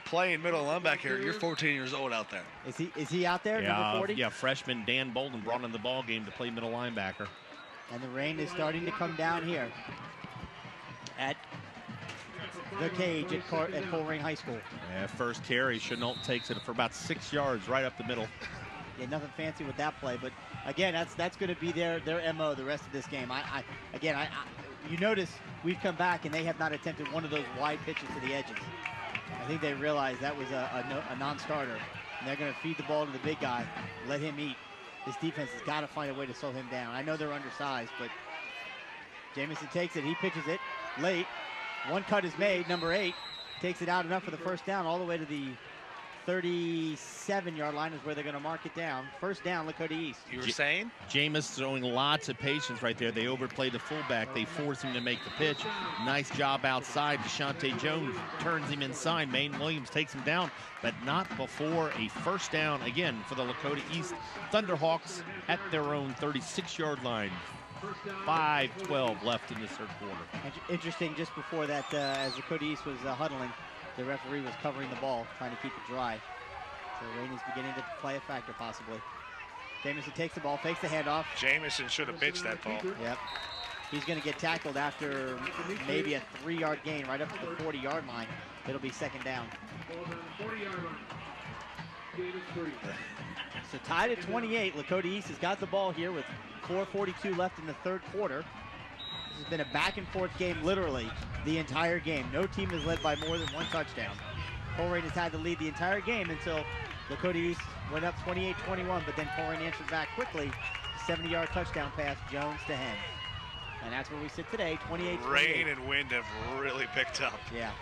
playing middle linebacker, you're 14 years old out there. Is he out there, number 40? Yeah, freshman Dan Bolden brought in the ball game to play middle linebacker. And the rain is starting to come down here at the cage at Colerain High School. Yeah, first carry, Chenault takes it for about 6 yards right up the middle. Yeah, nothing fancy with that play, but again, that's going to be their MO the rest of this game. You notice we've come back and they have not attempted one of those wide pitches to the edges. I think they realized that was a non-starter, and they're going to feed the ball to the big guy, let him eat. This defense has got to find a way to slow him down. I know they're undersized, but Jamison takes it. He pitches it late. One cut is made. Number 8 takes it out enough for the first down, all the way to the 37-yard line is where they're going to mark it down. First down, Lakota East. You were saying? Jameis throwing lots of patience right there. They overplay the fullback. They force him to make the pitch. Nice job outside. Deshaunte Jones turns him inside. Maine Williams takes him down, but not before a first down again for the Lakota East Thunderhawks at their own 36-yard line. 5:12 left in the third quarter. Interesting, just before that, as Lakota East was huddling, the referee was covering the ball, trying to keep it dry. So rain is beginning to play a factor, possibly. Jamison takes the ball, fakes the handoff. Jamison should have pitched that ball. Yep. He's going to get tackled after maybe a 3-yard gain, right up to the 40-yard line. It'll be second down. So tied at 28. Lakota East has got the ball here with 4:42 left in the third quarter. This has been a back-and-forth game, literally, the entire game. No team has led by more than one touchdown. Colerain has had to lead the entire game until Lakota East went up 28-21, but then Colerain answered back quickly. 70-yard touchdown pass, Jones to Hen. And that's where we sit today, 28-28. Rain and wind have really picked up. Yeah.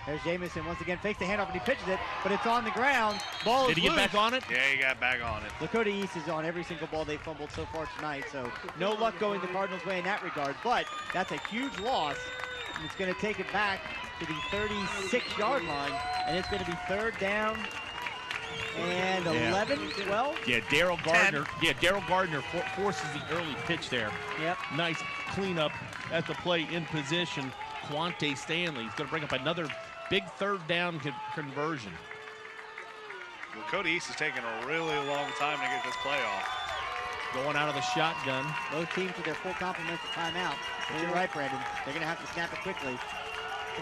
There's Jamison once again, fakes the handoff and he pitches it, but it's on the ground. Ball is Did he get back on it? Yeah, he got back on it. Lakota East is on every single ball they fumbled so far tonight, so no luck going the Cardinals' way in that regard, but that's a huge loss. And it's going to take it back to the 36-yard line, and it's going to be third down and 11, 12? Yeah, Daryl Gardner. 10. Yeah, Daryl Gardner forces the early pitch there. Yep. Nice cleanup at the play in position. Quante Stanley is going to bring up another big third down conversion. Lakota East is taking a really long time to get this play off. Going out of the shotgun. Both teams with their full complement of timeout. But you're right, Brandon. They're going to have to snap it quickly.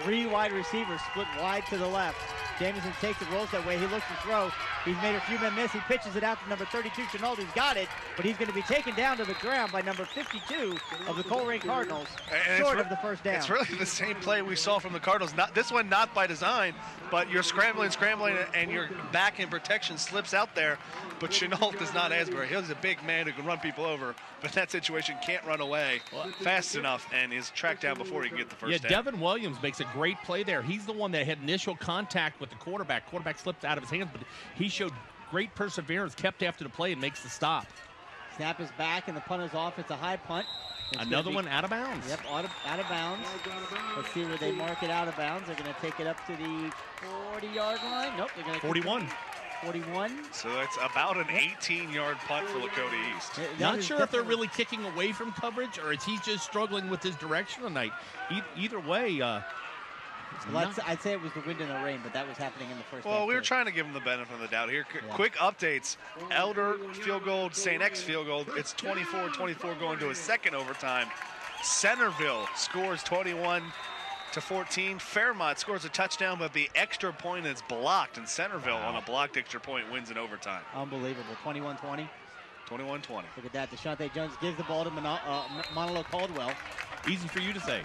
3 wide receivers split wide to the left. Jamison takes it, rolls that way. He looks to throw. He's made a few men miss. He pitches it out to number 32, Chenault. He's got it, but he's going to be taken down to the ground by number 52 of the Colerain Cardinals, short of the first down. It's really the same play we saw from the Cardinals. This one not by design, but you're scrambling, and your back in protection slips out there. But Chenault is not Asbury. He's a big man who can run people over, but in that situation can't run away fast enough and is tracked down before he can get the first down. Devin Williams makes a great play there. He's the one that had initial contact with the quarterback. Quarterback slipped out of his hands, but he showed great perseverance, kept after the play, and makes the stop. Snap is back, and the punt is off. It's a high punt. Another one out of bounds. Yep, out of bounds. Let's see where they mark it out of bounds. They're going to take it up to the 40-yard line. Nope, they're going to 41. 41. So it's about an 18-yard punt for Lakota East. Not sure if they're really kicking away from coverage or is he just struggling with his direction tonight. Either way, I'd say it was the wind and the rain, but that was happening in the first half. Well, we were trying to give them the benefit of the doubt here. Quick updates. Elder field goal, St. X field goal. It's 24-24 going to a second overtime. Centerville scores 21-14. Fairmont scores a touchdown, but the extra point is blocked, and Centerville on a blocked extra point wins in overtime. Unbelievable. 21-20. 21-20. Look at that. Deshaunte Jones gives the ball to Manolo Caldwell. Easy for you to say.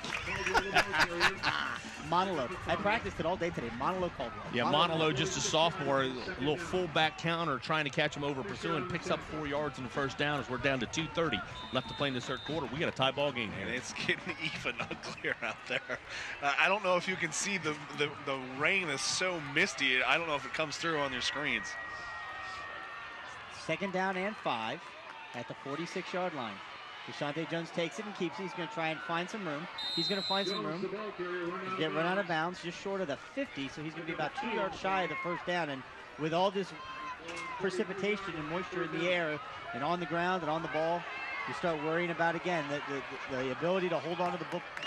Monologue. I practiced it all day today. Monologue Caldwell. Yeah, Monolo, just a sophomore, a little fullback counter, trying to catch him over pursuing, picks up 4 yards in the first down as we're down to 2:30 left to play in the third quarter. We got a tie ball game here. And it's getting even uglier out there. I don't know if you can see the rain is so misty. I don't know if it comes through on your screens. 2nd down and 5 at the 46-yard line. Deshaunte Jones takes it and keeps it. He's going to try and find some room. He's going to find some room. He's get run out of bounds just short of the 50, so he's going to be about 2 yards shy of the first down. And with all this precipitation and moisture in the air and on the ground and on the ball, you start worrying about, again, the ability to hold on to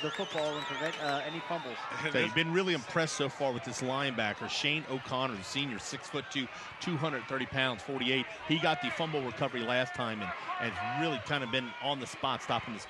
the football and prevent any fumbles. So you've been really impressed so far with this linebacker, Shane O'Connor, the senior, 6'2", 230 pounds, 48. He got the fumble recovery last time and really kind of been on the spot, stopping this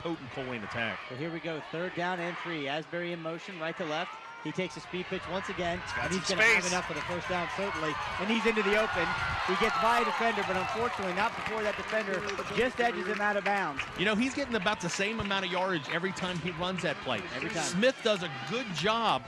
potent Colerain attack. So here we go, 3rd down and 3. Asbury in motion, right to left. He takes a speed pitch once again, and he's going to have enough for the first down, certainly. And he's into the open. He gets by a defender, but unfortunately not before that defender just edges him out of bounds. You know, he's getting about the same amount of yardage every time he runs that play. Every time. Smith does a good job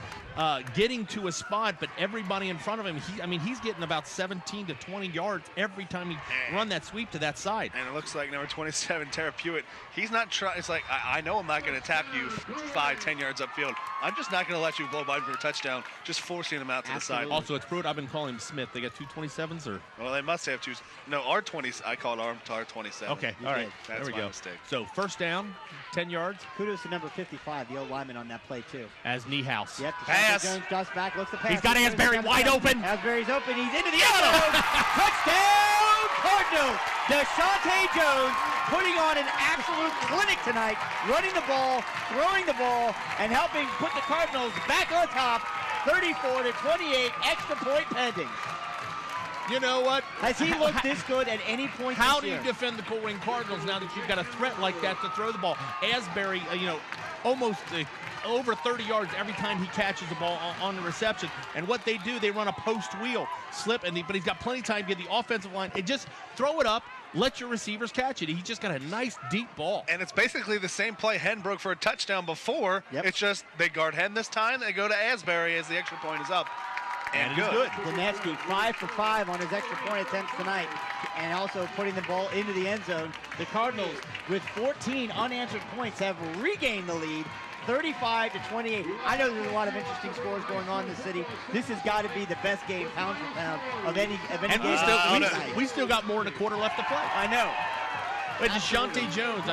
getting to a spot, but everybody in front of him, he's getting about 17 to 20 yards every time he run that sweep to that side. And it looks like number 27, Tara Pewitt, he's not trying. It's like, I know I'm not going to tap you 5-10 yards upfield. I'm just not going to let you blow by for a touchdown, just forcing him out to the side. Also, it's Pruitt. I've been calling him Smith. They got 2 27s, or? Well, they must have 2. No, R20s. I called R27. Okay, all right. That's there we my go. mistake. So first down, 10 yards. Kudos to number 55, the old lineman on that play, too. As Niehaus. Yep, pass. Jones drops back, looks the pass. He's got Asbury wide open. Asbury's open. He's into the end zone. Touchdown, Cardinals. Deshaunte Jones putting on an absolute clinic tonight, running the ball, throwing the ball, and helping put the Cardinals back on top, 34 to 28, extra point pending. You know what? Has he looked this good at any point How this do year? you defend the Colerain Cardinals now that you've got a threat like that to throw the ball? Asbury, almost over 30 yards every time he catches the ball on the reception. And what they do, they run a post wheel slip, but he's got plenty of time to get the offensive line and just throw it up. Let your receivers catch it. He just got a nice deep ball. And it's basically the same play Hen broke for a touchdown before. Yep. It's just they guard Hen this time. They go to Asbury as the extra point is up. And good. Dineski 5 for 5 on his extra point attempts tonight, and also putting the ball into the end zone. The Cardinals, with 14 unanswered points, have regained the lead, 35 to 28. I know there's a lot of interesting scores going on in the city. This has got to be the best game, pound for pound, of any and game. we still got more than a quarter left to play. I know. But Deshaunte Jones,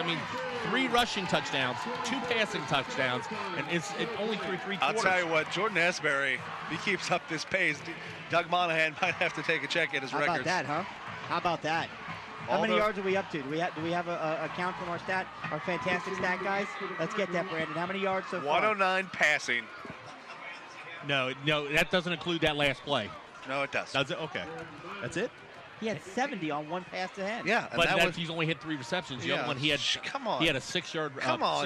3 rushing touchdowns, 2 passing touchdowns, and it's only through 3 quarters. I'll tell you what, Jordan Asbury, he keeps up this pace. Doug Monahan might have to take a check at his records. How about that, huh? How about that? How many yards are we up to? Do we have a count from our fantastic stat guys? Let's get that, Brandon. How many yards so far? 109 passing. No, that doesn't include that last play. No, it does. Does it? Okay. That's it? He had 70 on 1 pass to Hen. Yeah, but he's only hit 3 receptions. The other one he had. Come on. He had a 6-yard.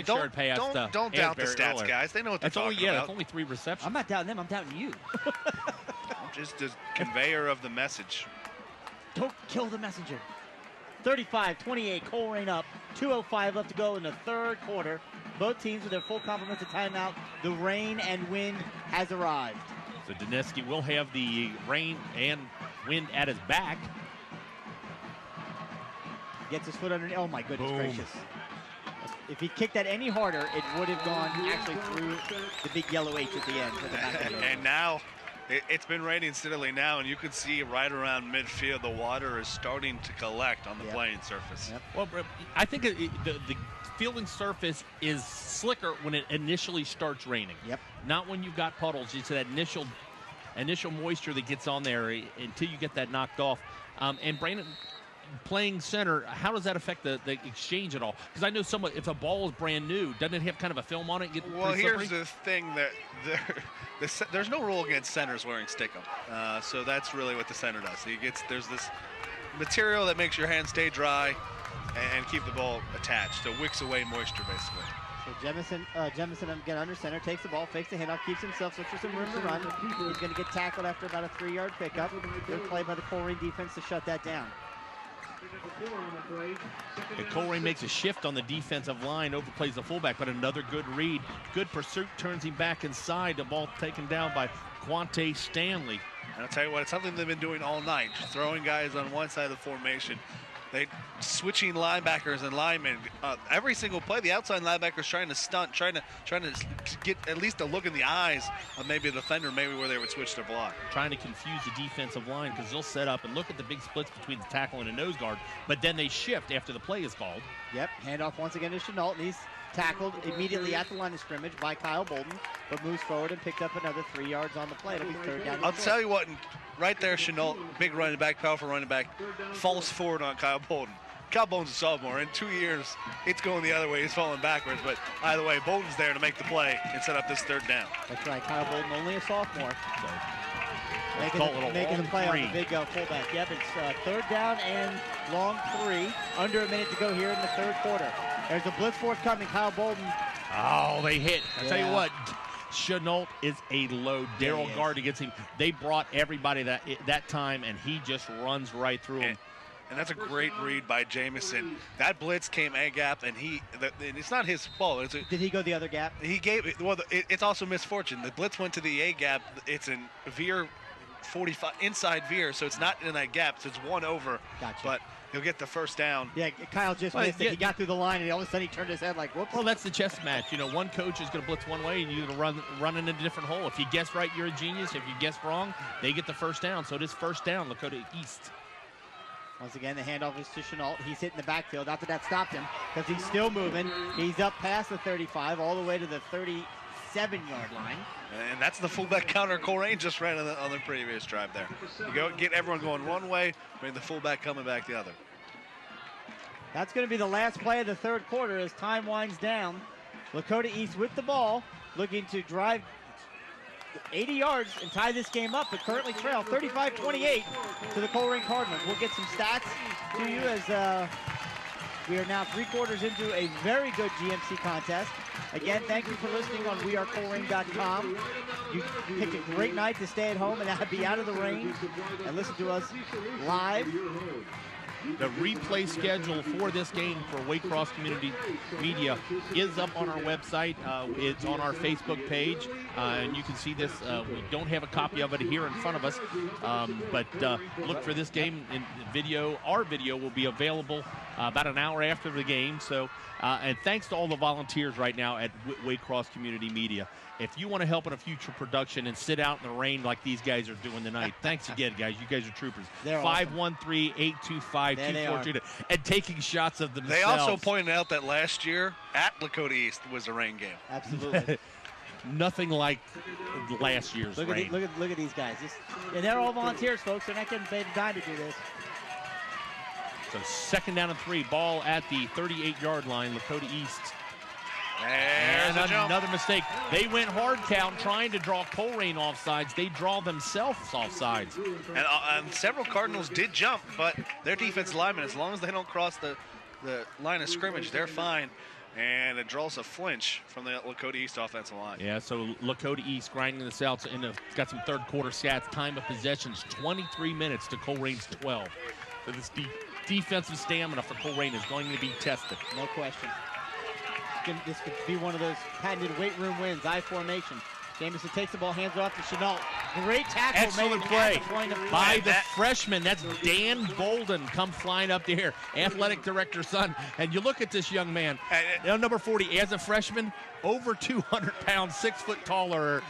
Don't pass. Don't doubt the stats, earlier. guys. They know what they're talking about. That's only 3 receptions. I'm not doubting them. I'm doubting you. I'm just the conveyor of the message. Don't kill the messenger. 35-28. Colerain up. 2:05 left to go in the third quarter. Both teams with their full complements of timeout. The rain and wind has arrived. So Dineski will have the rain and wind at his back. Gets his foot underneath. Oh, my goodness Boom. gracious. If he kicked that any harder, it would have gone actually through the big yellow H at the end. At the back of the And now, it's been raining steadily now, and you can see right around midfield the water is starting to collect on the playing surface. Yep. Well, I think the fielding surface is slicker when it initially starts raining. Yep. Not when you've got puddles. It's that initial moisture that gets on there until you get that knocked off. And Brandon, playing center, how does that affect the exchange at all? Because I know if a ball is brand new, doesn't it have kind of a film on it? Well, here's the thing that there's no rule against centers wearing stickum. So that's really what the center does. There's this material that makes your hands stay dry and keep the ball attached. So wicks away moisture, basically. So Jemison again under center, takes the ball, fakes the handoff, keeps himself, looks for some room to run. He's going to get tackled after about a 3-yard pickup. Good play by the Colerain defense to shut that down. And Colerain makes a shift on the defensive line, overplays the fullback, but another good read. Good pursuit, turns him back inside. The ball taken down by Quante Stanley. And I'll tell you what, it's something they've been doing all night, just throwing guys on one side of the formation. They switching linebackers and linemen. Every single play, the outside linebackers trying to stunt, trying to get at least a look in the eyes of maybe a defender, maybe where they would switch their block. Trying to confuse the defensive line because they'll set up and look at the big splits between the tackle and the nose guard, but then they shift after the play is called. Yep, handoff once again to Chenault, and he's tackled immediately at the line of scrimmage by Kyle Bolden, but moves forward and picked up another 3 yards on the play. It'll be third down. I'll tell you what, right there, Chenault, big running back, powerful running back, falls forward on Kyle Bolden. Kyle Bolden's a sophomore. In 2 years, it's going the other way. He's falling backwards, but either way, Bolden's there to make the play and set up this third down. That's right, Kyle Bolden, only a sophomore. So, making the play on the big fullback. Yep, it's third down and long 3. Under a minute to go here in the third quarter. There's a blitz forthcoming. Kyle Bolden. Oh, they hit. I'll tell you what, Chenault is a load. Daryl guard against him. They brought everybody that time, and he just runs right through him. And that's a great read by Jamison. That blitz came A gap, and it's not his fault. Did he go the other gap? He gave it. Well, it's also misfortune. The blitz went to the A gap. It's in veer 45 inside veer, so it's not in that gap. So it's one over. Gotcha. But he'll get the first down. Yeah, Kyle just missed it. He got through the line, and all of a sudden he turned his head like, whoops. Well, that's the chess match. You know, one coach is going to blitz one way, and you're going to run in a different hole. If you guess right, you're a genius. If you guess wrong, they get the first down. So it is first down, Lakota East. Once again, the handoff is to Chenault. He's hitting the backfield. Not that stopped him, because he's still moving. He's up past the 35, all the way to the 37-yard line. And that's the fullback counter Colerain just ran on the previous drive there. You go get everyone going one way, bring the fullback coming back the other. That's going to be the last play of the third quarter as time winds down. Lakota East with the ball, looking to drive 80 yards and tie this game up, but currently trail 35-28 to the Colerain Cardinals. We'll get some stats to you as we are now 3 quarters into a very good GMC contest. Again, thank you for listening on wearecolerain.com. You picked a great night to stay at home and be out of the rain and listen to us live. The replay schedule for this game for Waycross Community Media is up on our website. It's on our Facebook page, and you can see this. We don't have a copy of it here in front of us, but look for this game in video. Our video will be available about an hour after the game. So, and thanks to all the volunteers right now at Waycross Community Media. If you want to help in a future production and sit out in the rain like these guys are doing tonight, thanks again, guys. You guys are troopers. 513-825-2422 and taking shots of themselves. They also pointed out that last year at Lakota East was a rain game. Absolutely. Nothing like last year's rain. Look at these guys. And they're all volunteers, folks. They're not getting paid a dime to do this. So second down and 3, ball at the 38-yard line, Lakota East. And another mistake. They went hard count trying to draw Colerain offsides. They draw themselves offsides. And several Cardinals did jump, but their defense linemen, as long as they don't cross the line of scrimmage, they're fine. And it draws a flinch from the Lakota East offensive line. Yeah, so Lakota East grinding this out. Got some third quarter stats. Time of possessions, 23 minutes to Colerain's 12. So this defensive stamina for Colerain is going to be tested. No question. This could be one of those patented weight room wins, I formation. Jamison takes the ball, hands it off to Chenault. Great tackle. Excellent play by the freshman. That's Dan Bolden come flying up there, athletic director's son. And you look at this young man, number 40, as a freshman, over 200 pounds, 6 foot taller.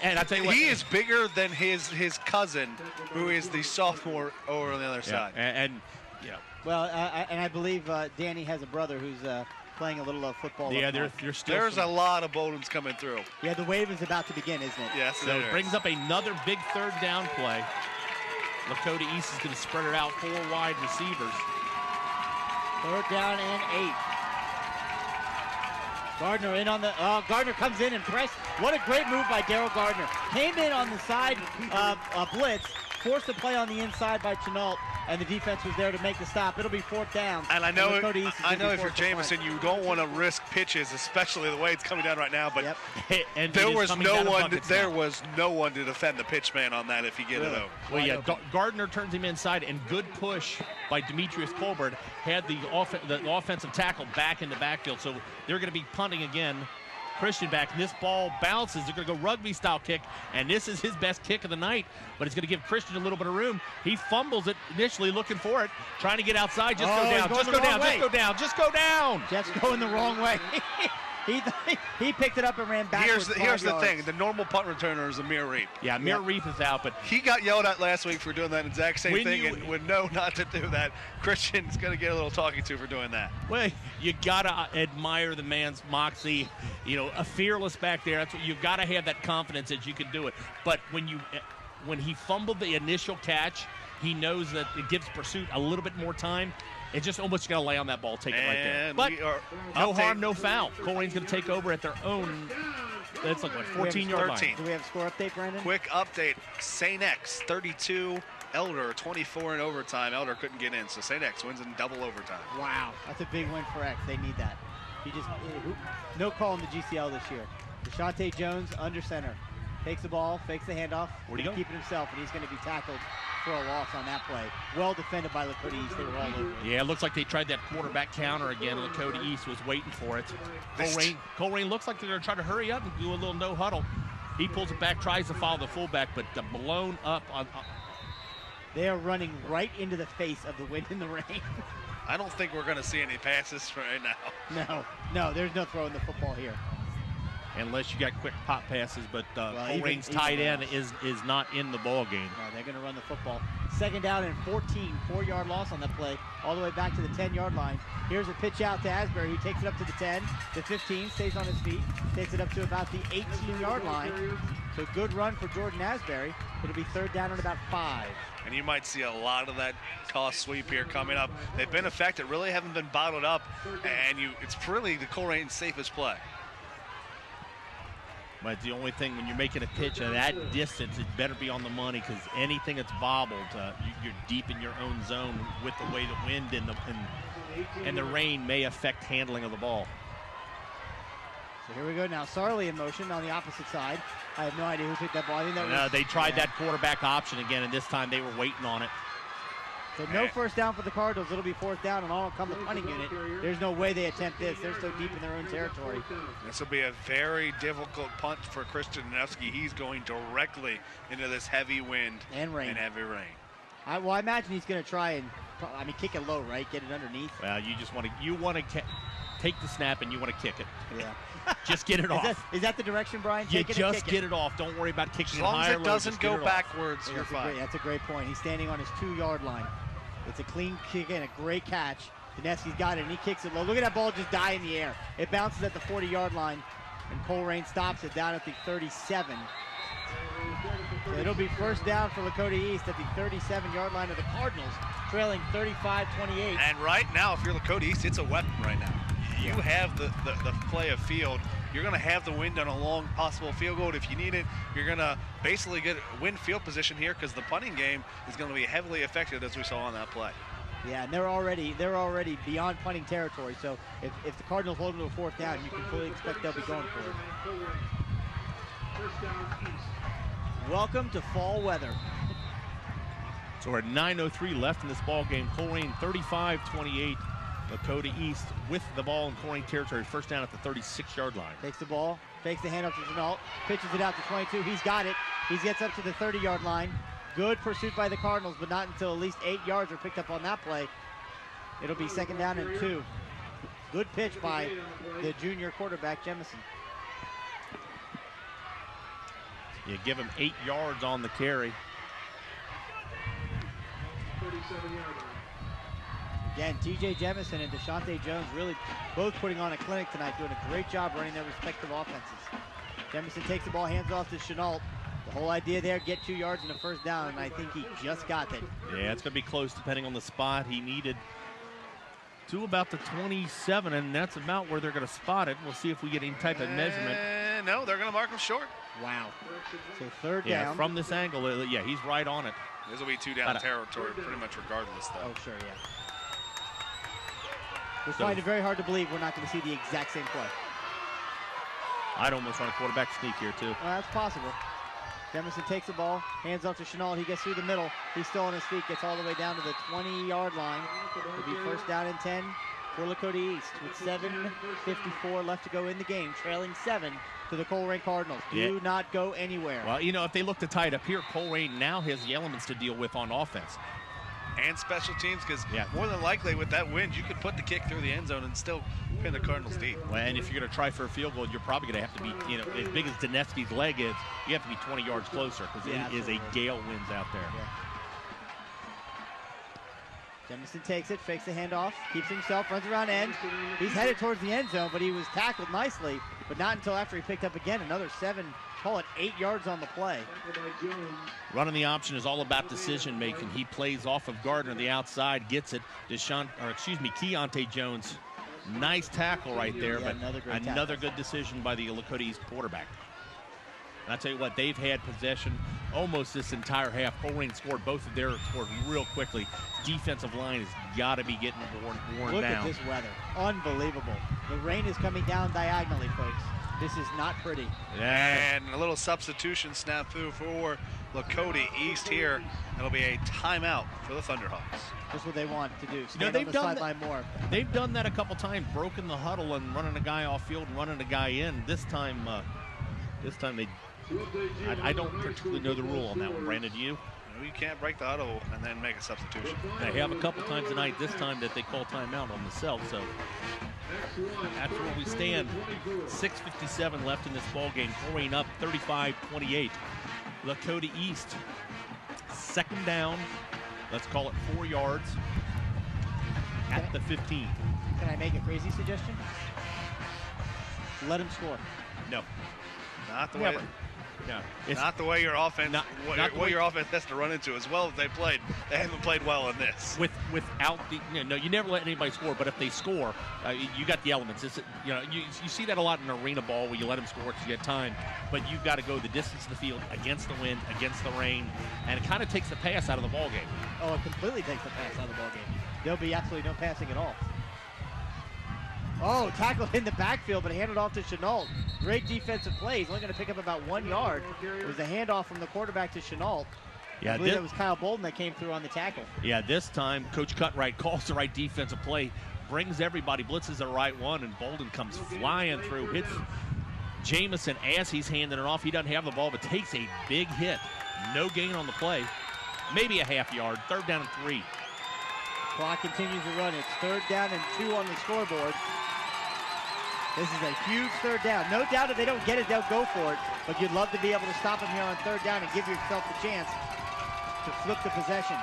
And I tell you what, he is bigger than his cousin, who is the sophomore over on the other side. Well, and I believe Danny has a brother who's playing a little football. Yeah, there's a lot of Boldens coming through. Yeah, the wave is about to begin, isn't it? Yes, so it brings up another big third down play. Lakota East is going to spread it out, 4 wide receivers. Third down and 8. Gardner in on the. Gardner comes in and What a great move by Daryl Gardner. Came in on the side blitz, forced a play on the inside by Chenault, and the defense was there to make the stop. It'll be 4th down. And I know, if you're Jamison, you don't want to risk pitches, especially the way it's coming down right now. But there was no one to defend the pitch man on that if he get it over. Well, yeah, Gardner turns him inside, and good push by Demetrius Colbert had the offensive tackle back in the backfield. So they're going to be punting again. Christian back, and this ball bounces. They're going to go rugby-style kick, and this is his best kick of the night, but it's going to give Christian a little bit of room. He fumbles it initially looking for it, trying to get outside. Just go down, just go down, just go down, just go down. Jeff's going the wrong way. He picked it up and ran backwards. Here's the thing. The normal punt returner is Amir Reep. Yeah, Amir Reep is out, but he got yelled at last week for doing that exact same thing and would know not to do that. Christian's going to get a little talking to for doing that. Well, you got to admire the man's moxie. You know, a fearless back there. That's what you've got to have, that confidence that you can do it. But when he fumbled the initial catch, he knows that it gives pursuit a little bit more time. It's just almost going to lay on that ball, take it right there. But no harm, no foul. Colerain's going to take over at their own, that's like, what, 14-yard line. Do we have a score update, Brandon? Quick update. St. X 32, Elder 24 in overtime. Elder couldn't get in, so St. X wins in double overtime. Wow, that's a big win for X. They need that. No call in the GCL this year. Deshaunte Jones under center. Takes the ball, fakes the handoff. Where'd he go? Keep it himself, and he's going to be tackled for a loss on that play. Well defended by Lakota East. They were all over it. Yeah, it looks like they tried that quarterback counter again. Lakota East was waiting for it. Colerain looks like they're going to try to hurry up and do a little no huddle. He pulls it back, tries to follow the fullback, but blown up. They are running right into the face of the wind and the rain. I don't think we're going to see any passes right now. No, there's no throwing the football here. Unless you got quick pop passes, but Colerain's tight end is not in the ball game. No, they're going to run the football. 2nd down and 14, 4-yard loss on that play, all the way back to the 10-yard line. Here's a pitch out to Asbury. He takes it up to the 10, the 15, stays on his feet, takes it up to about the 18-yard line. So good run for Jordan Asbury. It'll be 3rd down and about 5. And you might see a lot of that toss sweep here coming up. They've been effective, really haven't been bottled up, and it's really the Colerain's safest play. But the only thing, when you're making a pitch at that distance, it better be on the money, because anything that's bobbled, you're deep in your own zone with the way the wind and the rain may affect handling of the ball. So here we go now. Sarley in motion on the opposite side. I have no idea who picked that ball. I think that was, they tried that quarterback option again, and this time they were waiting on it. So no first down for the Cardinals. It'll be 4th down, and all come the punting unit. There's no way they attempt this. They're so deep in their own territory. This will be a very difficult punt for Christian Nevsky. He's going directly into this heavy wind and heavy rain. I imagine he's going to try and, kick it low, right? Get it underneath. Well, you want to take the snap and you want to kick it. Yeah. Just get it off. Is that the direction, Brian? You just get it off. Don't worry about kicking it higher. As long as it doesn't go backwards, you're fine. That's a great point. He's standing on his 2-yard line. It's a clean kick and a great catch. Danetsky's got it, and he kicks it low. Look at that ball just die in the air. It bounces at the 40-yard line, and Colerain stops it down at the 37. So it'll be 1st down for Lakota East at the 37-yard line of the Cardinals, trailing 35-28. And right now, if you're Lakota East, it's a weapon right now. You have the play of field. You're going to have the wind on a long possible field goal. If you need it, you're going to basically win field position here, because the punting game is going to be heavily affected, as we saw on that play. Yeah, and they're already beyond punting territory. So if the Cardinals hold them to a 4th down, you can fully expect they'll be going for it. Welcome to fall weather. So we're at 9:03 left in this ball game. Colerain 35-28. Lakota East with the ball in Colerain territory. 1st down at the 36-yard line. Takes the ball, fakes the handoff to Chenault, pitches it out to 22. He's got it. He gets up to the 30-yard line. Good pursuit by the Cardinals, but not until at least 8 yards are picked up on that play. It'll be 2nd down and 2. Good pitch by the junior quarterback, Jemison. You give him 8 yards on the carry. 37-yard line. Again, TJ Jemison and Deshaunte Jones really both putting on a clinic tonight, doing a great job running their respective offenses. Jemison takes the ball, hands off to Chenault. The whole idea there, get 2 yards and a 1st down, and I think he just got that. Yeah, it's going to be close depending on the spot. He needed to about the 27, and that's about where they're going to spot it. We'll see if we get any type of measurement. no, they're going to mark him short. Wow. So third Yeah, down. from this angle, yeah, he's right on it. This will be 2-down territory pretty much regardless, though. Oh, sure, yeah. We find it very hard to believe we're not going to see the exact same play. I'd almost run a quarterback sneak here, too. Well, that's possible. Jemison takes the ball, hands off to Chenault. He gets through the middle. He's still on his feet, gets all the way down to the 20-yard line. It'll be first down and 10 for Lakota East with 7:54 left to go in the game, trailing 7 to the Colerain Cardinals. Do not go anywhere. Well, you know, if they look to tie it up here, Colerain now has the elements to deal with on offense. And special teams, because more than likely with that wind, you could put the kick through the end zone and still pin the Cardinals deep. Well, and if you're going to try for a field goal, you're probably going to have to be, you know, as big as Dineski's leg is, you have to be 20 yards closer because it is a gale winds out there. Jemison takes it, fakes the handoff, keeps himself, runs around end. He's headed towards the end zone, but he was tackled nicely, but not until after he picked up again another call it 8 yards on the play. Running the option is all about decision making. He plays off of Gardner the outside, gets it. Keontae Jones, nice tackle right there, but another good decision by the Lakota East quarterback. And I tell you what, they've had possession almost this entire half. Colerain scored both of theirs real quickly. Defensive line has got to be getting worn Look down. at this weather, unbelievable. The rain is coming down diagonally, folks. This is not pretty. And a little substitution snafu for Lakota East here. It'll be a timeout for the Thunderhawks. Just what they want to do. You know, Stand on the sideline more. They've done that a couple times, broken the huddle and running a guy off field and running a guy in. This time they. I don't particularly know the rule on that one, Brandon. Do you? No, you can't break the huddle and then make a substitution. They have a couple times tonight. This time that they call timeout on themselves. So that's where we stand. 6:57 left in this ball game. Colerain up 35-28. Lakota East, second down. Let's call it 4 yards at the 15. Can I make a crazy suggestion? Let him score. No. Not the way. No, it's not the way your offense. What your offense has to run into. As well as they played, they haven't played well in this. Without the, you never let anybody score. But if they score, you got the elements. You see that a lot in arena ball where you let them score because you get time. But you've got to go the distance of the field against the wind, against the rain, and it kind of takes the pass out of the ball game. Oh, it completely takes the pass out of the ball game. There'll be absolutely no passing at all. Oh, tackled in the backfield, but handed off to Chenault. Great defensive play. He's only going to pick up about 1 yard. It was a handoff from the quarterback to Chenault. Yeah, I believe it was Kyle Bolden that came through on the tackle. Yeah, this time Coach Cutright calls the right defensive play, brings everybody, blitzes the right one, and Bolden comes flying through, hits Jamison as he's handing it off. He doesn't have the ball, but takes a big hit. No gain on the play. Maybe a half yard. Third down and 3. Clock continues to run. It's third down and 2 on the scoreboard. This is a huge third down. No doubt if they don't get it, they'll go for it. But you'd love to be able to stop them here on third down and give yourself the chance to flip the possession.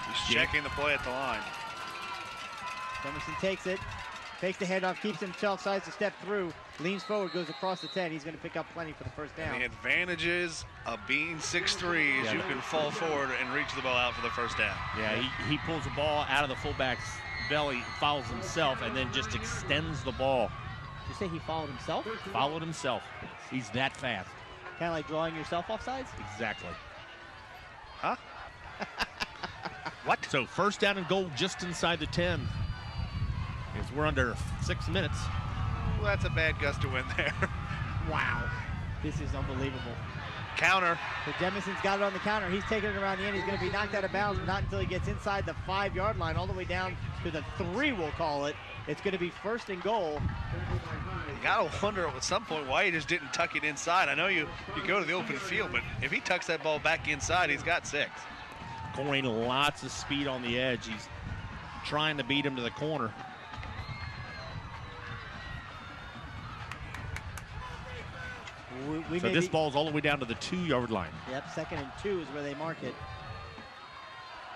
He's checking the play at the line. Emerson takes it, fakes the handoff, keeps himself, decides to step through, leans forward, goes across the 10. He's going to pick up plenty for the first down. And the advantages of being 6'3" is you can fall forward and reach the ball out for the first down. Yeah, he pulls the ball out of the fullback's belly, fouls himself, and then just extends the ball. Did you say he followed himself? Followed himself. He's that fast. Kind of like drawing yourself off sides? Exactly. Huh? What? So first down and goal just inside the 10. As we're under 6 minutes. Well, that's a bad gust of wind there. Wow. This is unbelievable. Counter. So Jemison's got it on the counter. He's taking it around the end. He's going to be knocked out of bounds, but not until he gets inside the 5-yard line, all the way down to the 3, we'll call it. It's going to be first and goal. You got to wonder at some point why he just didn't tuck it inside. I know you go to the open field, but if he tucks that ball back inside, he's got 6. Colerain lots of speed on the edge. He's trying to beat him to the corner. So this ball's all the way down to the 2-yard line. Yep, second and 2 is where they mark it.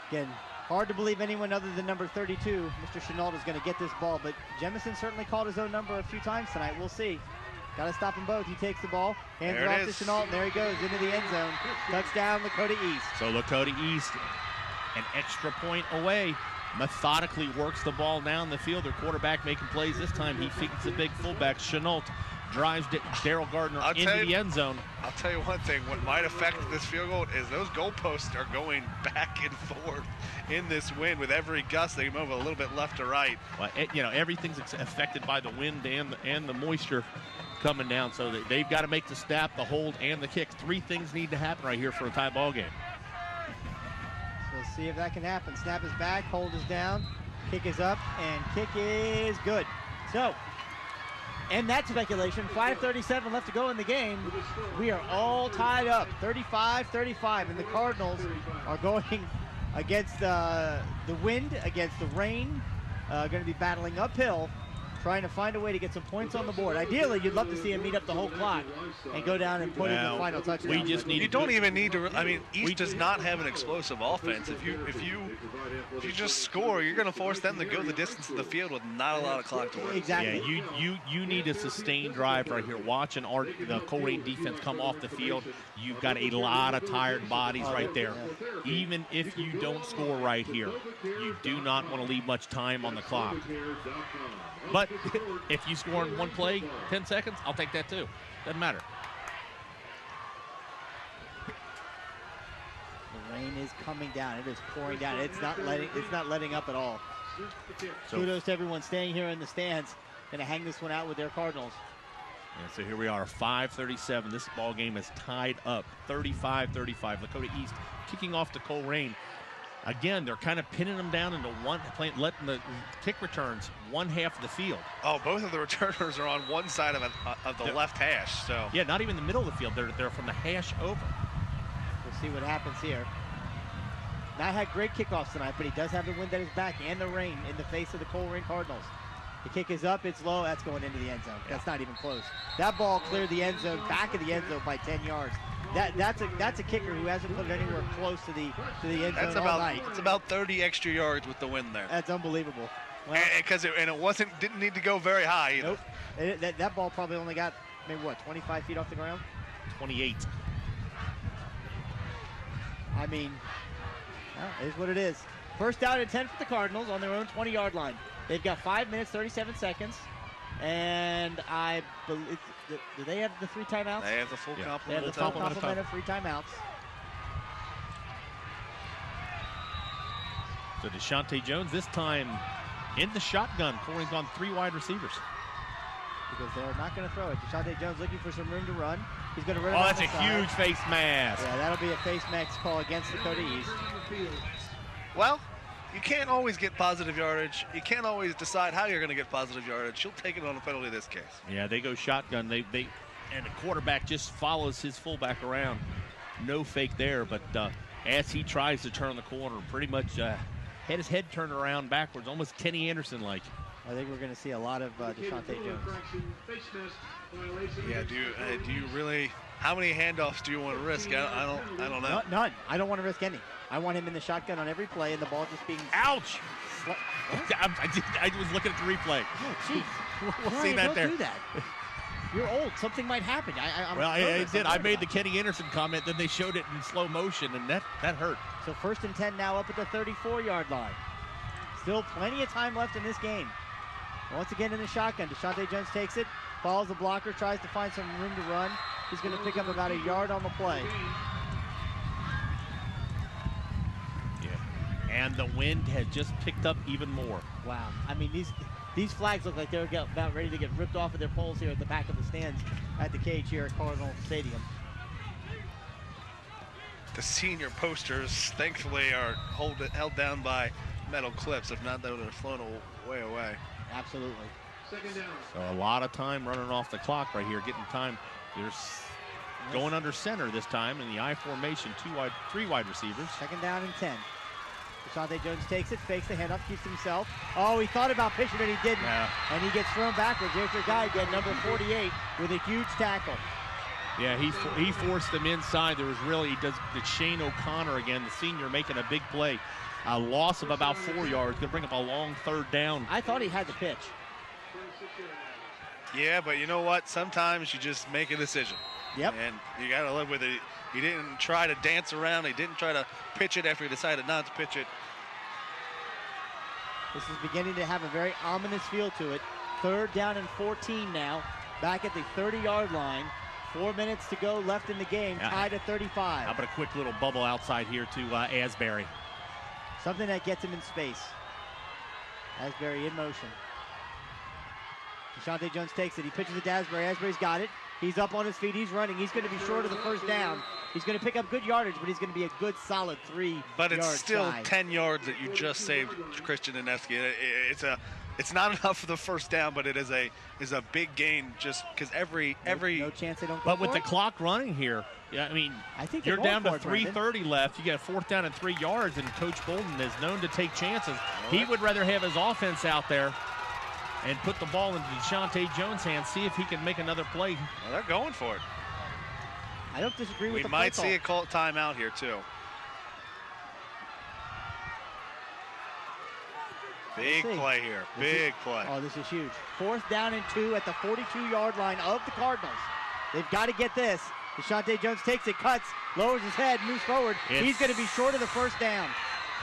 Again, hard to believe anyone other than number 32, Mr. Chenault, is going to get this ball, but Jemison certainly called his own number a few times tonight. We'll see. Got to stop them both. He takes the ball, hands it off to Chenault, and there he goes into the end zone. Touchdown, Lakota East. So Lakota East, an extra point away methodically works the ball down the field. Their quarterback making plays. This time he feeds the big fullback, Chenault. Drives Daryl Gardner into the end zone. I'll tell you one thing. What might affect this field goal is those goalposts are going back and forth in this wind. With every gust, they move a little bit left to right. Well, everything's affected by the wind and the moisture coming down. So they've got to make the snap, the hold, and the kick. 3 things need to happen right here for a tie ball game. So let's see if that can happen. Snap is back, hold is down, kick is up, and kick is good. So. And that speculation, 5:37 left to go in the game. We are all tied up, 35-35, and the Cardinals are going against the wind, against the rain, going to be battling uphill, trying to find a way to get some points on the board. Ideally, you'd love to see him meet up the whole clock and go down and put in the final touchdown. We just need. You don't even need to. I mean, East does not have an explosive offense. If you just score, you're going to force them to go the distance of the field with not a lot of clock to work. Exactly. Yeah, you need a sustained drive right here. Watching the Colerain defense come off the field, you've got a lot of tired bodies right there. Even if you don't score right here, you do not want to leave much time on the clock. But if you score in one play, 10 seconds, I'll take that too. Doesn't matter. The rain is coming down. It is pouring down. It's not letting up at all. So, kudos to everyone staying here in the stands. Going to hang this one out with their Cardinals. And so here we are, 5:37. This ball game is tied up, 35-35. Lakota East kicking off to Colerain. Again, they're kind of pinning them down into letting the kick returns one half of the field. Oh, both of the returners are on one side of the left hash. So yeah, not even the middle of the field. They're from the hash over. We'll see what happens here. Not had great kickoffs tonight, but he does have the wind at his back and the rain in the face of the Colerain Cardinals. The kick is up, it's low, that's going into the end zone. That's not even close. That ball cleared the end zone, back of the end zone by 10 yards. That's a kicker who hasn't put it anywhere close to the end zone all night. It's about 30 extra yards with the wind there. That's unbelievable. Well, and it didn't need to go very high either. Nope. That ball probably only got maybe 25 feet off the ground. 28. I mean, it is what it is. First down and 10 for the Cardinals on their own 20-yard line. They've got 5 minutes, 37 seconds, and I believe. Do they have the 3 timeouts? They have the full complement. They have the full complement of 3 timeouts. So Deshaunte Jones this time in the shotgun, Colerain's on 3 wide receivers. Because they're not going to throw it. Deshaunte Jones looking for some room to run. He's going to run. Oh, that's a huge face mask. Yeah, that'll be a face mask call against Lakota East. Well, you can't always get positive yardage. You can't always decide how you're going to get positive yardage. She'll take it on a penalty in this case. Yeah, they go shotgun. And the quarterback just follows his fullback around. No fake there, but as he tries to turn the corner, pretty much had his head turned around backwards, almost Kenny Anderson-like. I think we're going to see a lot of Deshaunte Jones. Yeah, do you really? How many handoffs do you want to risk? I don't know. None. I don't want to risk any. I want him in the shotgun on every play, and the ball just being. Ouch! I was looking at the replay. Jeez, we'll see that there. Do that. You're old. Something might happen. I did. I made the Kenny Anderson comment. Then they showed it in slow motion, and that hurt. So 1st and 10 now up at the 34-yard line. Still plenty of time left in this game. Once again in the shotgun, Deshaunte Jones takes it, follows the blocker, tries to find some room to run. He's going to pick up about a yard on the play. Yeah, and the wind has just picked up even more. Wow. I mean, these flags look like they're about ready to get ripped off of their poles here at the back of the stands at the cage here at Cardinal Stadium. The senior posters, thankfully, are held down by metal clips. If not, they would have flown away. Absolutely. So a lot of time running off the clock right here, getting time. There's going under center this time in the I formation, 3 wide receivers. 2nd down and 10. Deshaunte Jones takes it, fakes the handoff, keeps himself. Oh, he thought about pitching it, he didn't. Yeah. And he gets thrown backwards. There's your guy again, number 48, with a huge tackle. Yeah, he forced them inside. There was really, Shane O'Connor again, the senior, making a big play. A loss of about 4 yards, going to bring up a long 3rd down. I thought he had the pitch. Yeah, but you know what? Sometimes you just make a decision. Yep. And you got to live with it. He didn't try to dance around. He didn't try to pitch it after he decided not to pitch it. This is beginning to have a very ominous feel to it. 3rd down and 14 now. Back at the 30-yard line. 4 minutes to go left in the game. Tied at 35. How about a quick little bubble outside here to Asbury? Something that gets him in space. Asbury in motion. Deshaunte Jones takes it. He pitches it to Asbury. Asbury's got it. He's up on his feet. He's running. He's going to be short of the 1st down. He's going to pick up good yardage, but he's going to be a good solid 3 yards But it's still shy. 10 yards that you just saved Christian Ineski. It's not enough for the 1st down, but it is a big gain just because every no chance they don't. But with the clock running here, yeah, I mean, I think you're down to for it, 3:30 left. You got 4th down and 3 yards, and Coach Bolden is known to take chances. He would rather have his offense out there and put the ball into Deshaunte Jones' hands, see if he can make another play. Well, they're going for it. I don't disagree with We the might play see a call timeout here too. Big play here. Big play. Oh, this is huge. 4th down and 2 at the 42-yard line of the Cardinals. They've got to get this. Deshaunte Jones takes it, cuts, lowers his head, moves forward. He's going to be short of the 1st down.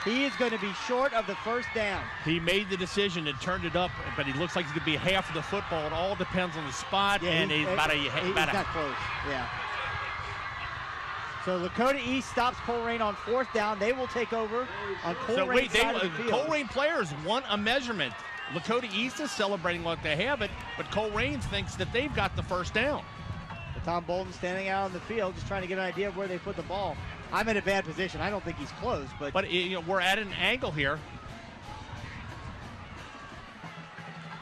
He is going to be short of the 1st down. He made the decision and turned it up, but he looks like he's going to be half of the football. It all depends on the spot, and he's not close. Yeah. So Lakota East stops Colerain on 4th down. They will take over on Colerain's side of the field. Colerain players want a measurement. Lakota East is celebrating like they have it, but Colerain thinks that they've got the 1st down. Tom Bolden standing out on the field, just trying to get an idea of where they put the ball. I'm in a bad position. I don't think he's close, but we're at an angle here.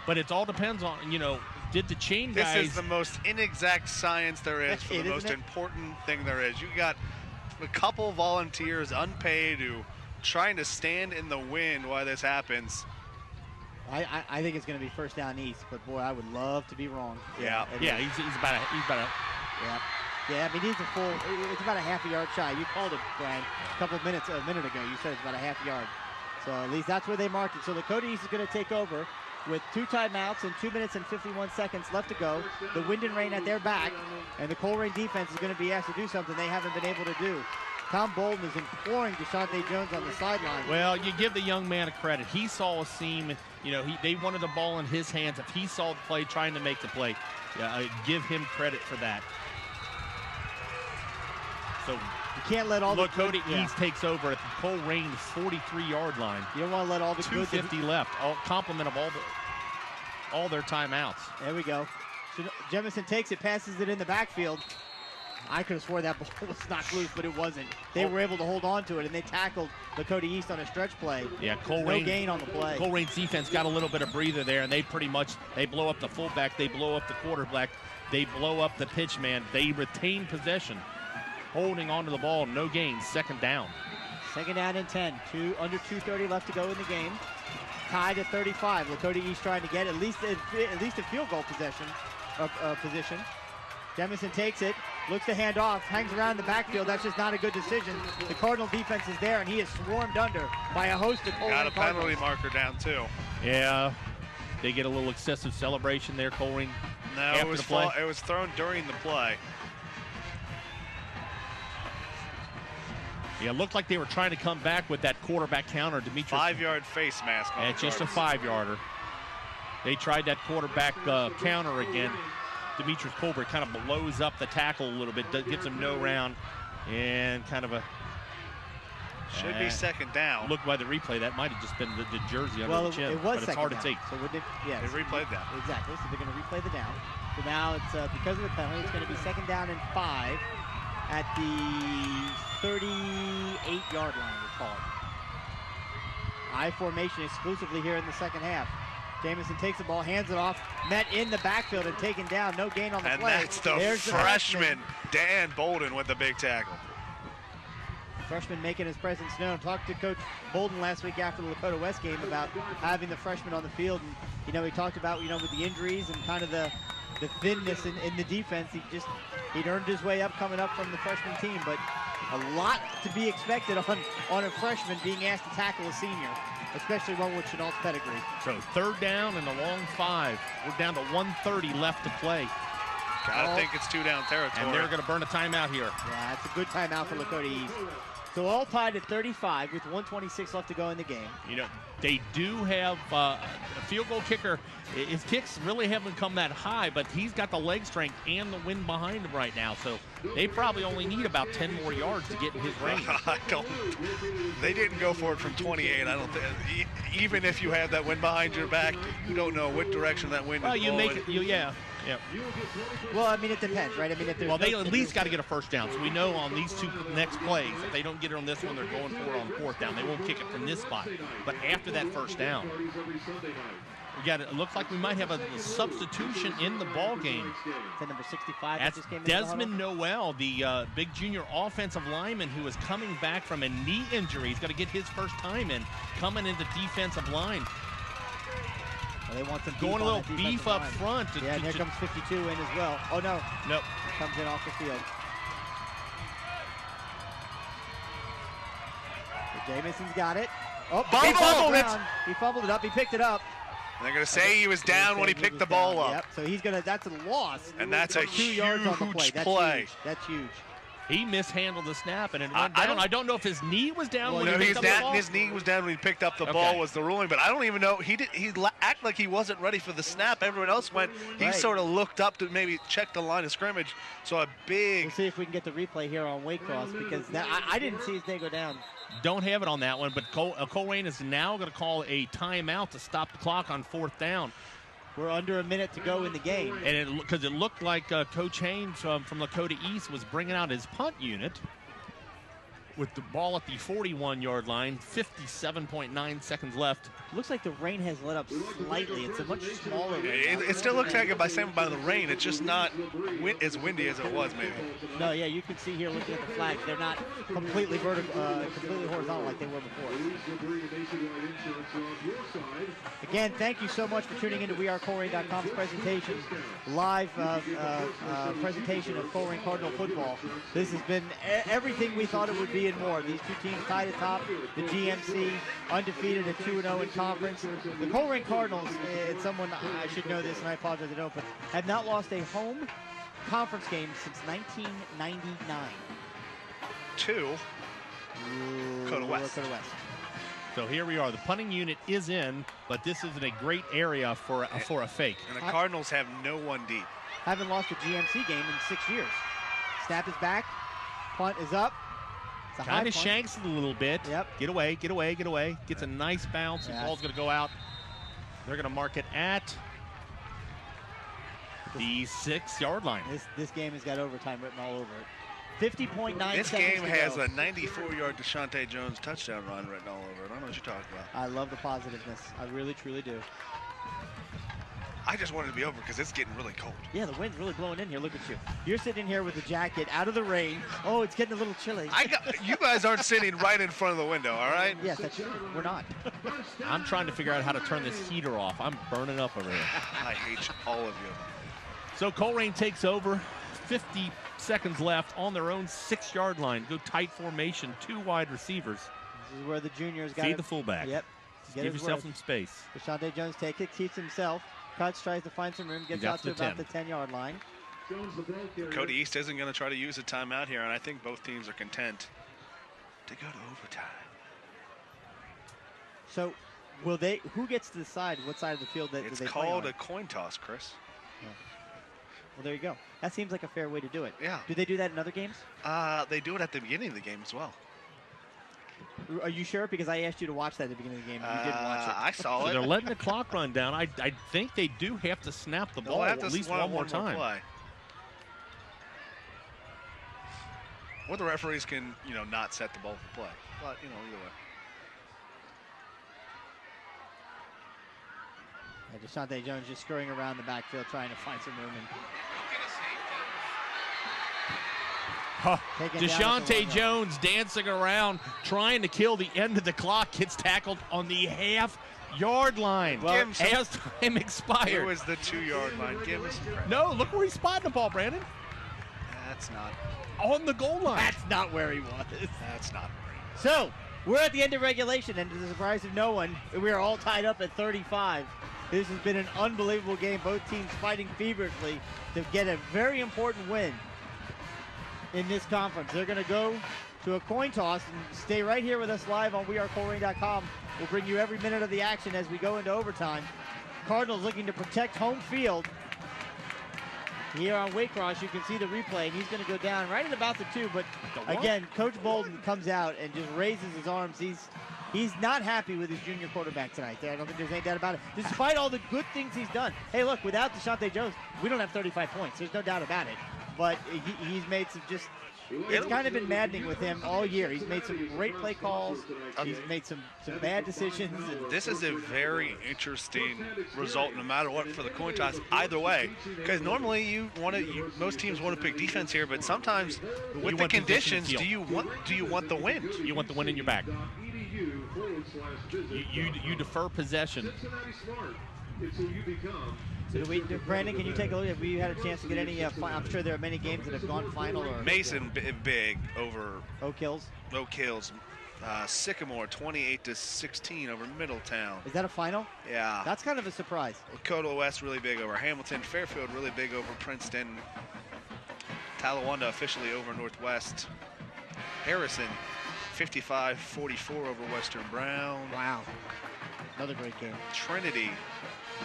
But it all depends on did the chain guys. This is the most inexact science there is for the most important thing there is. You got a couple volunteers, unpaid, who trying to stand in the wind while this happens. I think it's going to be 1st down East, but boy, I would love to be wrong. Yeah, he's about a. Yeah, I mean, he's it's about a half a yard shy. You called it, Brian, a minute ago. You said it's about a half yard. So at least that's where they marked it. So Lakota East is going to take over with 2 timeouts and 2 minutes and 51 seconds left to go. The wind and rain at their back, and the Colerain defense is going to be asked to do something they haven't been able to do. Tom Bolden is imploring Deshaunte Jones on the sideline. Well, you give the young man a credit. He saw a seam. They wanted the ball in his hands. If he saw the play, trying to make the play, give him credit for that. So you can't let all Lakota East takes over at the Colerain 43-yard line. You don't want to let all the 2:50 left. All complement of all their timeouts. There we go. So Jemison takes it, passes it in the backfield. I could have swore that ball was knocked loose, but it wasn't. They were able to hold on to it, and they tackled Lakota East on a stretch play. Yeah, no gain on the play. Colerain's defense got a little bit of breather there, and they blow up the fullback, they blow up the quarterback, they blow up the pitch man. They retain possession, holding on to the ball, no gains, 2nd down. 2nd down and 10. Under 2:30 left to go in the game. Tied at 35. Lakota East trying to get at least a field goal position. Jemison takes it, looks to hand off, hangs around the backfield. That's just not a good decision. The Cardinal defense is there, and he is swarmed under by a host of Colerain Got a penalty Cardinals. marker down too. Yeah, they get a little excessive celebration there, Colerain. No, it was thrown during the play. Yeah, it looked like they were trying to come back with that quarterback counter. Demetrius. 5-yard face mask on. It's just a 5-yarder. They tried that quarterback counter again. Demetrius Colbert kind of blows up the tackle a little bit, gets him no round, and kind of a. Should be 2nd down. Look by the replay, that might have just been the jersey under the chin. It was but it's hard to take. So they replayed that. Exactly. So they're going to replay the down. So now it's because of the penalty, it's going to be 2nd down and 5 at the 38-yard line. We'll call it. I formation exclusively here in the 2nd half. Jamison takes the ball, hands it off, met in the backfield and taken down. No gain on the play. And that's the freshman, Dan Bolden, with the big tackle. Freshman making his presence known. Talked to Coach Bolden last week after the Lakota West game about having the freshman on the field. And, he talked about, with the injuries and kind of the thinness in the defense. He'd earned his way up coming up from the freshman team. But a lot to be expected on a freshman being asked to tackle a senior, especially one with Chenault's pedigree. So 3rd down and a long 5. We're down to 1:30 left to play. Gotta think it's 2 down territory. And they're going to burn a timeout here. Yeah, it's a good timeout for Lakota East. So all tied at 35 with 126 left to go in the game. You know, they do have a field goal kicker. His kicks really haven't come that high, but he's got the leg strength and the wind behind him right now. So they probably only need about 10 more yards to get in his range. They didn't go for it from 28. I don't think. Even if you have that wind behind your back, you don't know what direction that wind is blowing. You make it. Yeah. Well, I mean, it depends, right? I mean, if there's they at least got to get a first down. So we know on these two next plays, if they don't get it on this one, they're going for it on fourth down. They won't kick it from this spot. But after that first down, it looks like we might have a substitution in the ball game. Is that number 65? That's Desmond Noel, the big junior offensive lineman who is coming back from a knee injury. He's got to get his first time in, coming into defensive line. Well, they want some going a little beef up front. And here comes 52 in as well. Oh, no. Nope. Comes in off the field. But Jamison's got it. Oh, he fumbled it. He fumbled it up. He picked it up. They're going to say he was down when he picked the ball up. Yep, so he's going to, that's a loss. And that's a 2 yards on the play. That's huge. He mishandled the snap, and it went down. I don't know if his knee was down when he picked up the ball. His knee was down when he picked up the ball was the ruling, but I don't even know. He acted like he wasn't ready for the snap. Everyone else went. He sort of looked up to maybe check the line of scrimmage. So a big. We'll see if we can get the replay here on Waycross because I didn't see his knee go down. Don't have it on that one, but Colerain is now going to call a timeout to stop the clock on fourth down. We're under a minute to go in the game. And because it looked like Coach Haynes from Lakota East was bringing out his punt unit with the ball at the 41-yard line, 57.9 seconds left. Looks like the rain has let up slightly. It's a much smaller rain. It still looks like it by the rain. It's just not as windy as it was, maybe. No, yeah, you can see here looking at the flags. They're not completely completely horizontal like they were before. Again, thank you so much for tuning into WeAreColerain.com's presentation, live presentation of Colerain Cardinal football. This has been everything we thought it would be and more. These two teams tied atop the GMC, undefeated at 2-0 in conference. The Colerain Cardinals, it's someone I should know this, and I apologize I don't, but have not lost a home conference game since 1999. Lakota West. So here we are. The punting unit is in, but this isn't a great area for a fake. And the Cardinals have no one deep. Haven't lost a GMC game in 6 years. Snap is back. Punt is up. Kind of shanks it a little bit. Yep. Get away, get away, get away. Gets a nice bounce. The ball's going to go out. They're going to mark it at the 6-yard line. This game has got overtime written all over it. 50.9 seconds This game has to go. a 94-yard Deshaunte Jones touchdown run written all over it. I don't know what you're talking about. I love the positiveness. I really, truly do. I just wanted to be over because it's getting really cold. Yeah, the wind's really blowing in here. Look at you. You're sitting here with the jacket out of the rain. Oh, it's getting a little chilly. You guys aren't sitting right in front of the window, all right? Yes, that's true. We're not. I'm trying to figure out how to turn this heater off. I'm burning up over here. I hate all of you. So Colerain takes over. 50 seconds left on their own 6-yard line. Go tight formation, 2 wide receivers. This is where the juniors got Feed the fullback. Yep. Give yourself some space. Deshaunte Jones takes it, keeps himself. Cuts, tries to find some room, gets out to about the 10-yard line. Cody East isn't going to try to use a timeout here, and I think both teams are content to go to overtime. So, who gets to decide what side of the field that it's they called play a coin toss, Chris. Yeah. Well, there you go. That seems like a fair way to do it. Yeah. Do they do that in other games? They do it at the beginning of the game as well. Are you sure? Because I asked you to watch that at the beginning of the game. And you didn't watch it. I saw it. They're letting the clock run down. I think they do have to snap the ball at least one more time. Play. Or the referees can, not set the ball for play. But, either way. Deshaunte Jones just scurrying around the backfield trying to find some room. Deshaunte Jones dancing around, trying to kill the end of the clock, gets tackled on the half-yard line. Well, as time expired. It was the 2-yard line. Give him some credit. No, look where he's spotting the ball, Brandon. That's not. On the goal line. That's not where he was. That's not where he was. So, we're at the end of regulation, and to the surprise of no one, we are all tied up at 35. This has been an unbelievable game. Both teams fighting feverishly to get a very important win in this conference. They're going to go to a coin toss. And stay right here with us live on wearecolerain.com. We'll bring you every minute of the action as we go into overtime. Cardinals looking to protect home field. Here on Waycross, you can see the replay, and he's going to go down right at about the 2. But again, Coach Bolden comes out and just raises his arms. He's not happy with his junior quarterback tonight. I don't think there's any doubt about it. Despite all the good things he's done. Hey, look, without Deshaunte Jones, we don't have 35 points. There's no doubt about it. But he's made some it's kind of been maddening with him all year. He's made some great play calls. He's made some bad decisions. This is a very interesting result, no matter what, for the coin toss. Either way, because normally most teams want to pick defense here, but sometimes with the conditions, do you want the win? You want the win in your back. You defer possession. So Brandon, can you take a look? Have we had a chance to get any? I'm sure there are many games that have gone final. Or Mason big over Oak Hills. Oak Hills. Sycamore 28-16 over Middletown. Is that a final? Yeah. That's kind of a surprise. Lakota West really big over Hamilton. Fairfield really big over Princeton. Talawanda officially over Northwest. Harrison 55-44 over Western Brown. Wow. Another great game. Trinity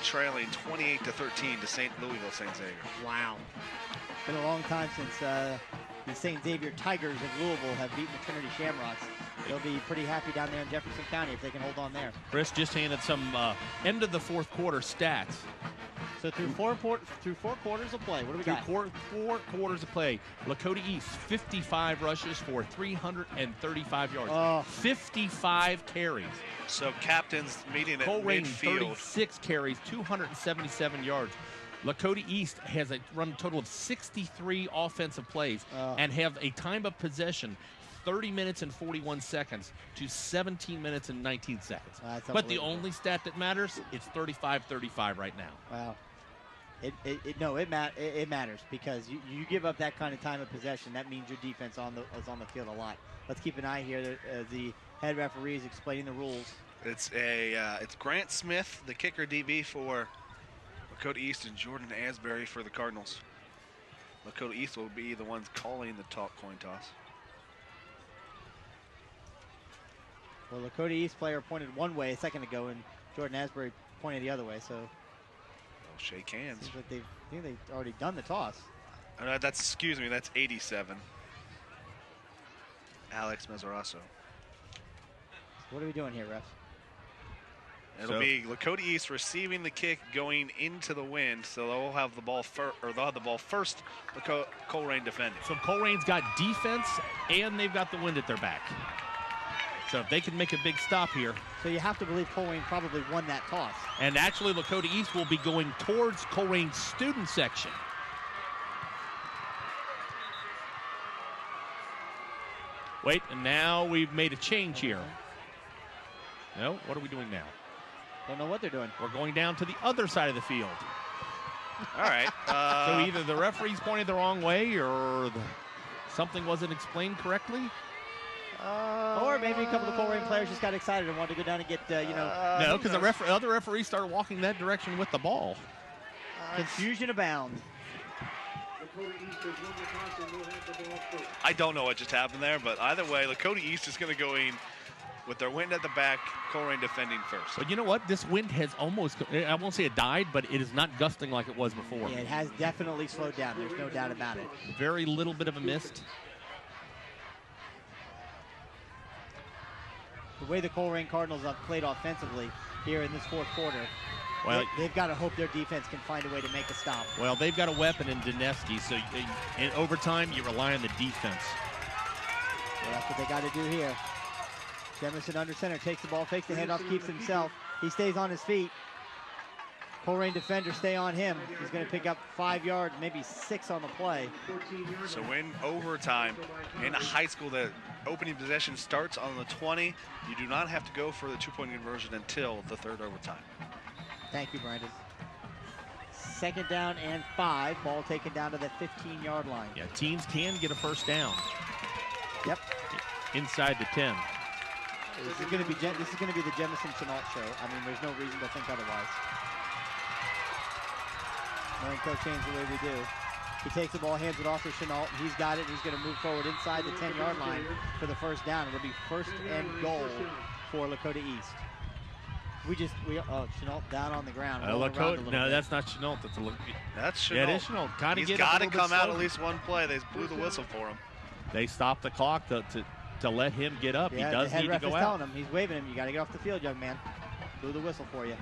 trailing 28-13 to Louisville St. Xavier. Wow. It's been a long time since the St. Xavier Tigers of Louisville have beaten the Trinity Shamrocks. They'll be pretty happy down there in Jefferson County if they can hold on there. Chris just handed some end of the fourth quarter stats. So through four quarters of play, what do we got? Four quarters of play, Lakota East 55 rushes for 335 yards. 55 carries. So captains meeting at Colerain midfield. 36 carries, 277 yards. Lakota East has run a total of 63 offensive plays and have a time of possession 30 minutes and 41 seconds to 17 minutes and 19 seconds. But the only stat that matters, it's 35-35 right now. Wow. It matters because you give up that kind of time of possession. That means your defense is on the field a lot. Let's keep an eye here. The head referee is explaining the rules. It's Grant Smith, the kicker DB for Lakota East, and Jordan Asbury for the Cardinals. Lakota East will be the ones calling the coin toss. Well, Lakota East player pointed one way a second ago, and Jordan Asbury pointed the other way. So they'll shake hands. Seems like they've already done the toss. That's 87. Alex Mezzarasso. What are we doing here, refs? It'll be Lakota East receiving the kick going into the wind, so they'll have the ball first. Colerain defending. So Colerain's got defense and they've got the wind at their back. So if they can make a big stop here. So you have to believe Colerain probably won that toss. And actually Lakota East will be going towards Colerain's student section. Wait, and now we've made a change here. No, what are we doing now? Don't know what they're doing. We're going down to the other side of the field. All right. So either the referee's pointed the wrong way or something wasn't explained correctly. Or maybe a couple of Colerain players just got excited and wanted to go down and get, no, because the other referee started walking that direction with the ball. Confusion abounds. I don't know what just happened there, but either way, Lakota East is going to go in with their wind at the back, Colerain defending first. But you know what? This wind has almost, I won't say it died, but it is not gusting like it was before. Yeah, it has definitely slowed down. There's no doubt about it. Very little bit of a mist. The way the Colerain Cardinals have played offensively here in this fourth quarter, well, they've got to hope their defense can find a way to make a stop. Well, they've got a weapon in Dineski, so in overtime, you rely on the defense. Well, that's what they got to do here. Jemison under center, takes the ball, fakes the handoff, keeps himself. He stays on his feet. Colerain defenders stay on him. He's going to pick up 5 yards, maybe 6 on the play. So in overtime, in high school, the opening possession starts on the 20. You do not have to go for the 2-point conversion until the third overtime. Thank you, Brandon. 2nd down and 5. Ball taken down to the 15-yard line. Yeah, teams can get a first down. Yep. Inside the 10. This is going to be the Jemison Chenault show. I mean, there's no reason to think otherwise. Knowing Coach Haynes the way we do. He takes the ball, hands it off to Chenault. He's got it. He's going to move forward inside the 10-yard line for the first down. It'll be first and goal for Lakota East. Chenault down on the ground. Lakota, no, that's not Chenault. That's Chenault. Yeah, it is Chenault. He's got to come out at least one play. They blew the whistle for him. They stopped the clock to let him get up. Yeah, he does need to go out. Telling him, he's waving him. You got to get off the field, young man. Blew the whistle for you.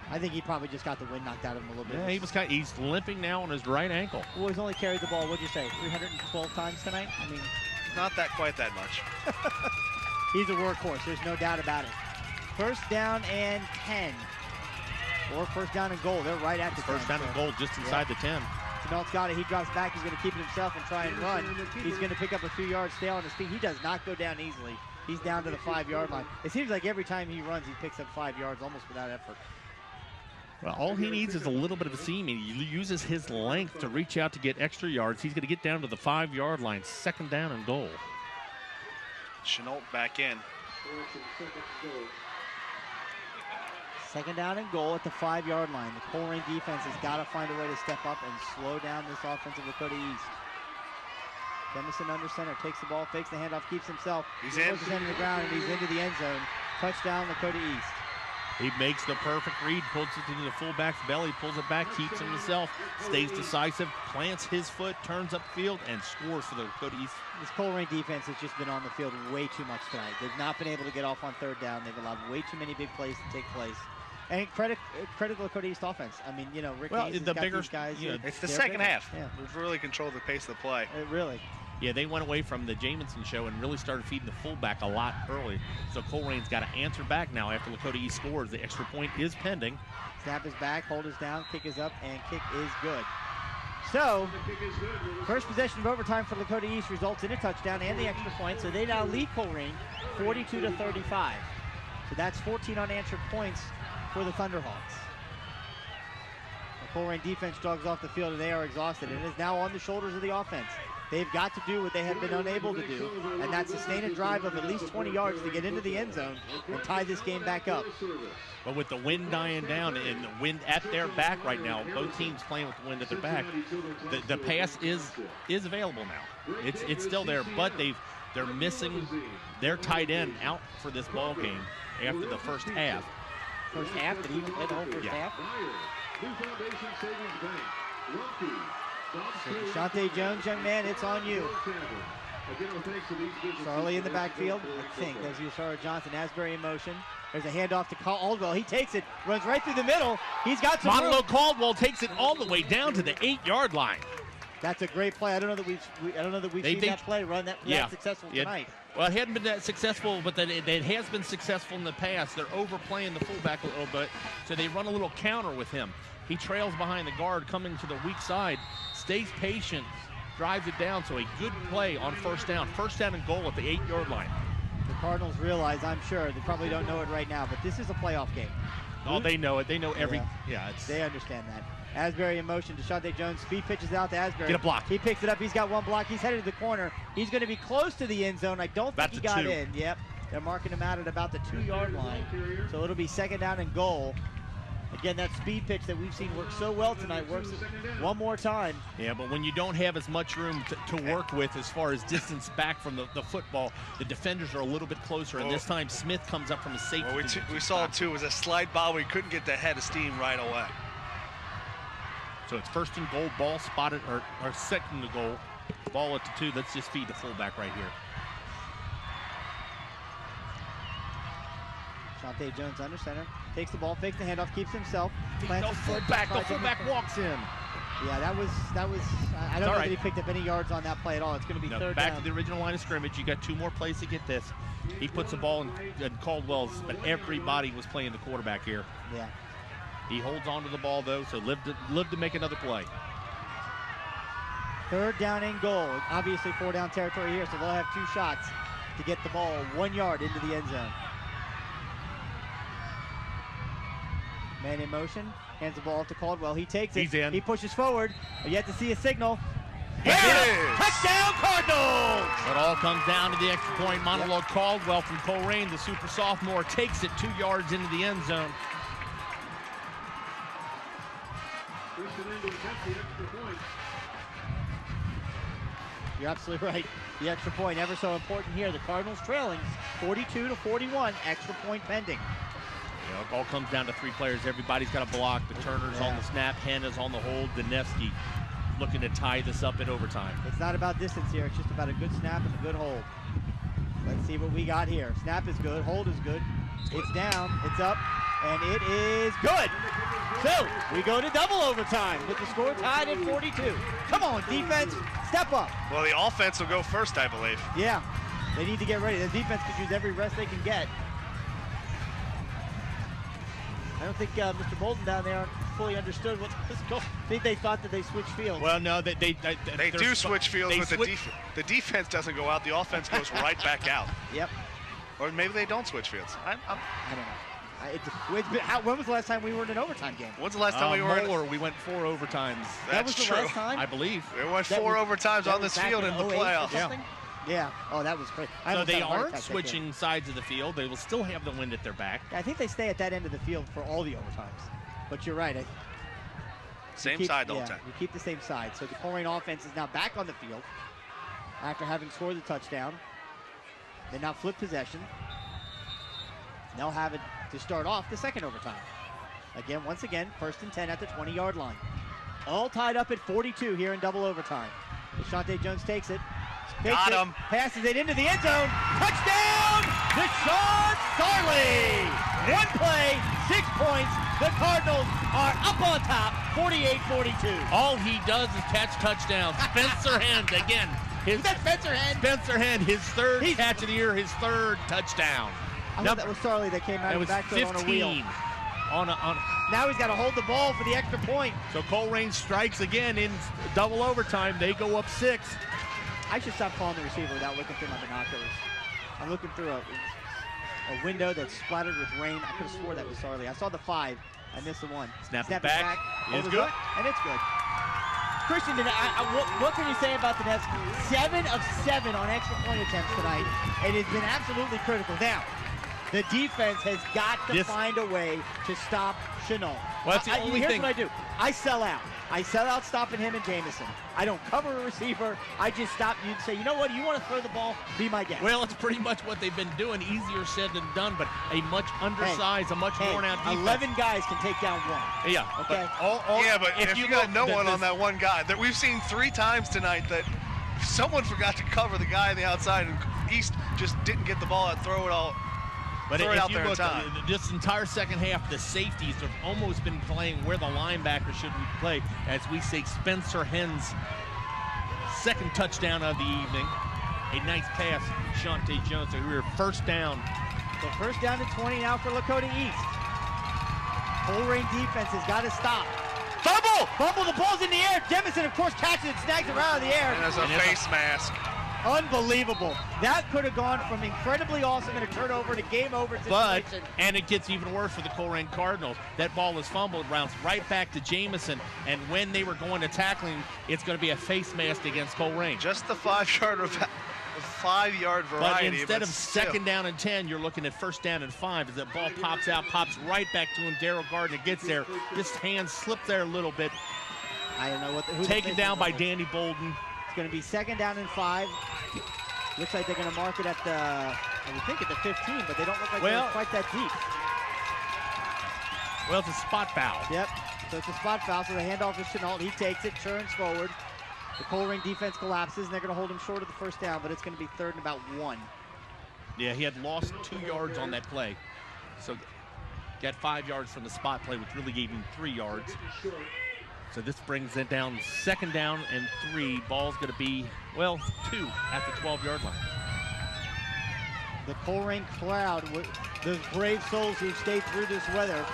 I think he probably just got the wind knocked out of him a little bit. Yeah, he's limping now on his right ankle. Well, he's only carried the ball, what'd you say, 312 times tonight? I mean, not quite that much. He's a workhorse, there's no doubt about it. First down and 10. Or first down and goal. They're right at the 10. First down and goal just inside the 10. Chenault's got it. He drops back. He's going to keep it himself and try and run. He's going to pick up a few yards, stay on his feet. He does not go down easily. He's down to the 5-yard line. It seems like every time he runs, he picks up 5 yards almost without effort. Well, all he needs is a little bit of a seam. He uses his length to reach out to get extra yards. He's going to get down to the 5-yard line. Second down and goal. Chenault back in. Second down and goal at the 5-yard line. The Colerain defense has got to find a way to step up and slow down this offensive Lakota East. Dennison under center, takes the ball, fakes the handoff, keeps himself. He's in. Pushes into the ground, and he's into the end zone. Touchdown, Lakota East. He makes the perfect read, pulls it into the fullback's belly, pulls it back, keeps him himself, stays decisive, plants his foot, turns upfield, and scores for the Lakota East. This Colerain defense has just been on the field way too much tonight. They've not been able to get off on third down. They've allowed way too many big plays to take place. And credit the Lakota East offense. I mean, you know, Rick Hayes has got these guys. It's the second half. Yeah. We've really controlled the pace of the play. Really. Yeah, they went away from the Jamison show and really started feeding the fullback a lot early. So Colerain's got to answer back now after Lakota East scores. The extra point is pending. Snap is back, hold is down, kick is up, and kick is good. So, first possession of overtime for Lakota East results in a touchdown and the extra point. So they now lead Colerain 42-35. So that's 14 unanswered points for the Thunderhawks. The Colerain defense jogs off the field and they are exhausted. And it is now on the shoulders of the offense. They've got to do what they have been unable to do, and that's sustain a drive of at least 20 yards to get into the end zone and tie this game back up. But with the wind dying down and the wind at their back right now, both teams playing with the wind at their back, the pass is available now. It's still there, but they're missing their tight end out for this ball game after the first half. First half? Did he play the whole first half? So Deshante Jones, young man, it's on you. Charlie in the backfield, I think. There's Yusara Johnson, Asbury in motion. There's a handoff to Caldwell. He takes it, runs right through the middle. He's got some room. Caldwell takes it all the way down to the 8-yard line. That's a great play. I don't know that we've seen that play run that successful tonight. Well, it hadn't been that successful, but it has been successful in the past. They're overplaying the fullback a little bit, so they run a little counter with him. He trails behind the guard, coming to the weak side, stays patient, drives it down. So a good play on first down. First down and goal at the 8-yard line. The Cardinals realize, I'm sure, they probably don't know it right now, but this is a playoff game. Oh, they know it. They know every. They understand that. Asbury in motion. Deshante Jones speed pitches out to Asbury. Get a block. He picks it up. He's got one block. He's headed to the corner. He's going to be close to the end zone. I don't think he got in. Yep. They're marking him out at about the 2-yard line. So it'll be second down and goal. Again, that speed pitch that we've seen work so well tonight works one more time. Yeah, but when you don't have as much room to work with as far as distance back from the football, the defenders are a little bit closer, and this time Smith comes up from a safety. Well, we saw it too. It was a slide ball. We couldn't get the head of steam right away. So it's first and goal, ball spotted, or second to goal, ball at the 2. Let's just feed the fullback right here. Deshante Jones under center, takes the ball, fakes the handoff, keeps himself. The fullback walks in. Yeah, that was. I don't know that he picked up any yards on that play at all. It's going to be third down. Back to the original line of scrimmage. You got 2 more plays to get this. He puts the ball in Caldwell's, but everybody was playing the quarterback here. Yeah. He holds on to the ball though, so lived to make another play. Third down and goal. Obviously 4-down territory here, so they'll have 2 shots to get the ball 1 yard into the end zone. Man in motion, hands the ball off to Caldwell. He takes it. He's in. He pushes forward, but yet to see a signal. Touchdown Cardinals! It all comes down to the extra point. Monologue Caldwell from Colerain, the super sophomore, takes it 2 yards into the end zone. You're absolutely right. The extra point ever so important here. The Cardinals trailing 42-41, extra point pending. It all comes down to 3 players. Everybody's got a block. The Turner's on the snap, Hanna's on the hold, Danevsky looking to tie this up in overtime. It's not about distance here. It's just about a good snap and a good hold. Let's see what we got here. Snap is good. Hold is good. It's down. It's up. And it is good. So we go to double overtime with the score tied at 42. Come on, defense. Step up. Well, the offense will go first, I believe. Yeah. They need to get ready. The defense could use every rest they can get. I don't think Mr. Bolden down there fully understood what was going on. I think they thought that they switched fields. Well, no, they do switch fields, but the defense doesn't go out. The offense goes right back out. Yep. Or maybe they don't switch fields. I don't know. When was the last time we were in an overtime game? When's the last time we were in? We went 4 overtimes. That was the true. last time? I believe. We went 4 overtimes on this field in the playoffs. Yeah. Oh, that was great. So they aren't switching sides of the field. They will still have the wind at their back. I think they stay at that end of the field for all the overtimes. But you're right. Same side the whole time. You keep the same side. So the Colerain offense is now back on the field after having scored the touchdown. They now flip possession. They'll have it to start off the second overtime. Once again, 1st and 10 at the 20-yard line. All tied up at 42 here in double overtime. Deshaunte Jones takes it. Got him. Passes it into the end zone. Touchdown, Deshaun Sarley. 1 play, 6 points. The Cardinals are up on top, 48-42. All he does is catch touchdowns. Spencer Hand again. Is that Spencer Hand? Spencer Hand, his 3rd catch of the year, his 3rd touchdown. I thought that was Sarley that came out of the backfield on a wheel. Now he's got to hold the ball for the extra point. So Colerain strikes again in double overtime. They go up 6. I should stop calling the receiver without looking through my binoculars. I'm looking through a window that's splattered with rain. I could have swore that was Sarley. I saw the 5. I missed the 1. Snap it back. It's good. And it's good. Christian, what can you say about the Nets? 7 of 7 on extra point attempts tonight. It has been absolutely critical. Now, the defense has got to find a way to stop Chenault. Well, that's the only here's thing. what I do. I sell out. I sell out stopping him and Jamison. I don't cover a receiver. I just stop you and say, you know what? You want to throw the ball? Be my guest. Well, it's pretty much what they've been doing. Easier said than done, but a much undersized, a much worn-out defense. 11 guys can take down 1. Yeah. Okay. But if you got no one on that one guy, that we've seen 3 times tonight that someone forgot to cover the guy on the outside, and East just didn't get the ball and throw it all. But throw it if out you there look, in time. this entire second half, the safeties have almost been playing where the linebacker should play. As we say, Spencer Henn's 2nd touchdown of the evening. A nice pass, Deshaunte Jones. So we were 1st down. So 1st down and 20 now for Lakota East. Colerain defense has got to stop. Fumble! The ball's in the air. Jemison, of course, catches it, snags it right out of the air. And there's a face mask. Unbelievable. That could have gone from incredibly awesome in a turnover to game over situation. And it gets even worse for the Colerain Cardinals. That ball is fumbled, rounds right back to Jamison, and when they were going to tackle him, it's going to be a face mask against Colerain. Just the 5-yard variety. But instead of 2nd down and 10, you're looking at 1st down and 5 as that ball pops out, pops right back to him. Daryl Gardner gets there. His hand slipped there a little bit. I don't know taken down by Danny Bolden. It's going to be 2nd down and 5. Looks like they're going to mark it at the, I would think at the 15, but they don't look like they're quite that deep. Well, it's a spot foul. Yep, so it's a spot foul, so the handoff is Chenault. He takes it, turns forward. The Colerain defense collapses, and they're going to hold him short of the 1st down, but it's going to be 3rd and about 1. Yeah, he had lost 2 yards on that play. So got 5 yards from the spot play, which really gave him 3 yards. So this brings it down 2nd down and 3. Ball's going to be, 2 at the 12-yard line. The Colerain crowd, those brave souls who stayed through this weather,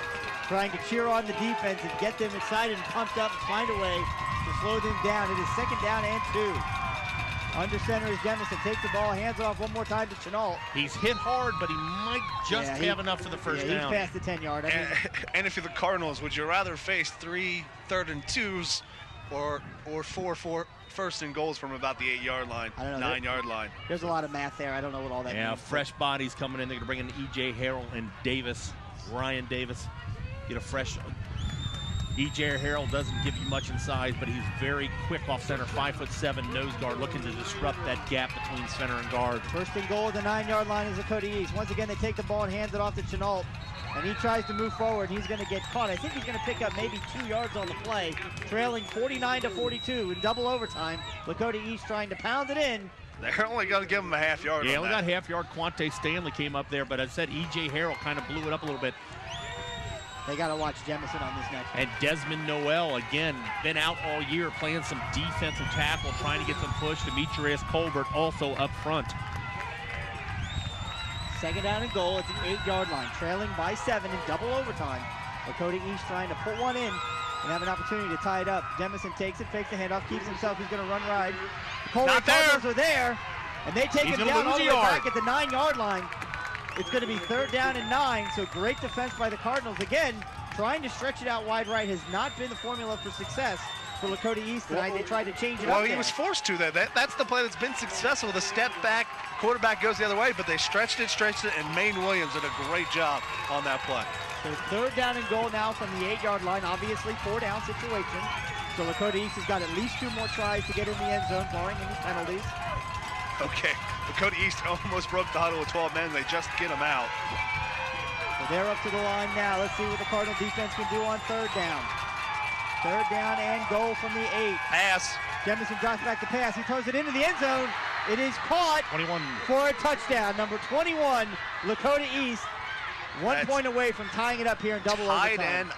trying to cheer on the defense and get them excited and pumped up and find a way to slow them down. It is 2nd down and 2. Under center is Jemison, takes the ball, hands off one more time to Chenault. He's hit hard, but he might just have enough for the 1st down. He's past the 10-yard. And if you're the Cardinals, would you rather face 3 3rd and 2s or 4 1st and goals from about the 8-yard line, 9-yard line? There's a lot of math there. I don't know what all that means. Yeah, fresh bodies coming in. They're going to bring in E.J. Harrell and Davis, Ryan Davis. Get a fresh E.J. Harrell doesn't give you much in size, but he's very quick off center, 5'7" nose guard, looking to disrupt that gap between center and guard. First and goal at the 9-yard line is Lakota East. Once again, they take the ball and hand it off to Chenault, and he tries to move forward. He's going to get caught. I think he's going to pick up maybe 2 yards on the play, trailing 49-42 in double overtime. Lakota East trying to pound it in. They're only going to give him a half yard. Yeah, only got half yard. Quante Stanley came up there, but as I said, E.J. Harrell kind of blew it up a little bit. They got to watch Jemison on this next one. And Desmond Noel, again, been out all year playing some defensive tackle, trying to get some push. Demetrius Colbert also up front. Second down and goal at the 8-yard line, trailing by 7 in double overtime. Lakota East trying to put one in and have an opportunity to tie it up. Jemison takes it, fakes the handoff, keeps himself. He's going to run ride. The Colerain Cardinals are there, and they take him down all the way back at the 9-yard line. It's going to be 3rd down and 9, so great defense by the Cardinals. Again, trying to stretch it out wide right has not been the formula for success for Lakota East tonight. They tried to change it up. Well, he was forced to there. That's the play that's been successful. The step back, quarterback goes the other way, but they stretched it, and Maine Williams did a great job on that play. So 3rd down and goal now from the 8-yard line. Obviously, 4-down situation. So Lakota East has got at least 2 more tries to get in the end zone, barring any penalties. Okay, Lakota East almost broke the huddle with 12 men. They just get them out. So they're up to the line now. Let's see what the Cardinal defense can do on 3rd down. 3rd down and goal from the 8. Pass. Jemison drops back to pass. He throws it into the end zone. It is caught 21 for a touchdown. Number 21, Lakota East, 1 point away from tying it up here in double overtime. Tight end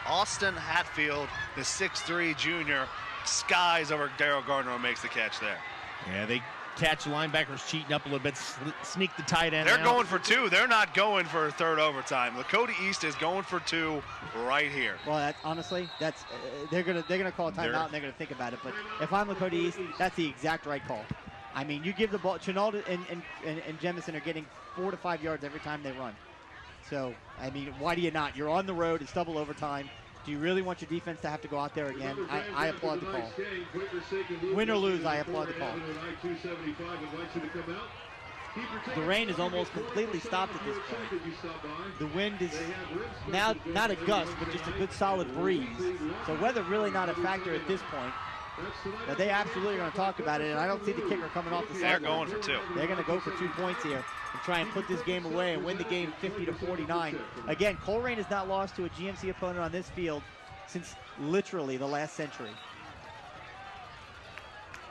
Austin Hatfield, the 6'3" junior, skies over Daryl Gardner and makes the catch there. Yeah, they catch linebackers cheating up a little bit, sneak the tight end They're out. going for 2. They're not going for a 3rd overtime. Lakota East is going for 2 right here. Well, honestly, they're gonna call a timeout and they're gonna think about it. But if I'm Lakota East, that's the exact right call. I mean, you give the ball. Chenault and Jemison are getting 4 to 5 yards every time they run. So I mean, why do you not? You're on the road. It's double overtime. Do you really want your defense to have to go out there again? I applaud the call. Win or lose, I applaud the call. The rain is almost completely stopped at this point. The wind is now not a gust, but just a good solid breeze. So weather really not a factor at this point. But they absolutely are going to talk about it, and I don't see the kicker coming off the sideline. They're going for 2. They're going to go for 2 points here and try and put this game away and win the game 50-49. Again, Colerain has not lost to a GMC opponent on this field since literally the last century.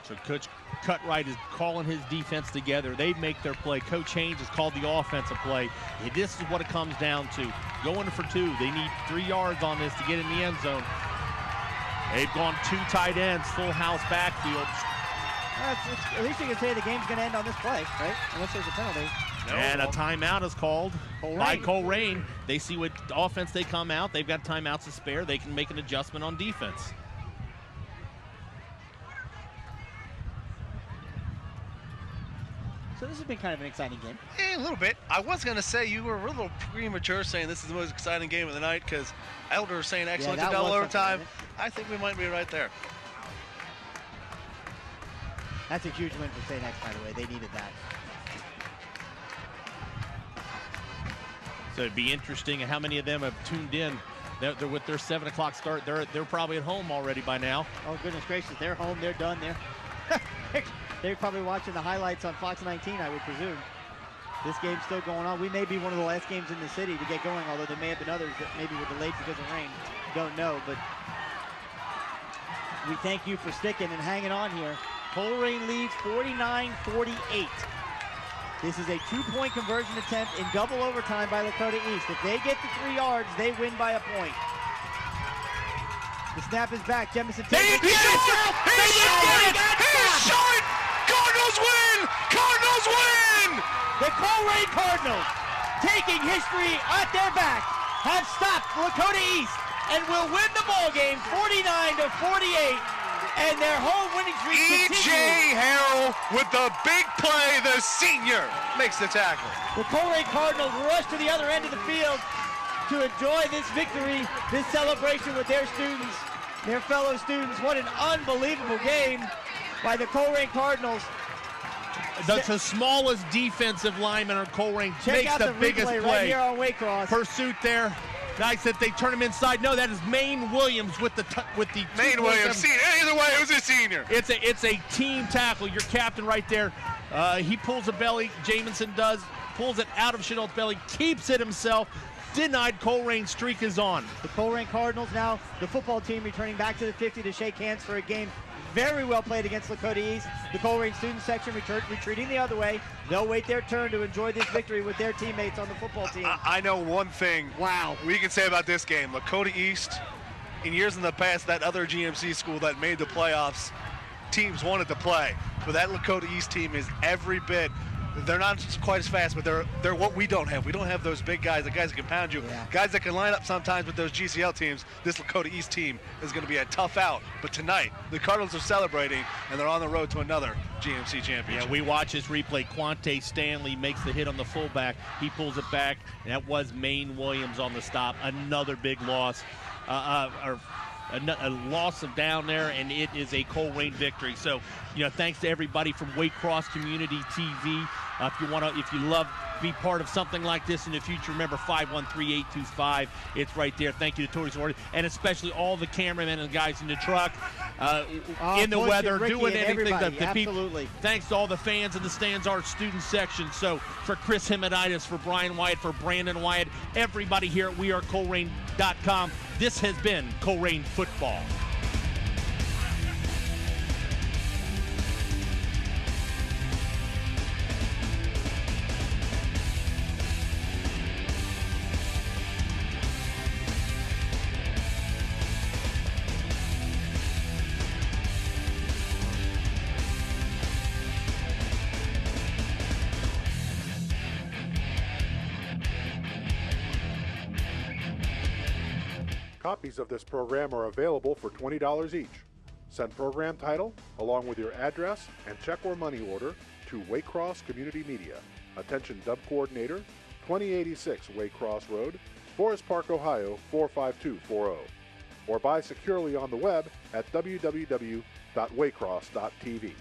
So Coach Cutright is calling his defense together. They make their play. Coach Haynes has called the offensive play. This is what it comes down to. Going for 2. They need 3 yards on this to get in the end zone. They've gone 2 tight ends, full house backfield. At least you can say the game's going to end on this play, right? Unless there's a penalty. No. And a timeout is called by Colerain. They see what offense they come out. They've got timeouts to spare. They can make an adjustment on defense. So this has been kind of an exciting game. A little bit. I was going to say you were a little premature saying this is the most exciting game of the night because Elder was saying excellent to double overtime. I think we might be right there. That's a huge win for St. X, by the way. They needed that. So it'd be interesting how many of them have tuned in. They're with their 7 o'clock start. They're probably at home already by now. Oh, goodness gracious. They're home. They're done. They're probably watching the highlights on Fox 19, I would presume. This game's still going on. We may be one of the last games in the city to get going, although there may have been others that maybe were delayed because of rain. Don't know, but we thank you for sticking and hanging on here. Colerain leads 49-48. This is a 2-point conversion attempt in double overtime by Lakota East. If they get to 3 yards, they win by a point. The snap is back. Jemison takes it. He's short! Cardinals win! Cardinals win! The Colerain Cardinals, taking history at their back, have stopped Lakota East and will win the ball game 49-48. And their home winning streak continues. E.J. Harrell with the big play, the senior, makes the tackle. The Colerain Cardinals rush to the other end of the field to enjoy this victory, this celebration with their students, their fellow students. What an unbelievable game by the Colerain Cardinals. That's the smallest defensive lineman on Colerain. Check makes out the biggest play. right here on Waycross. Pursuit there. Nice that they turn him inside. No, that is Maine Williams with the Maine Williams, senior. Either way, it was a senior. It's a team tackle. Your captain right there. He pulls the belly. Jamison does. Pulls it out of Chenault's belly. Keeps it himself. Denied. Colerain streak is on. The Colerain Cardinals now, the football team returning back to the 50 to shake hands for a game very well played against Lakota East. The Colerain student section retreating the other way. They'll wait their turn to enjoy this victory with their teammates on the football team. I know one thing. Wow. We can say about this game. Lakota East, in years in the past, that other GMC school that made the playoffs, teams wanted to play. But that Lakota East team is every bit. They're not quite as fast, but they're what we don't have. We don't have those big guys, the guys that can pound you, guys that can line up sometimes with those GCL teams. This Lakota East team is going to be a tough out. But tonight, the Cardinals are celebrating, and they're on the road to another GMC championship. Yeah, we watch this replay. Quante Stanley makes the hit on the fullback. He pulls it back, and that was Maine Williams on the stop. Another big loss. A loss of down there, and it is a Colerain victory. So, thanks to everybody from Waycross Community TV. If you love be part of something like this in the future, remember 513-825. It's right there. Thank you to Tori Sorority, and especially all the cameramen and guys in the truck, in the weather, doing anything. Absolutely. Thanks to all the fans in the stands, our student section. So for Chris Hemoditis, for Brian Wyatt, for Brandon Wyatt, everybody here at wearecolerain.com, this has been Colerain Football. Copies of this program are available for $20 each. Send program title along with your address and check or money order to Waycross Community Media. Attention Dub Coordinator, 2086 Waycross Road, Forest Park, Ohio 45240. Or buy securely on the web at www.waycross.tv.